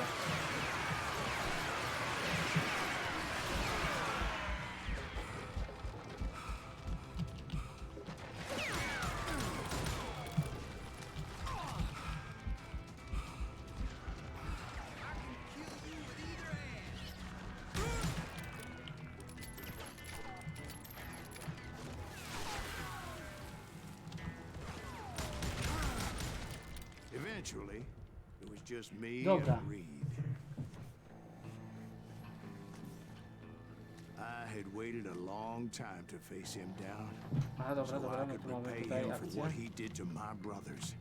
Eventually, it was just me Dobra. and Reed. I had waited a long time to face him down, Aha, dobra, so dobra, I no could tu mamy repay tutaj him for akcję. what he did to my brothers.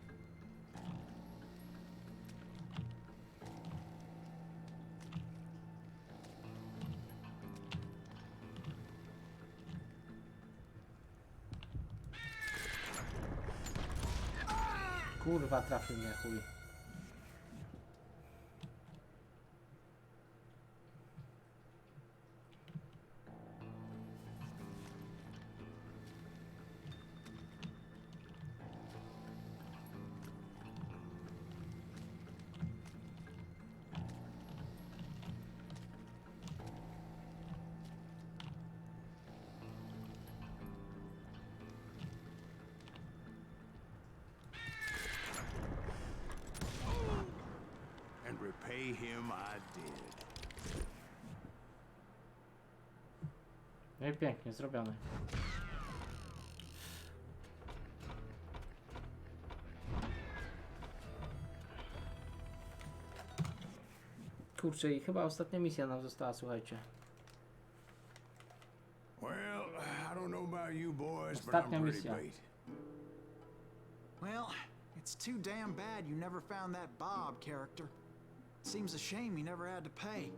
Kurwa, trafił mnie chuj. And repay him I did. No i pięknie, zrobione. Kurczę, i chyba ostatnia misja nam została, słuchajcie. Well, I don't know about you boys, but Ostatnia I'm pretty misja. bait. Well, it's too damn bad you never found that Bob character. Seems a shame he never had to pay.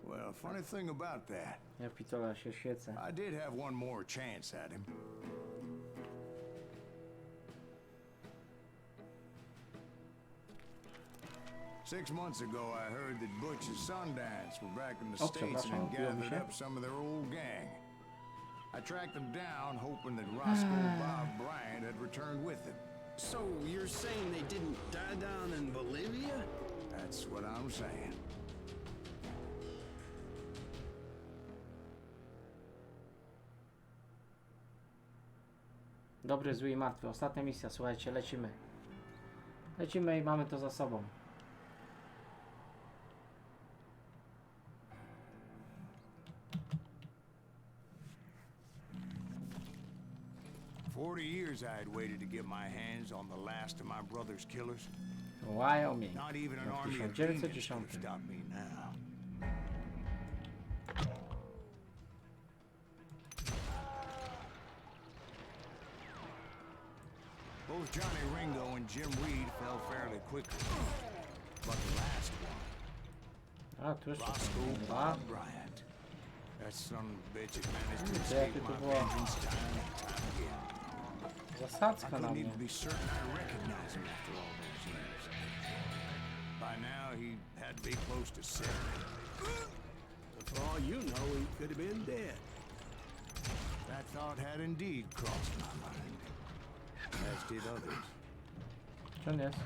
Well, funny thing about that, Ja pitola się świecę. I did have one more chance at him. 6 months ago, I heard that Butch and Sundance were back in the Oh, States and przepraszam, had upiło mi gathered się. up some of their old gang. I tracked them down, hoping that Roscoe Bob Bryant had returned with them. So you're saying they didn't die down in Bolivia? That's what I'm saying. Dobry, zły i martwy. Ostatnia misja, słuchajcie, lecimy. Lecimy i mamy to za sobą. For 40 years I had waited to get my hands on the last of my brother's killers. Wyoming. Not even an W army of demons could 1910. have stopped me now. Both Johnny Ringo and Jim Reed fell fairly quickly. But the last one, A, tu jeszcze Roscoe dwa. Bob Bryant. That son of a bitch had managed to Jakie escape to my było vengeance time and time again. I zasadzka na couldn't mnie. even be certain I recognized him after all those years. By now, he had to be close to 70. For all you know, he could have been dead. That thought had indeed crossed my mind, as did others. Gdzie on jest?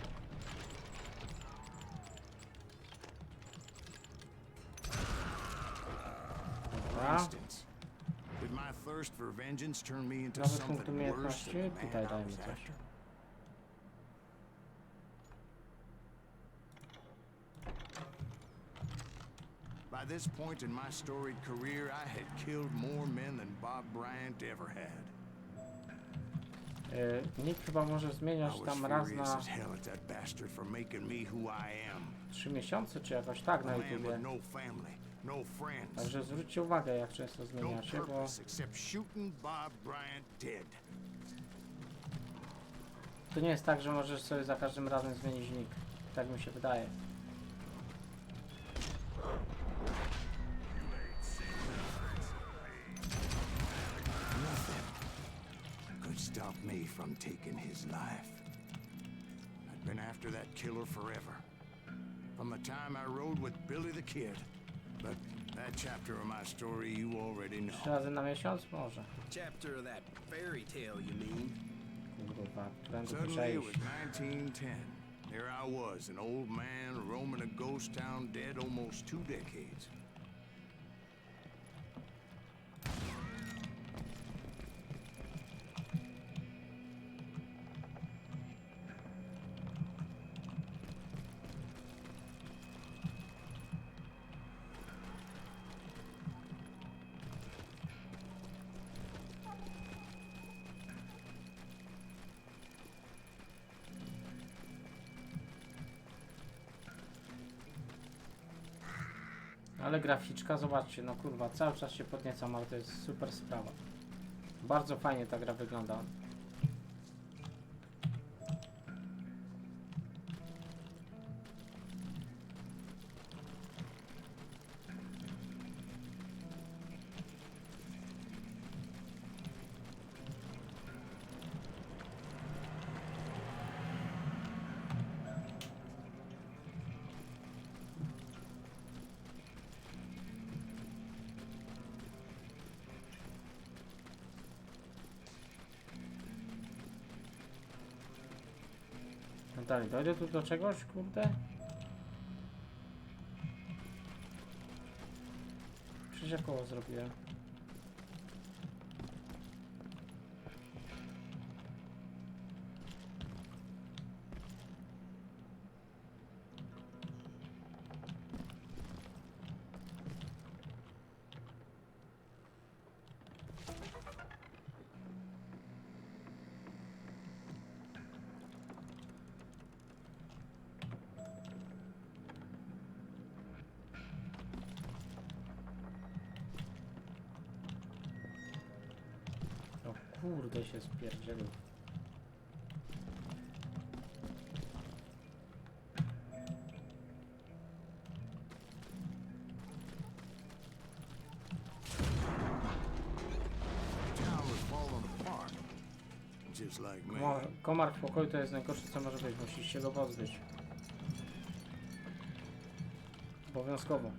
For Dobra. instance, did my thirst for vengeance turn me into Nowe punkty something worse umiejętności. than the Tutaj man I dajmy was coś. after? By this point in my storied career, I had killed more men than Bob Bryant ever had. Nick chyba może zmieniać I was tam raz furious na as hell at that bastard for making me who I am. 3 miesiące, czy jakoś tak A na man YouTubie. with no family, no friends, Także zwróćcie uwagę, jak często no zmieniacie, bo purpose except shooting Bob Bryant dead. to nie jest tak, że możesz sobie za każdym razem zmienić nick. Tak mi się wydaje. Nothing could stop me from taking his life. I'd been after that killer forever. From the time I rode with Billy the Kid. But that chapter of my story you already know. 3 razy na miesiąc? Może. Chapter of that fairy tale, you mean? Kurwa, prędzej Suddenly it przejść. was 1910. There I was, an old man roaming a ghost town dead almost 2 decades. Ale graficzka, zobaczcie, no kurwa, cały czas się podniecam, ale to jest super sprawa. Bardzo fajnie ta gra wygląda. No dalej, dojdę tu do czegoś, kurde? Przecież ja koło zrobiłem. O kurde, się spierdzielił. Town was falling apart, just like me. Komar w pokoju to jest najgorsze, co może być. Musisz się go pozbyć. Obowiązkowo.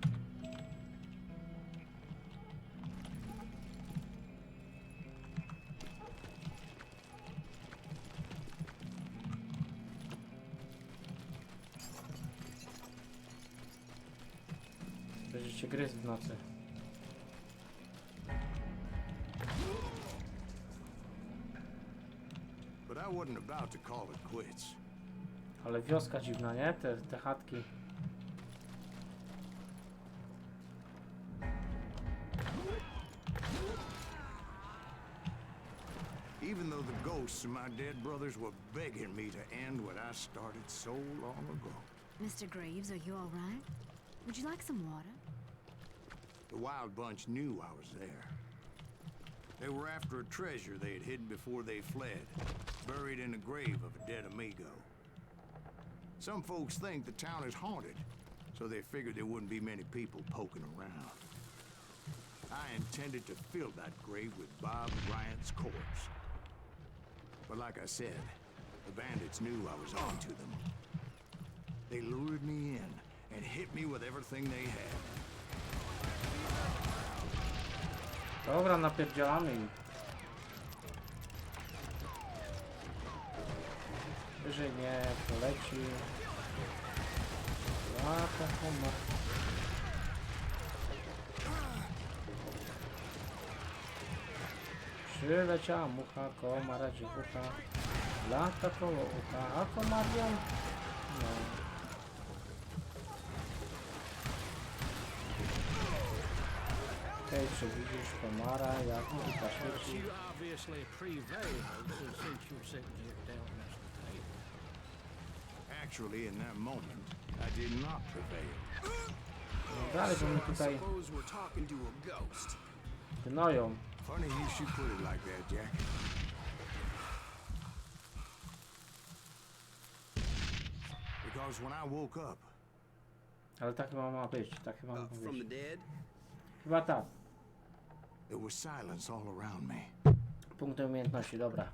Będziecie gryzł w nocy. But I wasn't about to call it quits. Ale wioska dziwna, nie? Te chatki. Even though the ghosts of my dead brothers were begging me to end what I started so long ago. Mr. Greaves, are you all right? Would you like some water? The wild bunch knew I was there. They were after a treasure they had hidden before they fled, buried in the grave of a dead amigo. Some folks think the town is haunted, so they figured there wouldn't be many people poking around. I intended to fill that grave with Bob Bryant's corpse. But like I said, the bandits knew I was on to them. They lured me in and hit me with everything they had. Dobra, napierdzielamy im. Wyżej nie, poleci. Lata komar. Przyleciała mucha, komara dziewucha. Lata koło ucha, a komarią? No. Hej, czy widzisz komara, jak mucha świeci? You obviously prevailed since you're sitting here telling us the tale. Actually, in that moment, I did not prevail. No dalej, bo my tutaj Suppose we're talking to a ghost. gnoją. Funny you should put it like that, Jack. Because when I woke up, Ale tak chyba ma być, tak chyba ma From the być. dead? Chyba tak. there was silence all around me. Punkty umiejętności, dobra.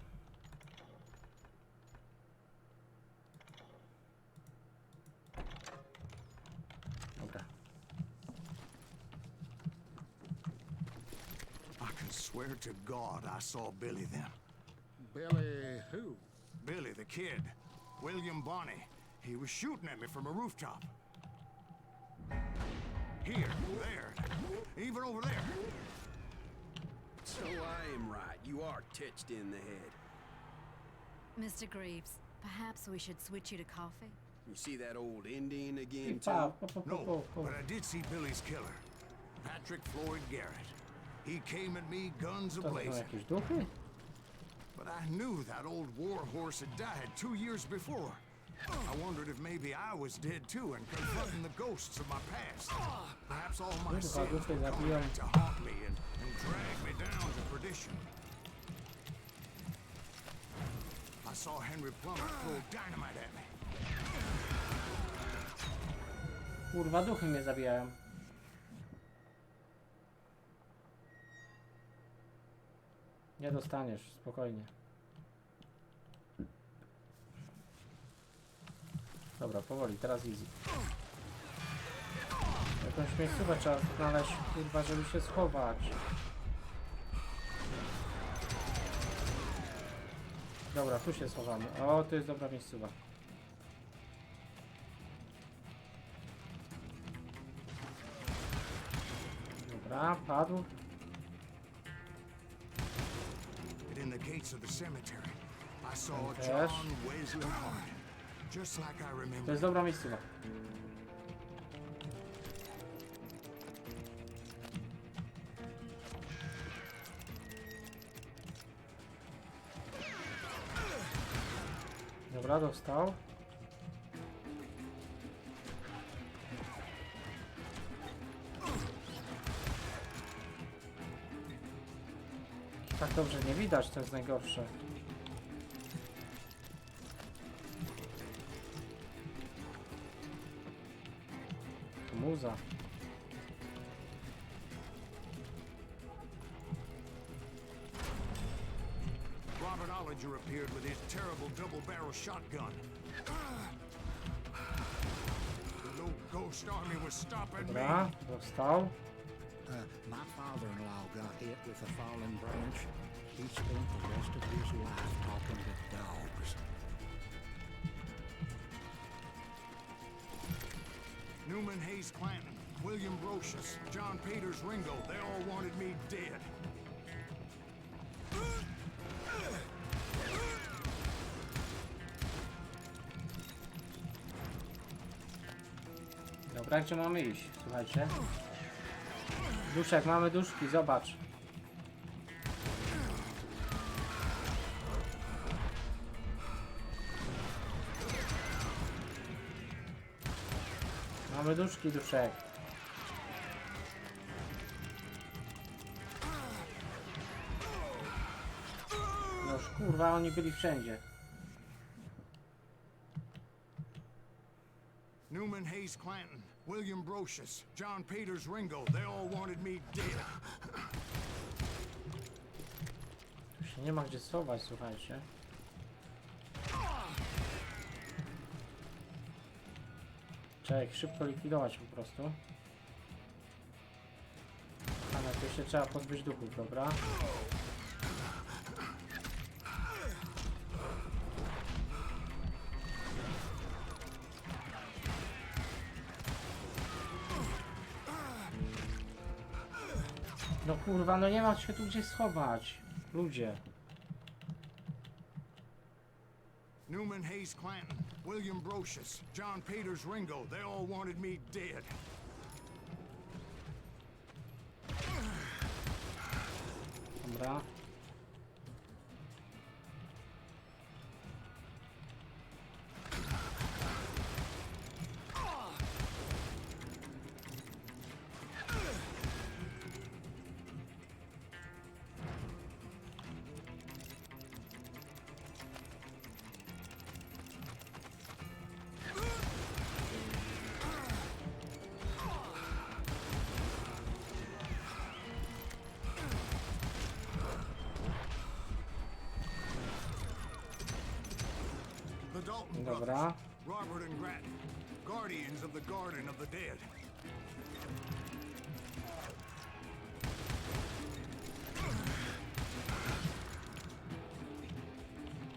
Dobra. I can swear to God I saw Billy then. Billy who? Billy, the kid. William Bonney. He was shooting at me from a rooftop. Here, there, even over there. So I am right. You are touched in the head. Mr. Greaves, perhaps we should switch you to coffee? You see that old Indian I again, pa, too? No, but I did see Billy's killer, Patrick Floyd Garrett. He came at me guns To są ablazing. jakieś duchy? But I knew that old war horse had died 2 years before. I wondered if maybe I was dead too and confronting the ghosts of my past. Perhaps all my sins were coming to haunt me and drag me down to perdition. I saw Henry Plummer throw dynamite at me. Kurwa, duchy mnie zabijają. Nie dostaniesz, spokojnie. Dobra, powoli, teraz easy. Jakąś miejscówkę trzeba znaleźć, kurwa, żeby się schować. Dobra, tu się schowamy. O, to jest dobra miejscowa. Dobra, padł. In the gates of the cemetery, I saw Też. John Wesley Hart, just like I To remember. jest dobra miejscowa. Dobra, dostał. Tak dobrze nie widać, to jest najgorsze. Muza. Robert Ollinger appeared with his terrible double-barrel shotgun. The little Ghost army was stopping me. Dobra, dostał. My father-in-law got hit with a fallen branch. He spent the rest of his life talking to dogs. Newman Hayes Clanton, William Brocious, John Peters Ringo, they all wanted me dead. Dobra, gdzie mamy iść? Słuchajcie. Duszek, mamy duszki, zobacz. Mamy duszki, duszek. Noż kurwa, oni byli wszędzie. Newman Hayes Clanton, William Brocious, John Peters Ringo, they all wanted me dead. Tu się nie ma gdzie schować, słuchajcie. Trzeba ich szybko likwidować po prostu. A najpierw się trzeba pozbyć duchów, dobra? No kurwa, no nie ma się tu gdzie schować. Ludzie. Newman Hayes Clanton, William Brocious, John Peters Ringo, they all wanted me dead. Dobra. The Dalton Dobra. brothers, Robert and Grattan, guardians of the Garden of the Dead.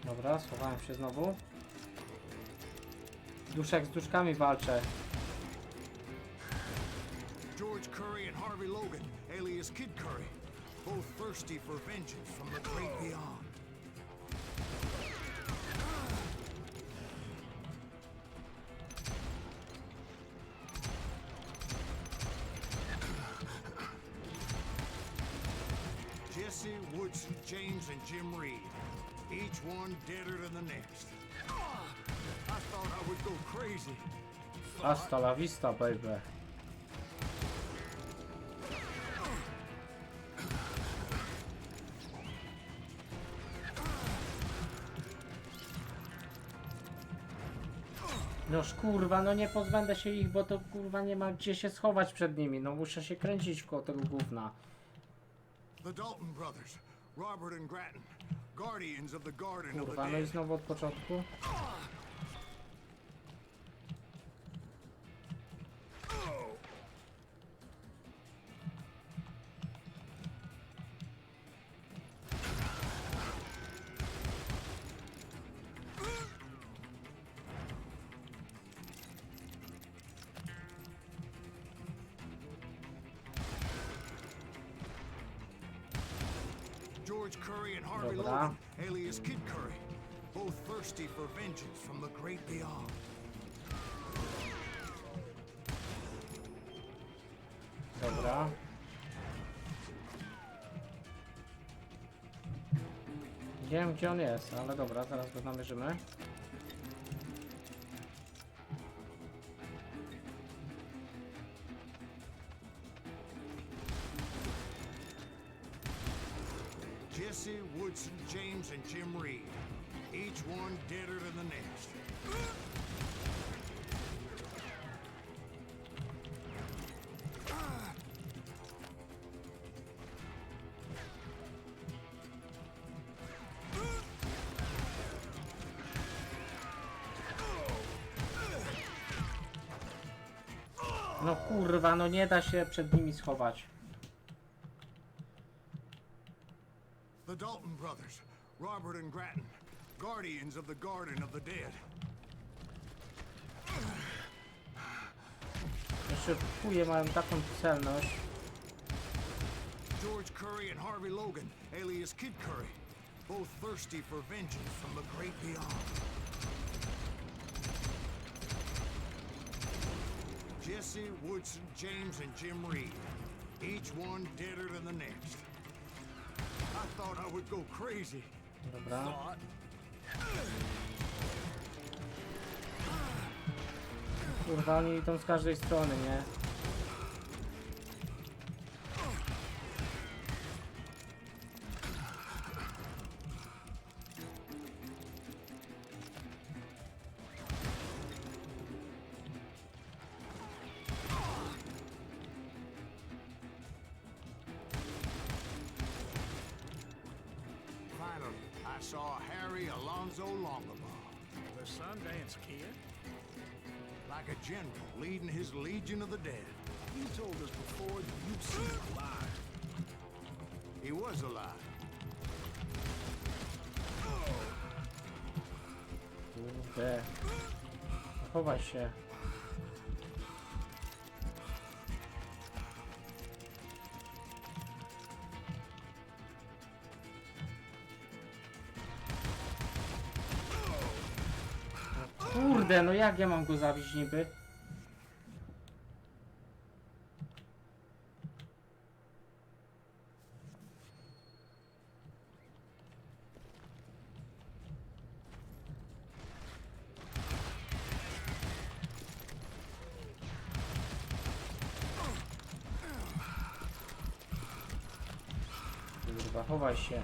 Dobra, schowałem się znowu. Duszek z duszkami walczę. George Curry and Harvey Logan, alias Kid Curry, both thirsty for vengeance from the great beyond. Jesse, Woodson, James, and Jim Reed, each one deader than the next. I thought I would go crazy. Hasta la vista, baby. Noż kurwa, no nie pozbędę się ich, bo to kurwa nie ma gdzie się schować przed nimi. No muszę się kręcić koło tego gówna. The Dalton brothers, Robert and Grattan, guardians of the Garden of the Kurwa, no i Dead. znowu od początku. George Curry and Harvey Dobra. Logan, alias Kid Curry, both thirsty for vengeance from the great beyond. Dobra. Nie wiem gdzie on jest, ale dobra, zaraz go namierzymy. Jesse, Woodson, James, and Jim Reed, each one deader than the next. No kurwa, no nie da się przed nimi schować. The Dalton brothers, Robert and Grattan, guardians of the Garden of the Dead. Jeszcze chuje mają taką celność. George Curry and Harvey Logan, alias Kid Curry, both thirsty for vengeance from the great beyond. Jesse, Woodson, James, and Jim Reed, each one deader than the next. I thought I would go crazy. Dobra. Thought. Kurwa, oni idą z każdej strony, nie? Finally, I saw Harry Alonzo Longabaugh. The Sundance Kid? Like a general leading his legion of the dead. You told us before that you'd seen him alive. He was alive. Kurde. Chowaj się. Kurde, no jak ja mam go zabić niby? Kurwa, chowaj się.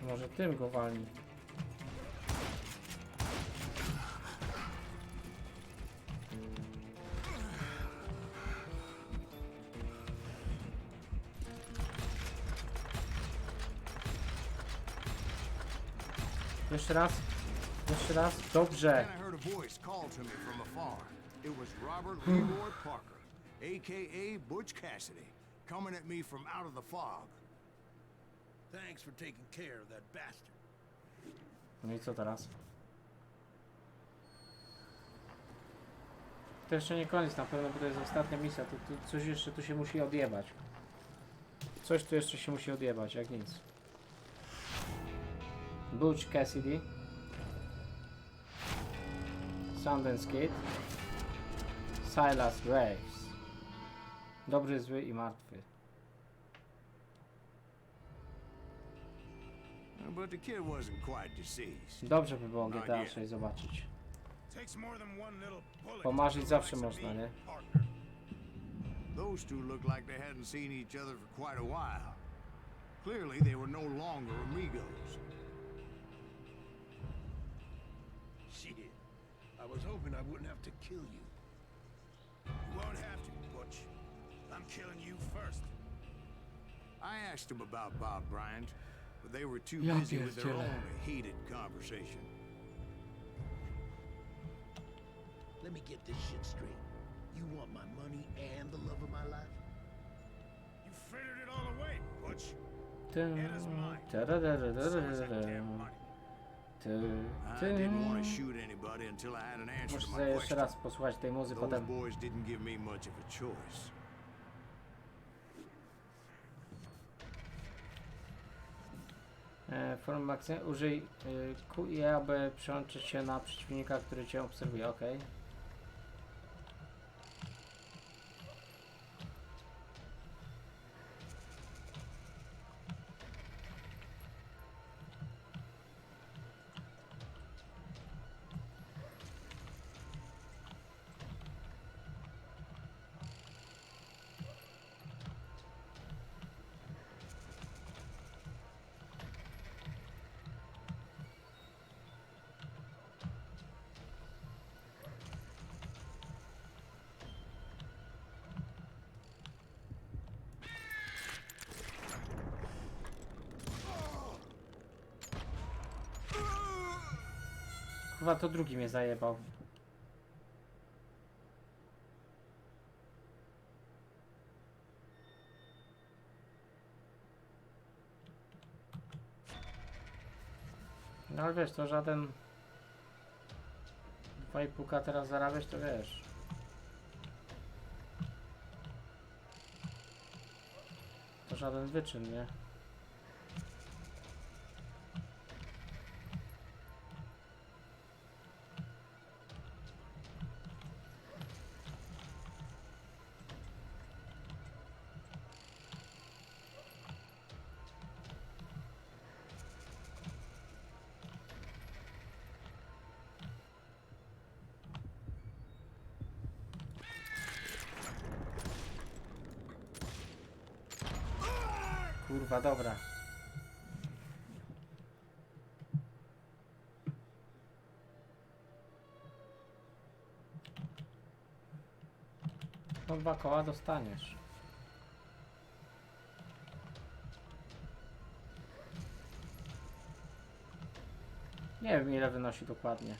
Może tym go walni. Jeszcze raz. Jeszcze raz. Dobrze. Then I heard a voice call to me from afar. It was Robert Leroy Parker, a.k.a. Butch Cassidy, coming at me from out of the fog. Thanks for taking care of that bastard. No i co teraz? To jeszcze nie koniec na pewno, bo to jest ostatnia misja. To coś jeszcze tu się musi odjebać. Coś tu jeszcze się musi odjebać, jak nic. Butch Cassidy. Sundance Kid. Silas Greaves. Dobry, zły i martwy. But the kid wasn't quite deceased. Dobrze by było GTA 6 zobaczyć. Takes more than one little bullet. Pomarzyć zawsze można, nie? Those two looked like they hadn't seen each other for quite a while. Clearly, they were no longer amigos. Shit. I was hoping I wouldn't have to kill you. You won't have to, Butch. I'm killing you first. I asked them about Bob Bryant, but they were too Ja busy with their pierdzielę. own heated conversation. Let me get this shit straight. You want my money and the love of my life? You frittered it all away, Butch. I didn't want to shoot anybody until I had an answer Muszę to sobie my jeszcze question. raz posłuchać tej muzy Those potem. boys didn't give me much of a choice. Form Maxy, użyj Q i E, aby przełączyć się na przeciwnika, który cię obserwuje, ok. kurwa, to drugi mnie zajebał. No ale wiesz, to żaden 2,5K teraz zarabiać, to wiesz. To żaden wyczyn, nie? Kurwa, dobra. No 2 koła dostaniesz. Nie wiem, ile wynosi dokładnie.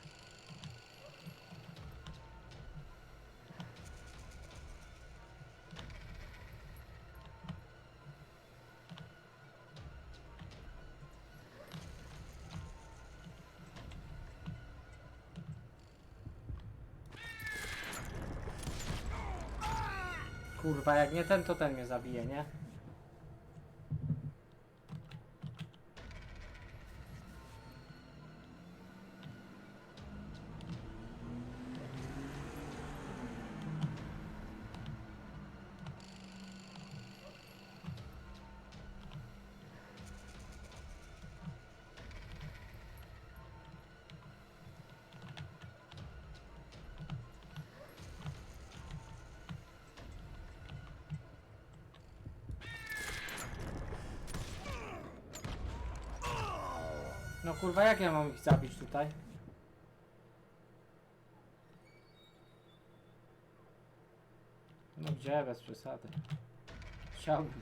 Kurwa, jak nie ten, to ten mnie zabije, nie? No kurwa, jak ja mam ich zabić tutaj? No gdzie, bez przesady. Chciałbym.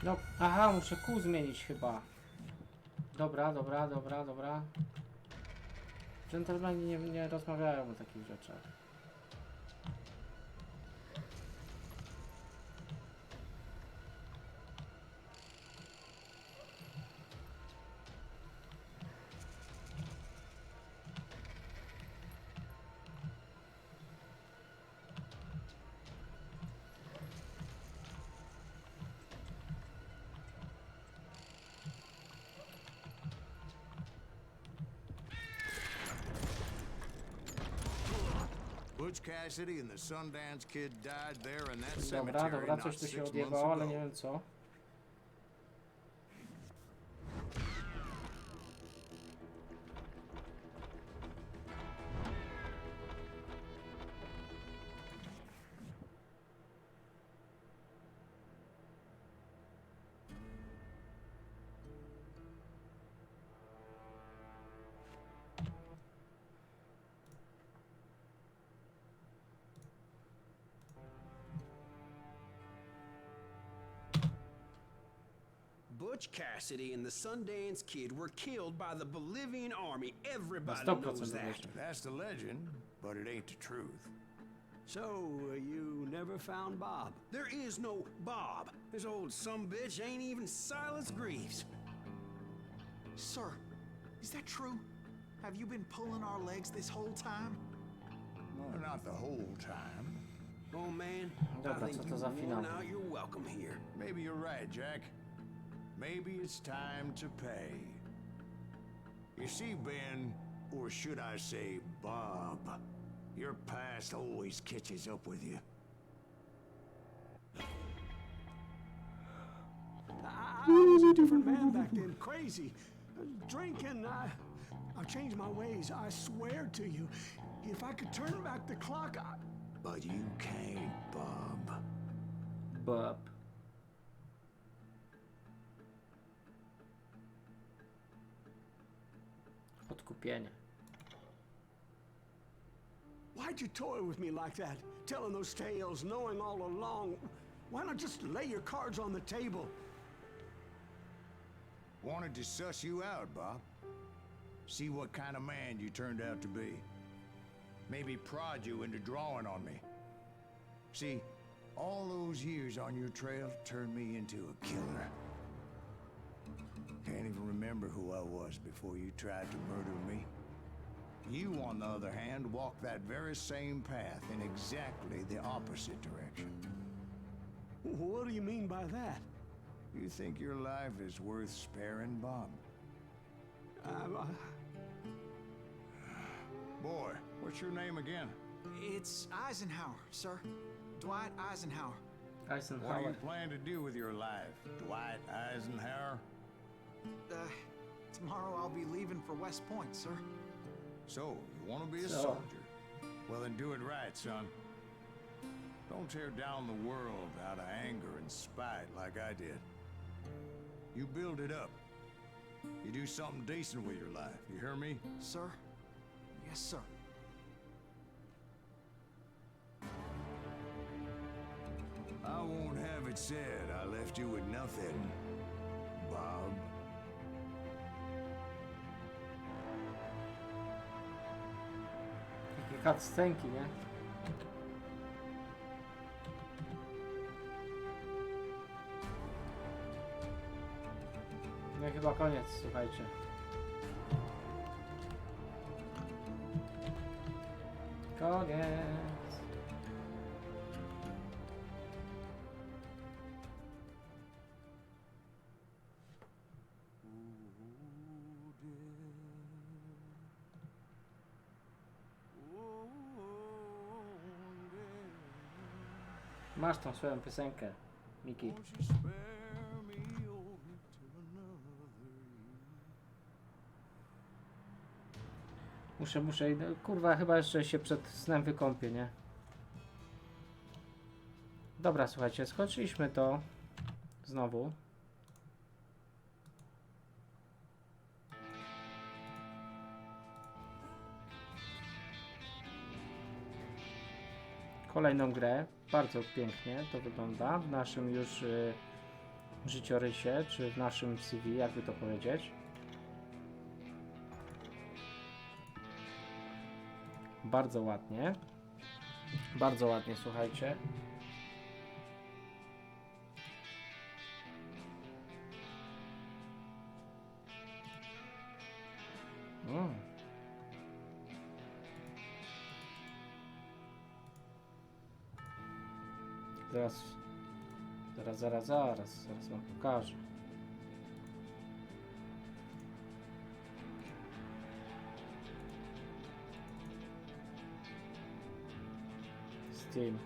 No, aha, muszę kół zmienić chyba. Dobra, dobra, dobra, dobra. Dżentelmeni nie rozmawiają o takich rzeczach. Butch Cassidy and the Sundance Kid died there in that Dobra, cemetery dobra, not coś tu 6 się months odjebało, ale nie ago. wiem co. Butch Cassidy and the Sundance Kid were killed by the Bolivian army. Everybody Na knows 100% that. uwierzę. That's the legend, but it ain't the truth. So, you never found Bob? There is no Bob. This old sumbitch ain't even Silas Greaves. Sir, is that true? Have you been pulling our legs this whole time? Well, not the whole time. Oh man, Dobra, I think co to you've za worn finał? out your welcome here. Maybe you're right, Jack. Maybe it's time to pay. You see, Ben, or should I say Bob, your past always catches up with you. I was a different man back then. Crazy. drinking. I've changed my ways, I swear to you. If I could turn back the clock, But you can't, Bob. Bob. Odkupienie. Why'd you toy with me like that? Telling those tales, knowing all along. Why not just lay your cards on the table? Wanted to suss you out, Bob. See what kind of man you turned out to be. Maybe prod you into drawing on me. See, all those years on your trail turned me into a killer. Can't even remember who I was before you tried to murder me. You, on the other hand, walked that very same path in exactly the opposite direction. What do you mean by that? You think your life is worth sparing, Bob? Boy, what's your name again? It's Eisenhower, sir. Dwight Eisenhower. What do Eisenhower. you plan to do with your life, Dwight Eisenhower? Tomorrow I'll be leaving for West Point, sir. So, you want to be a So. soldier? Well, then do it right, son. Don't tear down the world out of anger and spite like I did. You build it up. You do something decent with your life, you hear me? Sir? Yes, sir. I won't have it said I left you with nothing, Bob. Takie cutscenki, nie? No i chyba koniec, słuchajcie. Koniec. Masz tą swoją piosenkę, Miki. Muszę, no, kurwa, chyba jeszcze się przed snem wykąpię, nie? Dobra, słuchajcie, skończyliśmy to znowu. Kolejną grę. Bardzo pięknie to wygląda w naszym już życiorysie, czy w naszym CV, jakby to powiedzieć. Bardzo ładnie. Bardzo ładnie, słuchajcie. Zaraz wam pokażę. Steam.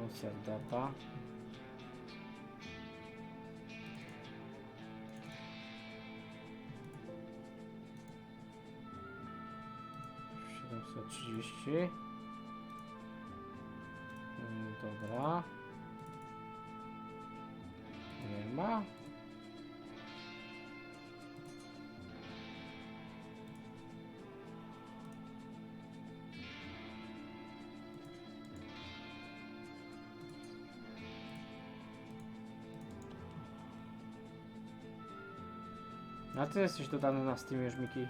Offset data. Dobra. Nie ma. A ty jesteś dodany na Steamie już, Miki.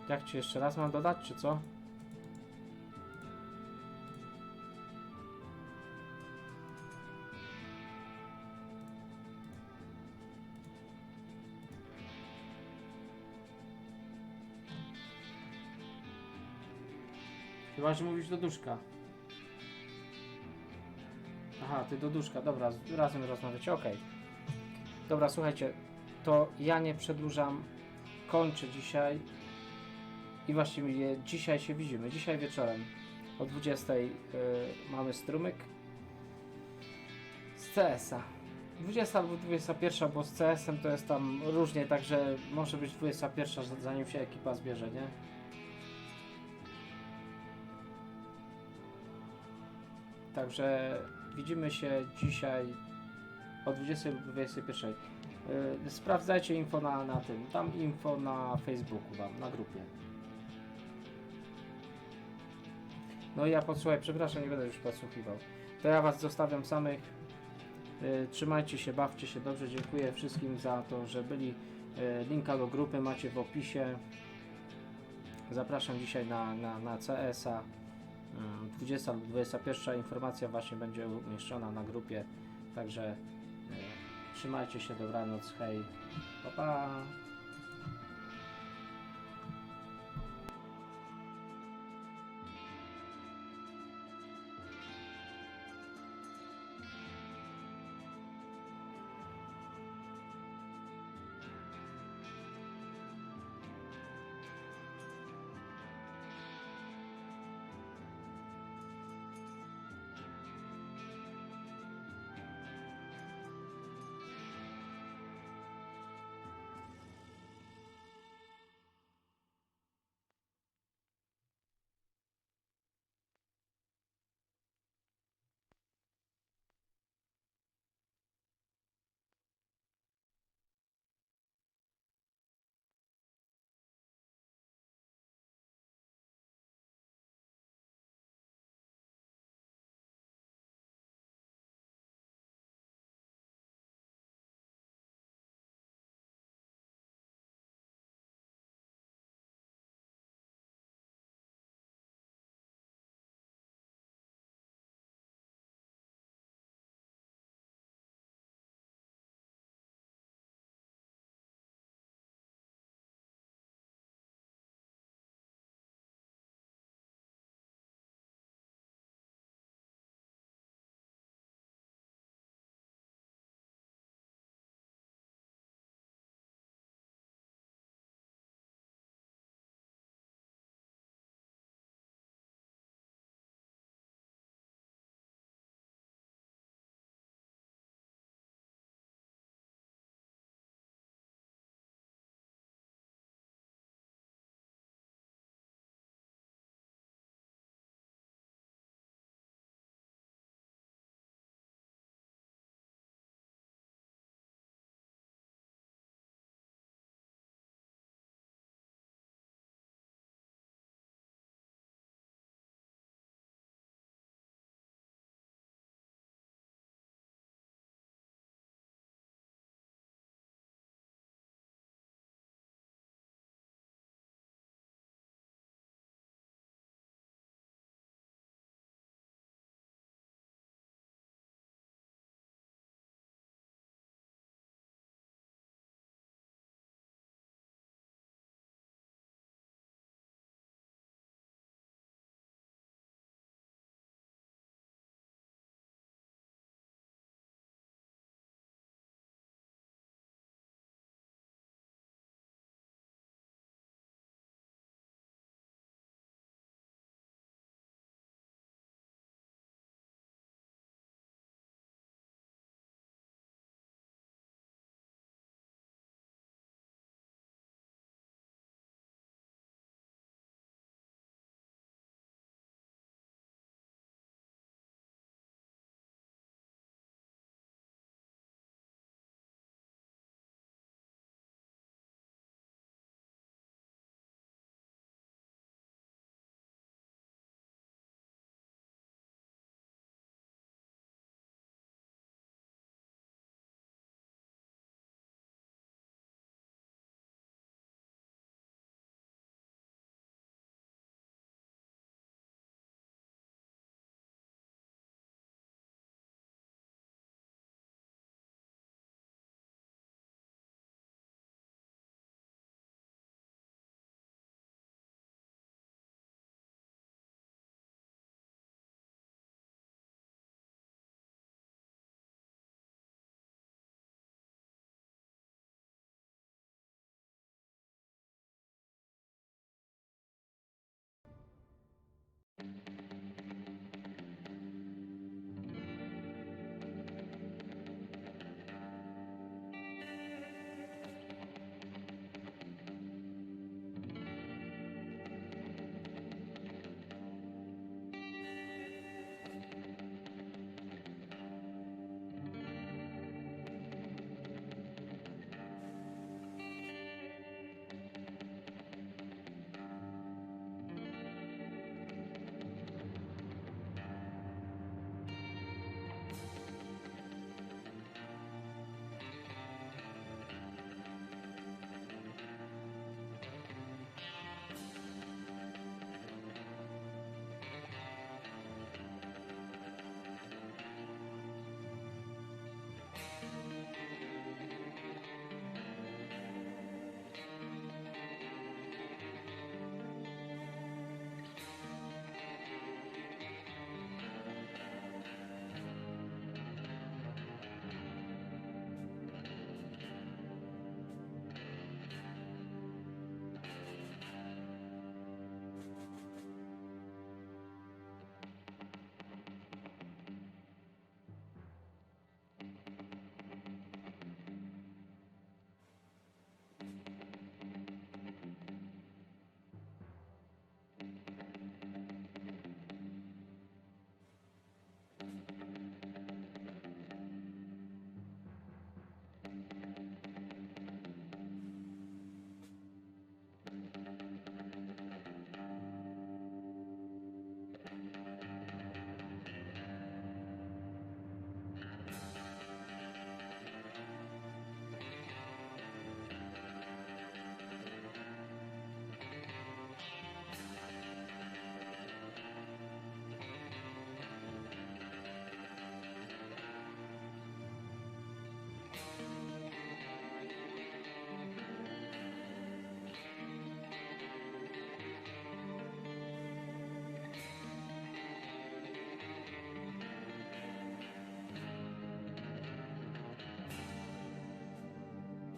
Jak ci jeszcze raz mam dodać, czy co? Chyba, że mówisz do duszka. Aha, ty do duszka, dobra, razem rozmawiacie, okej. Dobra, słuchajcie, to ja nie przedłużam, kończę dzisiaj i właściwie dzisiaj się widzimy, dzisiaj wieczorem. o 20 mamy strumyk z CS-a. 20 albo 21, bo z CS-em to jest tam różnie, także może być 21, zanim się ekipa zbierze, nie? Także widzimy się dzisiaj o 20 lub 21. Sprawdzajcie info na tym, tam info na Facebooku wam, na grupie. No i ja podsłuchaj, przepraszam, nie będę już podsłuchiwał. To ja was zostawiam samych. Trzymajcie się, bawcie się dobrze. Dziękuję wszystkim za to, że byli. Linka do grupy macie w opisie. Zapraszam dzisiaj na CS-a. 20 lub 21 informacja właśnie będzie umieszczona na grupie. Także trzymajcie się, dobranoc, hej, pa pa.